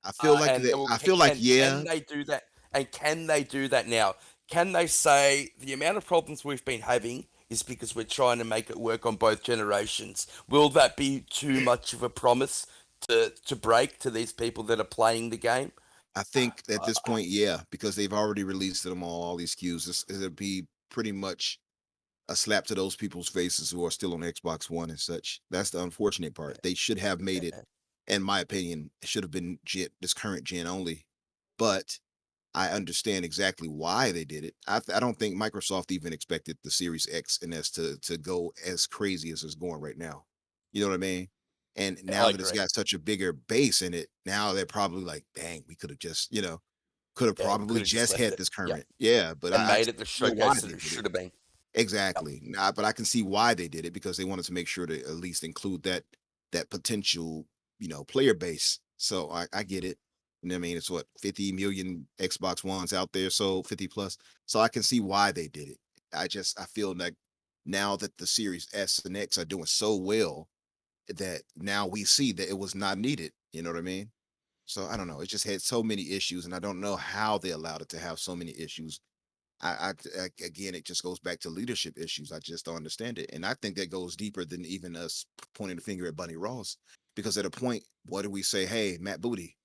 I feel like Can they do that? And can they do that now? Can they say the amount of problems we've been having is because we're trying to make it work on both generations? Will that be too much of a promise to break to these people that are playing the game? I think at this point, yeah, because they've already released them all these SKUs. It'll be pretty much a slap to those people's faces who are still on Xbox One and such. That's the unfortunate part. They should have made it, in my opinion, it should have been this current gen only. But I understand exactly why they did it. I don't think Microsoft even expected the Series X and S to go as crazy as it's going right now. You know what I mean? And now I that it's agree. got such a bigger base in it, now they're probably like, dang, we could have just, could have probably Could have just just left had it. this Yeah. current. Yeah, but And I made just it the know why showcase they that it did it. should have been. Exactly. Nah, but I can see why they did it because they wanted to make sure to at least include that potential, player base. So I get it. And I mean, it's what 50 million Xbox Ones out there, so 50 plus. So I can see why they did it. I feel like now that the Series S and X are doing so well that now we see that it was not needed. You know what I mean? So I don't know. It just had so many issues, and I don't know how they allowed it to have so many issues. Again, it just goes back to leadership issues. I just don't understand it, and I think that goes deeper than even us pointing the finger at Bunny Ross. Because at a point, what do we say? Hey, Matt Booty,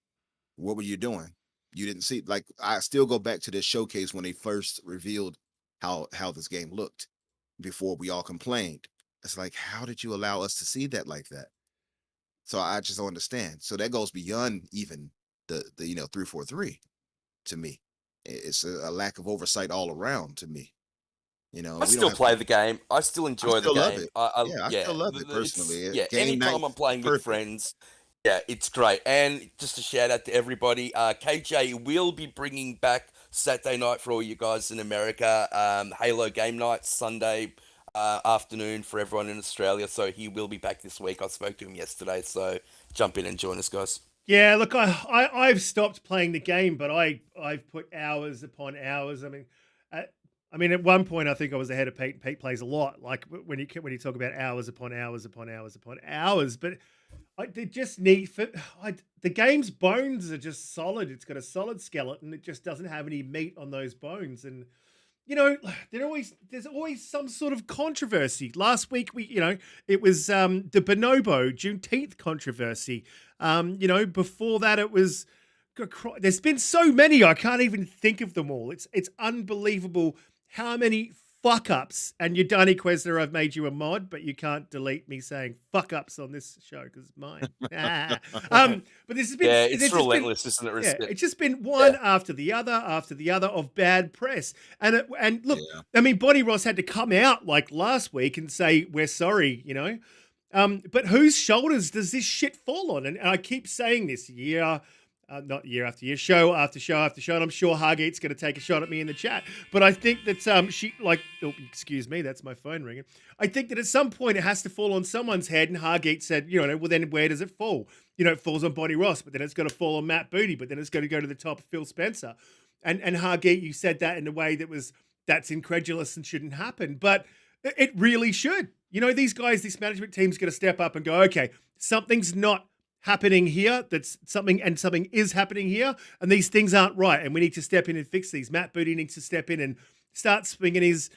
what were you doing? You didn't see. Like, I still go back to this showcase when they first revealed how this game looked before we all complained. It's like, how did you allow us to see that like that? So I just don't understand. So that goes beyond even the 343 to me. It's a lack of oversight all around to me. I We don't still have play the game. I still I enjoy the still love game. it. Yeah, I Yeah, still love it personally. Game night, Anytime I'm playing with perfect. friends, yeah, it's great. And just a shout out to everybody. KJ will be bringing back Saturday night for all you guys in America. Halo game night Sunday afternoon for everyone in Australia. So he will be back this week. I spoke to him yesterday. So jump in and join us, guys. Yeah, look, I've stopped playing the game, but I've put hours upon hours. At one point, I think I was ahead of Pete. Pete plays a lot, like when you talk about hours upon hours upon hours upon hours. But they just need the game's bones are just solid. It's got a solid skeleton. It just doesn't have any meat on those bones, and there's always some sort of controversy. Last week it was the Bonobo Juneteenth controversy. Before that it was there's been so many I can't even think of them all. It's unbelievable how many fuck ups. And you're Danny Quesner, I've made you a mod, but you can't delete me saying fuck ups on this show because it's mine. But this has been Yeah, it's it's just been relentless, isn't it? yeah, Respect. it's just been one after the other of bad press. And look, Yeah. I mean, Bonnie Ross had to come out like last week and say, we're sorry, but whose shoulders does this shit fall on? And I keep saying this not year after year, show after show after show. And I'm sure Hargate's going to take a shot at me in the chat. But I think that excuse me, that's my phone ringing. I think that at some point it has to fall on someone's head. And Hargate said, well, then where does it fall? It falls on Bonnie Ross, but then it's going to fall on Matt Booty, but then it's going to go to the top of Phil Spencer. And Hargate, you said that in a way that's incredulous and shouldn't happen. But it really should. These guys, this management team's going to step up and go, okay, something's not happening here. Something is happening here. And these things aren't right. And we need to step in and fix these. Matt Booty needs to step in and start swinging his,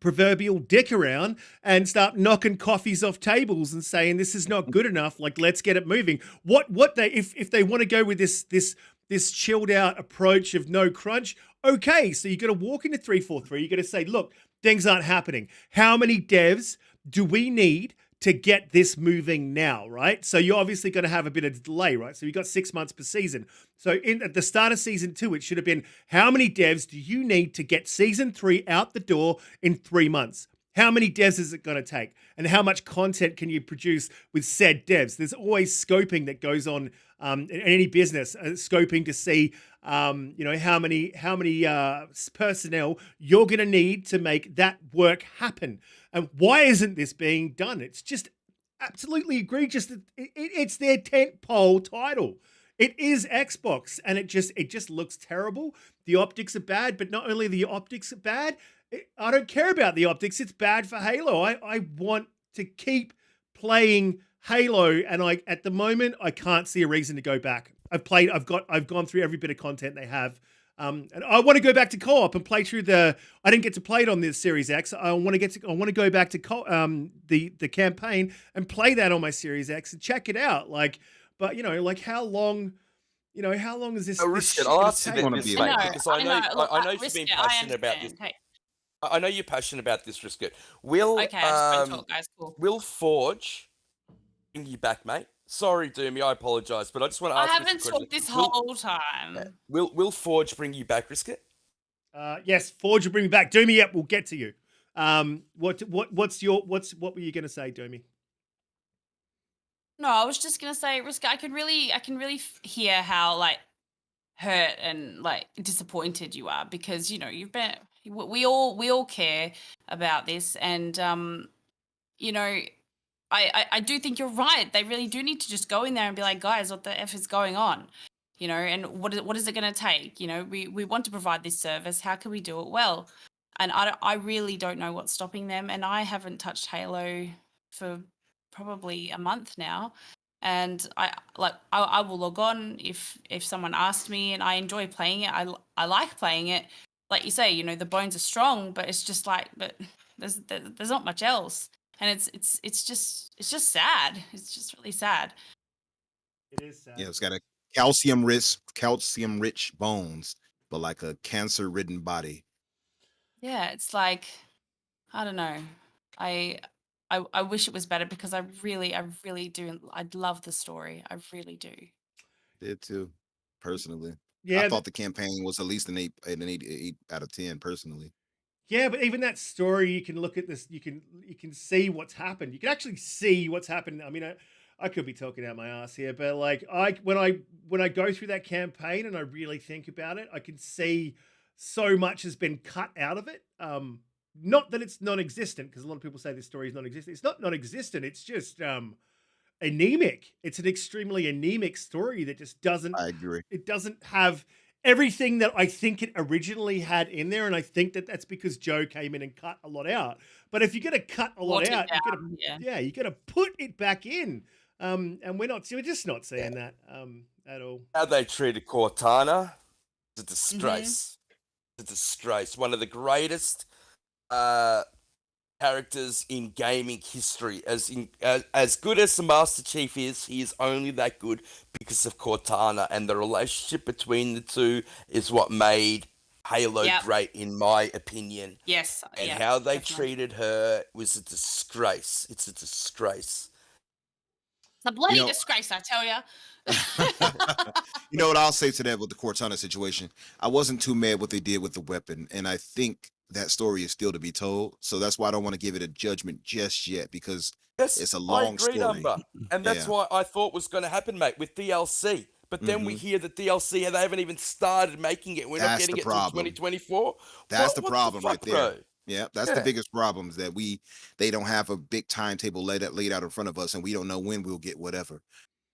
proverbial dick around and start knocking coffees off tables and saying, this is not good enough. Like, let's get it moving. If they want to go with this chilled out approach of no crunch, okay. So you got to walk into 343. You got to say, look, things aren't happening. How many devs do we need to get this moving now, right? So you're obviously going to have a bit of delay, right? So you've got 6 months per season. So at the start of season 2, it should have been, how many devs do you need to get season 3 out the door in 3 months? How many devs is it going to take? And how much content can you produce with said devs? There's always scoping that goes on in any business, scoping to see, how many personnel you're going to need to make that work happen. And why isn't this being done? It's just absolutely egregious. It's their tentpole title. It is Xbox, and it just looks terrible. The optics are bad, but not only the optics are bad, I don't care about the optics. It's bad for Halo. I want to keep playing Halo, and at the moment I can't see a reason to go back. I've gone through every bit of content they have. And I want to go back to co-op and play through I didn't get to play it on the Series X. I want to go back to the campaign and play that on my Series X and check it out. But how long is this? Risk it. shit I'll gonna ask you take? that Wanna this, be mate, like because I know Look, you've risk been it, I passionate about this. understand. Hey, I know you're passionate about this, Risket. Will okay, I just want to talk, guys. Cool. Will Forge bring you back, mate? Sorry, Doomy, I apologise, but I just want to I ask haven't this talked question. this whole time. Will Forge bring you back, Risket? Yes, Forge will bring me back. Doomy, yep, we'll get to you. What were you gonna say, Doomy? No, I was just gonna say, Riska, I can really hear how hurt and disappointed you are, because you've been. We all care about this, and I do think you're right. They really do need to just go in there and be like, guys, what the F is going on? And what is it going to take? We want to provide this service. How can we do it well? And I really don't know what's stopping them. And I haven't touched Halo for probably a month now. And I will log on if someone asked me, and I enjoy playing it. I like playing it. Like you say, the bones are strong, but it's just but there's not much else. And it's just sad. It's just really sad. It is sad. Yeah, it's got a calcium rich bones, but like a cancer ridden body. Yeah, it's I don't know. I wish it was better, because I really do. I love the story. I really do. Did too, personally. Yeah, I thought the campaign was at least an 8 out of 10, personally. yeah, but even that story, you can look at this. You can see what's happened. You can actually see what's happened. I mean, I could be talking out my ass here, but when I go through that campaign and I really think about it, I can see so much has been cut out of it. Not that it's non-existent, because a lot of people say this story is non-existent. It's not non-existent. It's just anemic. It's an extremely anemic story that just doesn't. I agree. It doesn't have everything that I think it originally had in there, and I think that's because Joe came in and cut a lot out. But if you're going to cut a lot out, you got to put it back in. And we're just not seeing that at all. How they treated Cortana is a disgrace. It's a disgrace. One of the greatest characters in gaming history. As good as the Master Chief is, he is only that good because of Cortana, and the relationship between the two is what made Halo great, in my opinion. Yes. And how they treated her was a disgrace. It's a disgrace. It's a bloody disgrace, I tell you. You know what I'll say to that with the Cortana situation? I wasn't too mad what they did with the weapon, and I think that story is still to be told. So that's why I don't want to give it a judgment just yet, because it's a long story. Umber. And that's why I thought was going to happen, mate, with DLC. But then we hear that DLC, they haven't even started making it. We're not getting it until 2024. That's the problem right there. Bro? Yeah, that's the biggest problem, is that they don't have a big timetable laid out in front of us, and we don't know when we'll get whatever.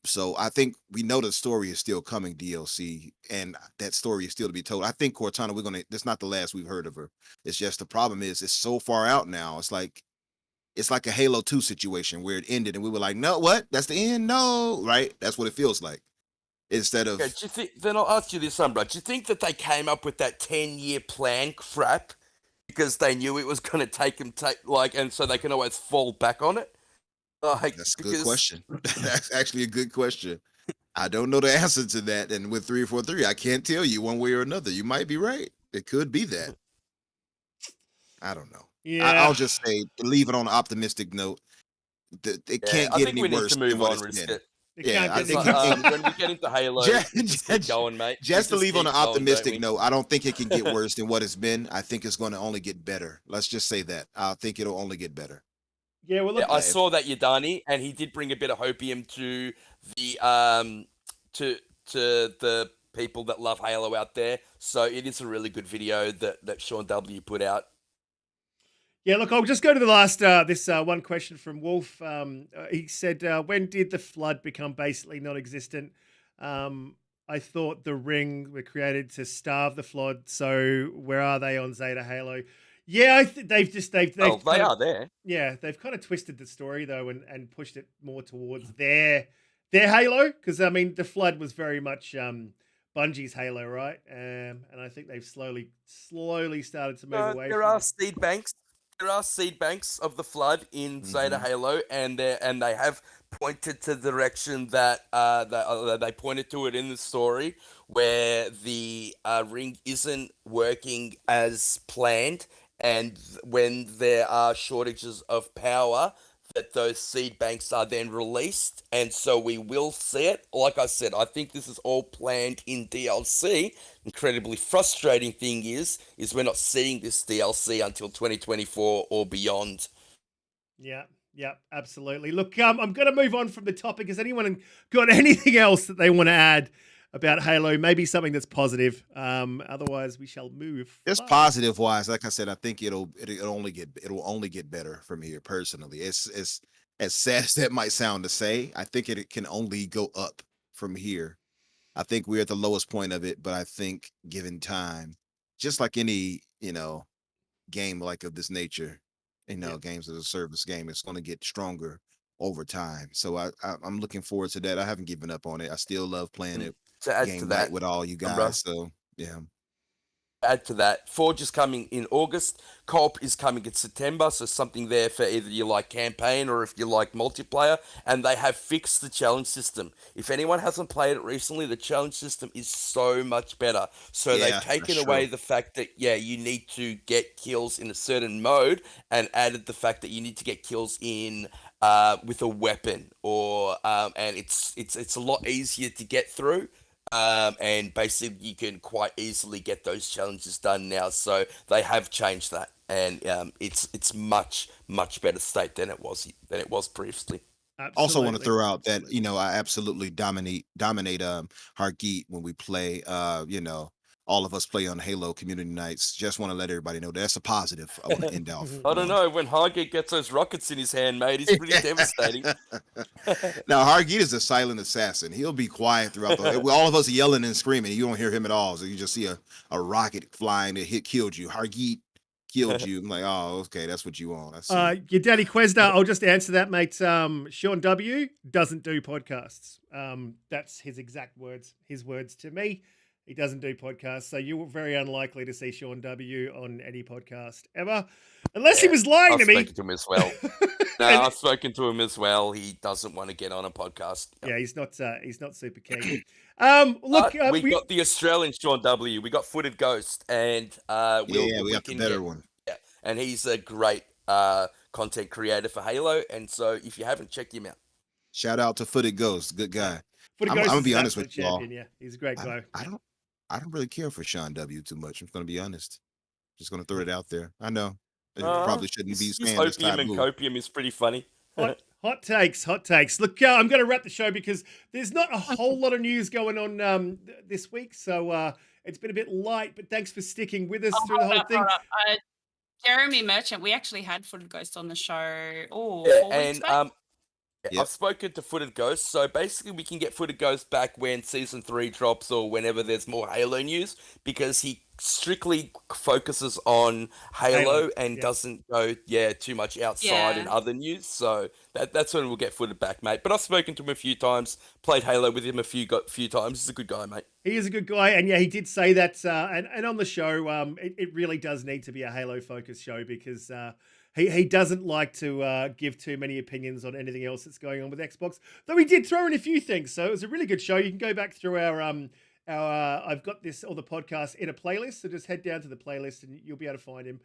So I think we know the story is still coming, DLC, and that story is still to be told. I think Cortana, that's not the last we've heard of her. It's just the problem is it's so far out now. It's like a Halo 2 situation where it ended and we were like, no, what? That's the end? No, right? That's what it feels like. Instead of... Okay, then I'll ask you this, Umbra. Do you think that they came up with that 10-year plan crap because they knew it was going to take them, and so they can always fall back on it? That's a good question. That's actually a good question. I don't know the answer to that. And with 343, I can't tell you one way or another. You might be right. It could be that. I don't know. Yeah. I'll just say, leave it on an optimistic note. It can't get any worse than what it's been. It Yeah, can't I get think any When we get into Halo, Just- we just keep going, mate. We just to leave on keep an going, don't optimistic we? note, I don't think it can get worse than what it's been. I think it's going to only get better. Let's just say that. I think it'll only get better. Yeah, well, Yeah, look, I saw that Yadani, and he did bring a bit of hopium to the to the people that love Halo out there. So it is a really good video that Sean W put out. yeah, look, I'll just go to the last this one question from Wolf. He said, "When did the flood become basically non-existent? I thought the ring were created to starve the flood. So where are they on Zeta Halo? Yeah, they've Oh, they kind of, are there. yeah, they've kind of twisted the story though and pushed it more towards their Halo, because I mean the flood was very much Bungie's Halo, right? And I think they've slowly started to move away There from are it. seed banks. There are seed banks of the flood in Zeta Halo, and they have pointed to the direction that they pointed to it in the story where the ring isn't working as planned, and when there are shortages of power, that those seed banks are then released, and so we will see it. Like I said, I think this is all planned in DLC. Incredibly frustrating thing is we're not seeing this DLC until 2024 or beyond. Yeah, absolutely. Look, I'm going to move on from the topic. Has anyone got anything else that they want to add about Halo? Maybe something that's positive. Otherwise, we shall move. Just positive wise, like I said, I think it'll only get better from here. Personally, it's as sad as that might sound to say. I think it can only go up from here. I think we're at the lowest point of it, but I think given time, just like any game like of this nature, games as a service game, it's going to get stronger over time. So I'm looking forward to that. I haven't given up on it. I still love playing it To add to game night that, with all you Umbra, guys. So yeah. add to that, Forge is coming in August. Co-op is coming in September, so something there for either you like campaign or if you like multiplayer. And they have fixed the challenge system. If anyone hasn't played it recently, the challenge system is so much better. So Yeah, they've that's taken true. away the fact that you need to get kills in a certain mode, and added the fact that you need to get kills in with a weapon, or and it's a lot easier to get through. And basically you can quite easily get those challenges done now. So they have changed that, and it's much better state than it was previously. Also want to Absolutely. throw out that I absolutely dominate Hargeet when we play. All of us play on Halo community nights. Just want to let everybody know that's a positive. I want to end off. I don't know, when Hargate gets those rockets in his hand, mate, he's pretty devastating. Now Hargeet is a silent assassin. He'll be quiet throughout all of us yelling and screaming. You don't hear him at all. So you just see a rocket flying that killed you. Hargeet killed you. I'm like, oh, okay, that's what you want. I see. Your daddy Quesda, I'll just answer that, mate. Sean W doesn't do podcasts. That's his exact words. His words to me. He doesn't do podcasts, so you're very unlikely to see Sean W on any podcast ever, unless he was lying to me. I've spoken to him as well. No, I've spoken to him as well. He doesn't want to get on a podcast. Yeah, he's not super keen. Look, we got the Australian Sean W. We got Footed Ghost, and we got the better one. Yeah, and he's a great content creator for Halo, and so if you haven't, checked him out. Shout out to Footed Ghost, good guy. Footed I'm Ghost gonna is be an honest with absolute you all. champion, yeah, he's a great guy. I don't really care for Sean W too much. I'm gonna be honest. Just gonna throw it out there. I know it probably shouldn't be His saying this opium and taboo. copium is pretty funny. Hot takes. Look, I'm going to wrap the show because there's not a whole lot of news going on this week, so it's been a bit light. But thanks for sticking with us through the whole thing. Jeremy Merchant, we actually had Footed Ghost on the show. 4 weeks back. I've spoken to Footed Ghost, so basically we can get Footed Ghost back when Season 3 drops or whenever there's more Halo news, because he strictly focuses on Halo and doesn't go too much outside in other news, so that's when we'll get Footed back, mate. But I've spoken to him a few times, played Halo with him a few times. He's a good guy, mate. He is a good guy, and yeah, he did say that, and on the show, it really does need to be a Halo-focused show because he doesn't like to give too many opinions on anything else that's going on with Xbox, though he did throw in a few things, so it was a really good show. You can go back through our I've got all the podcasts in a playlist, so just head down to the playlist and you'll be able to find him.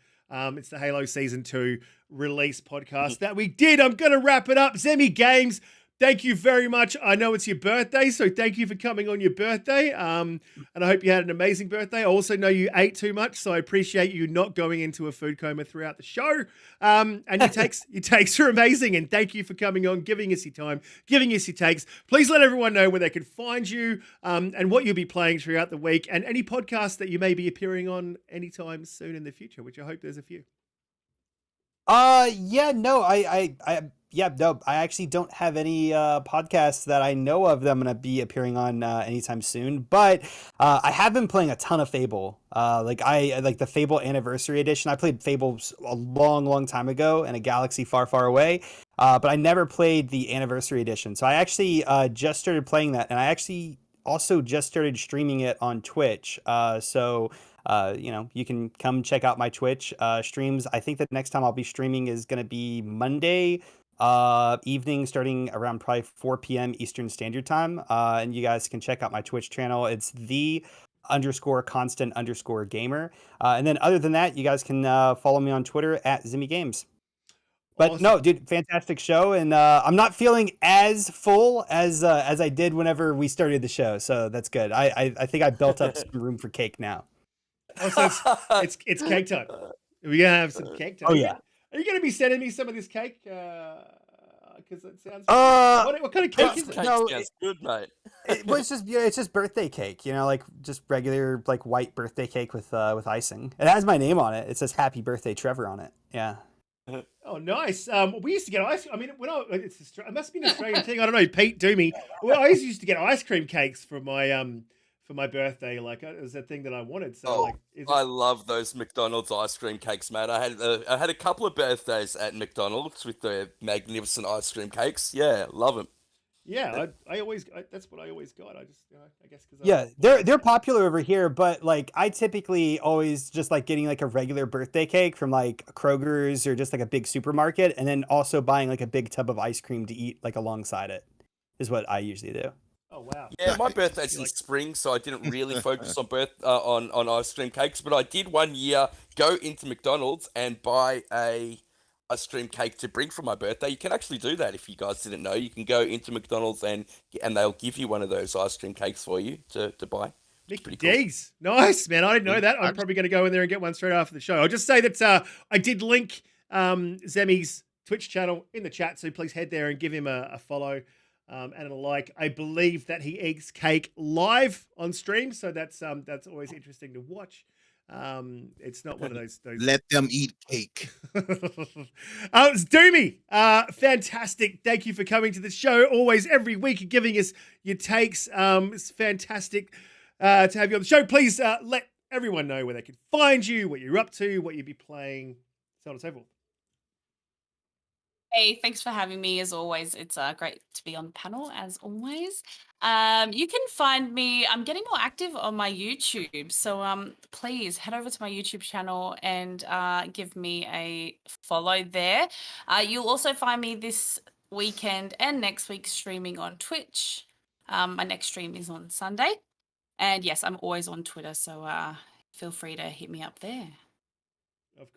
It's the Halo Season 2 release podcast that we did. I'm going to wrap it up. Zemi Games, thank you very much. I know it's your birthday, so thank you for coming on your birthday. And I hope you had an amazing birthday. I also know you ate too much, so I appreciate you not going into a food coma throughout the show. And your takes are amazing, and thank you for coming on, giving us your time, giving us your takes. Please let everyone know where they can find you, and what you'll be playing throughout the week, and any podcasts that you may be appearing on anytime soon in the future, which I hope there's a few. No, I actually don't have any podcasts that I know of that I'm going to be appearing on anytime soon. But I have been playing a ton of Fable. Like the Fable Anniversary Edition. I played Fable a long time ago in a galaxy far away. But I never played the Anniversary Edition. So I actually just started playing that, and I actually also just started streaming it on Twitch. You can come check out my Twitch streams. I think the next time I'll be streaming is going to be Monday evening, starting around probably 4 p.m. Eastern Standard Time. And you guys can check out my Twitch channel. It's _constant_gamer. And then other than that, you guys can follow me on Twitter at ZimmyGames. But Awesome. no, dude, fantastic show, and I'm not feeling as full as I did whenever we started the show, so that's good. I think I built up some room for cake now. Oh, so it's cake time. We're gonna have some cake time. Oh yeah. Are you gonna be sending me some of this cake? Because it sounds. What kind of cake is it? Cake No, sounds good, mate. It's just birthday cake, like just regular like white birthday cake with icing. It has my name on it. It says "Happy Birthday, Trevor" on it. Yeah. Oh, nice. We used to get ice. I mean, it must be an Australian thing. I don't know. Pete, do me. Well, I used to get ice cream cakes for my birthday. Like it was a thing that I wanted. So I love those McDonald's ice cream cakes, mate. I had a couple of birthdays at McDonald's with the magnificent ice cream cakes. Yeah, love them. Yeah, that's what I always got. I just, I guess because Yeah, they're popular over here, but like I typically always just like getting like a regular birthday cake from like Kroger's or just like a big supermarket, and then also buying like a big tub of ice cream to eat like alongside it is what I usually do. Oh wow. Yeah, my birthday's in spring, so I didn't really focus on ice cream cakes, but I did one year go into McDonald's and buy a ice cream cake to bring for my birthday. You can actually do that if you guys didn't know. You can go into McDonald's and they'll give you one of those ice cream cakes for you to buy. Mickey D's. Nice, man. I didn't know that. I'm probably going to go in there and get one straight after the show. I'll just say that I did link Zemmy's Twitch channel in the chat, so please head there and give him a follow and a like. I believe that he eats cake live on stream, so that's always interesting to watch. It's not one of those Let them eat cake. It's Doomy. Fantastic. Thank you for coming to the show always every week, giving us your takes. It's fantastic to have you on the show. Please let everyone know where they can find you, what you're up to, what you'll be playing, so on and so forth. Hey, thanks for having me as always. It's great to be on the panel as always. You can find me, I'm getting more active on my YouTube. So please head over to my YouTube channel and give me a follow there. You'll also find me this weekend and next week streaming on Twitch. My next stream is on Sunday. And yes, I'm always on Twitter. So feel free to hit me up there. Of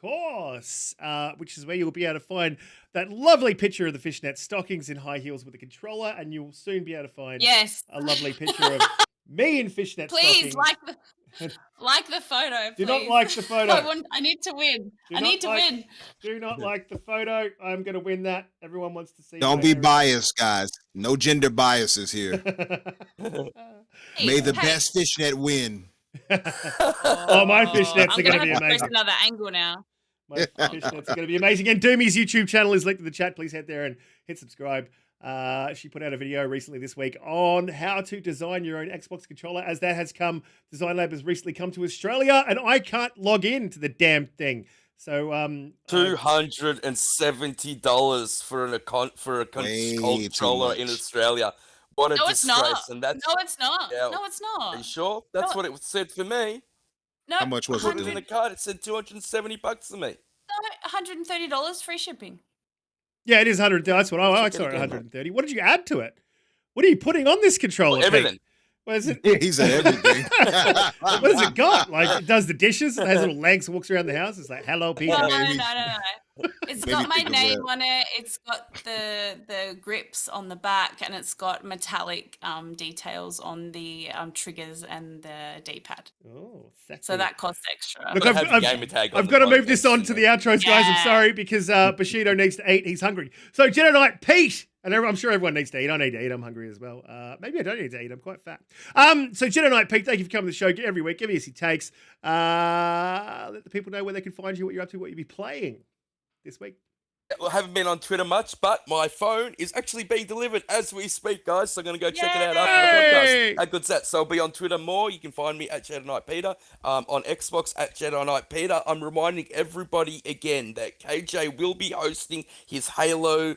course. Which is where you'll be able to find that lovely picture of the fishnet stockings in high heels with a controller, and you'll soon be able to find a lovely picture of me in fishnet please, stockings. like the photo, please. Do not like the photo. I need to win. I need to win. Do not like the photo. I'm going to win that. Everyone wants to see. Don't be biased, guys. No gender biases here. May the best fishnet win. My fishnets are going to be amazing. Another angle now. My fishnets are going to be amazing. And Doomy's YouTube channel is linked in the chat. Please head there and hit subscribe. She put out a video recently this week on how to design your own Xbox controller, as that has come. Design Lab has recently come to Australia, and I can't log into the damn thing. So $270 for a controller in Australia. What a disgrace! Not. And that's no, it's not. Yeah. No, it's not. Are you sure? That's what it said for me. No, how much was it in the card? It said $270 to me. No, $130 free shipping. Yeah, it is 100. That's what I saw it. 130. What did you add to it? What are you putting on this controller? Well, everything. What is it? He's at everything. What has it got? Like, it does the dishes. It has little legs. Walks around the house. It's like, hello, Peter. No. It's Maybe got my think of name that. on it. It's got the grips on the back, and it's got metallic details on the triggers and the D-pad. Oh, So sexy. that costs extra. Look, Gotta have your gamer tag on I've the got to bottom move this there, on to the outros, guys. I'm Yeah. sorry because Bushido needs to eat. He's hungry. So JediKnightPete, and I'm sure everyone needs to eat. I need to eat. I'm hungry as well. Maybe I don't need to eat. I'm quite fat. So JediKnightPete, thank you for coming to the show every week. Give me your takes. Let the people know where they can find you, what you're up to, what you'll be playing this week. Well, I haven't been on Twitter much, but my phone is actually being delivered as we speak, guys. So I'm going to go check it out after the Yay! podcast. How good's that? So I'll be on Twitter more. You can find me at JediKnightPete. On Xbox at JediKnightPete. I'm reminding everybody again that KJ will be hosting his Halo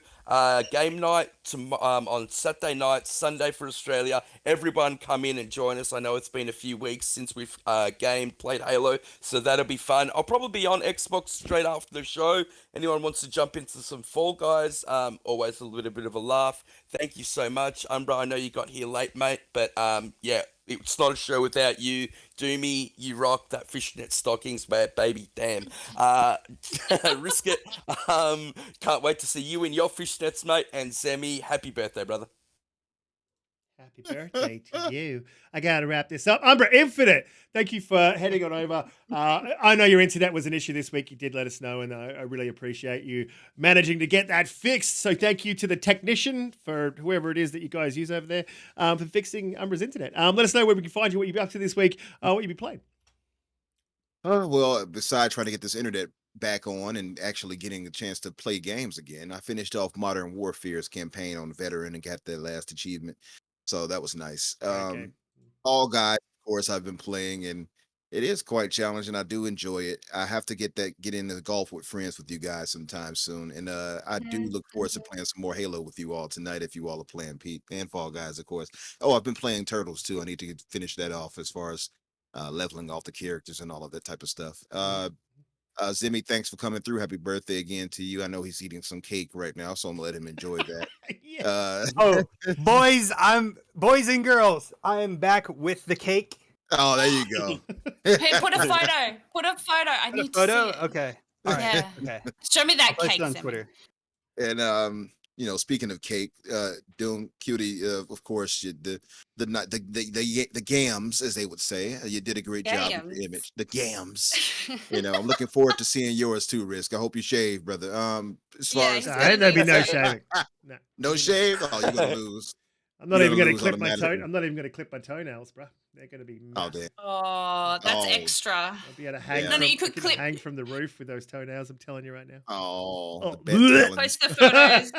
game night on Saturday night, Sunday for Australia. Everyone come in and join us. I know it's been a few weeks since we've played Halo, so that'll be fun. I'll probably be on Xbox straight after the show. Anyone wants to jump into some Fall Guys, always a little bit of a laugh. Thank you so much, Umbra. I know you got here late, mate, but yeah, it's not a show without you. Doomy, you rock that fishnet stockings, baby. Damn. Risk it. Can't wait to see you in your fishnets, mate. And Zemi, happy birthday, brother. Happy birthday to you. I got to wrap this up. Umbra Infinite, thank you for heading on over. I know your internet was an issue this week. You did let us know, and I really appreciate you managing to get that fixed. So thank you to the technician, for whoever it is that you guys use over there, for fixing Umbra's internet. Let us know where we can find you, what you'll be up to this week, what you'll be playing. Well, besides trying to get this internet back on and actually getting a chance to play games again, I finished off Modern Warfare's campaign on Veteran and got the last achievement. So that was nice. Okay. All Guys, of course, I've been playing, and it is quite challenging. I do enjoy it. I have to get into golf with friends with you guys sometime soon, and I do look forward to playing some more Halo with you all tonight if you all are playing Pete and Fall Guys, of course. Oh, I've been playing Turtles too. I need to finish that off as far as leveling off the characters and all of that type of stuff. Zimmy, thanks for coming through. Happy birthday again to you. I know he's eating some cake right now, so I'm gonna let him enjoy that. Yeah. Oh, boys and girls, I am back with the cake. Oh, there you go. Hey, put a photo. Put a photo. I need to see Photo? it. Okay. All right. Yeah. Okay. Show me that I'll post cake, it on Zemi. Twitter. And speaking of cake, Doom Cutie, of course, the gams, as they would say, you did a great job with Gams. your image. The gams. I'm looking forward to seeing yours too, Risk. I hope you shave, brother. As far Yeah, as he's There'll be no shaving. No. no shave, oh, you're gonna lose. I'm not You're even gonna going to lose clip my automatically. I'm not even going to clip my toenails, bro. They're going to be Oh, massive. damn. Oh, that's Oh. extra. I'll be able to hang. Yeah. No, From, you could I can clip- hang from the roof with those toenails. I'm telling you right now. Oh, Oh, the bet bleh. talons. Post the photos.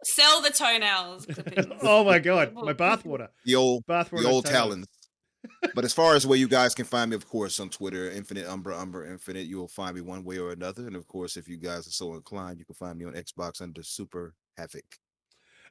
Sell the toenails clippings. Oh my god, my bathwater. The old Bathwater. talons. But as far as where you guys can find me, of course, on Twitter, Infinite Umbra Infinite, you will find me one way or another. And of course, if you guys are so inclined, you can find me on Xbox under Superhavoc.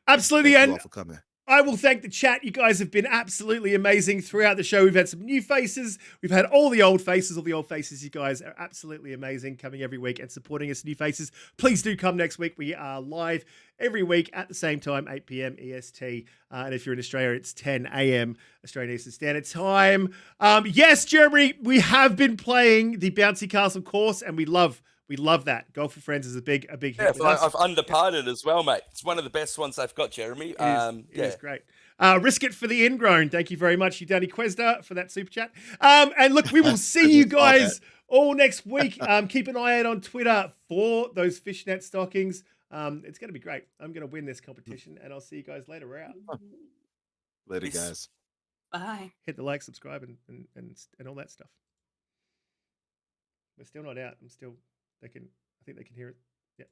Absolutely, Thank you all and for coming. I will thank the chat. You guys have been absolutely amazing throughout the show. We've had some new faces. We've had all the old faces. All the old faces. You guys are absolutely amazing, coming every week and supporting us. New faces, please do come next week. We are live every week at the same time, 8 p.m. EST. And if you're in Australia, it's 10 a.m. Australian Eastern Standard Time. Yes, Jeremy, we have been playing the Bouncy Castle course, and we love that. Golf with Friends is a big hit Yeah, with us. I've underparted as well, mate. It's one of the best ones they've got, Jeremy. It is great. Risk it for the ingrown. Thank you very much, Danny Quesda, for that super chat. And look, we will see you guys all next week. Keep an eye out on Twitter for those fishnet stockings. It's going to be great. I'm going to win this competition, and I'll see you guys later. We're out. Later, Peace. guys. Bye. Hit the like, subscribe, and all that stuff. We're still not out. I think they can hear it. Yeah.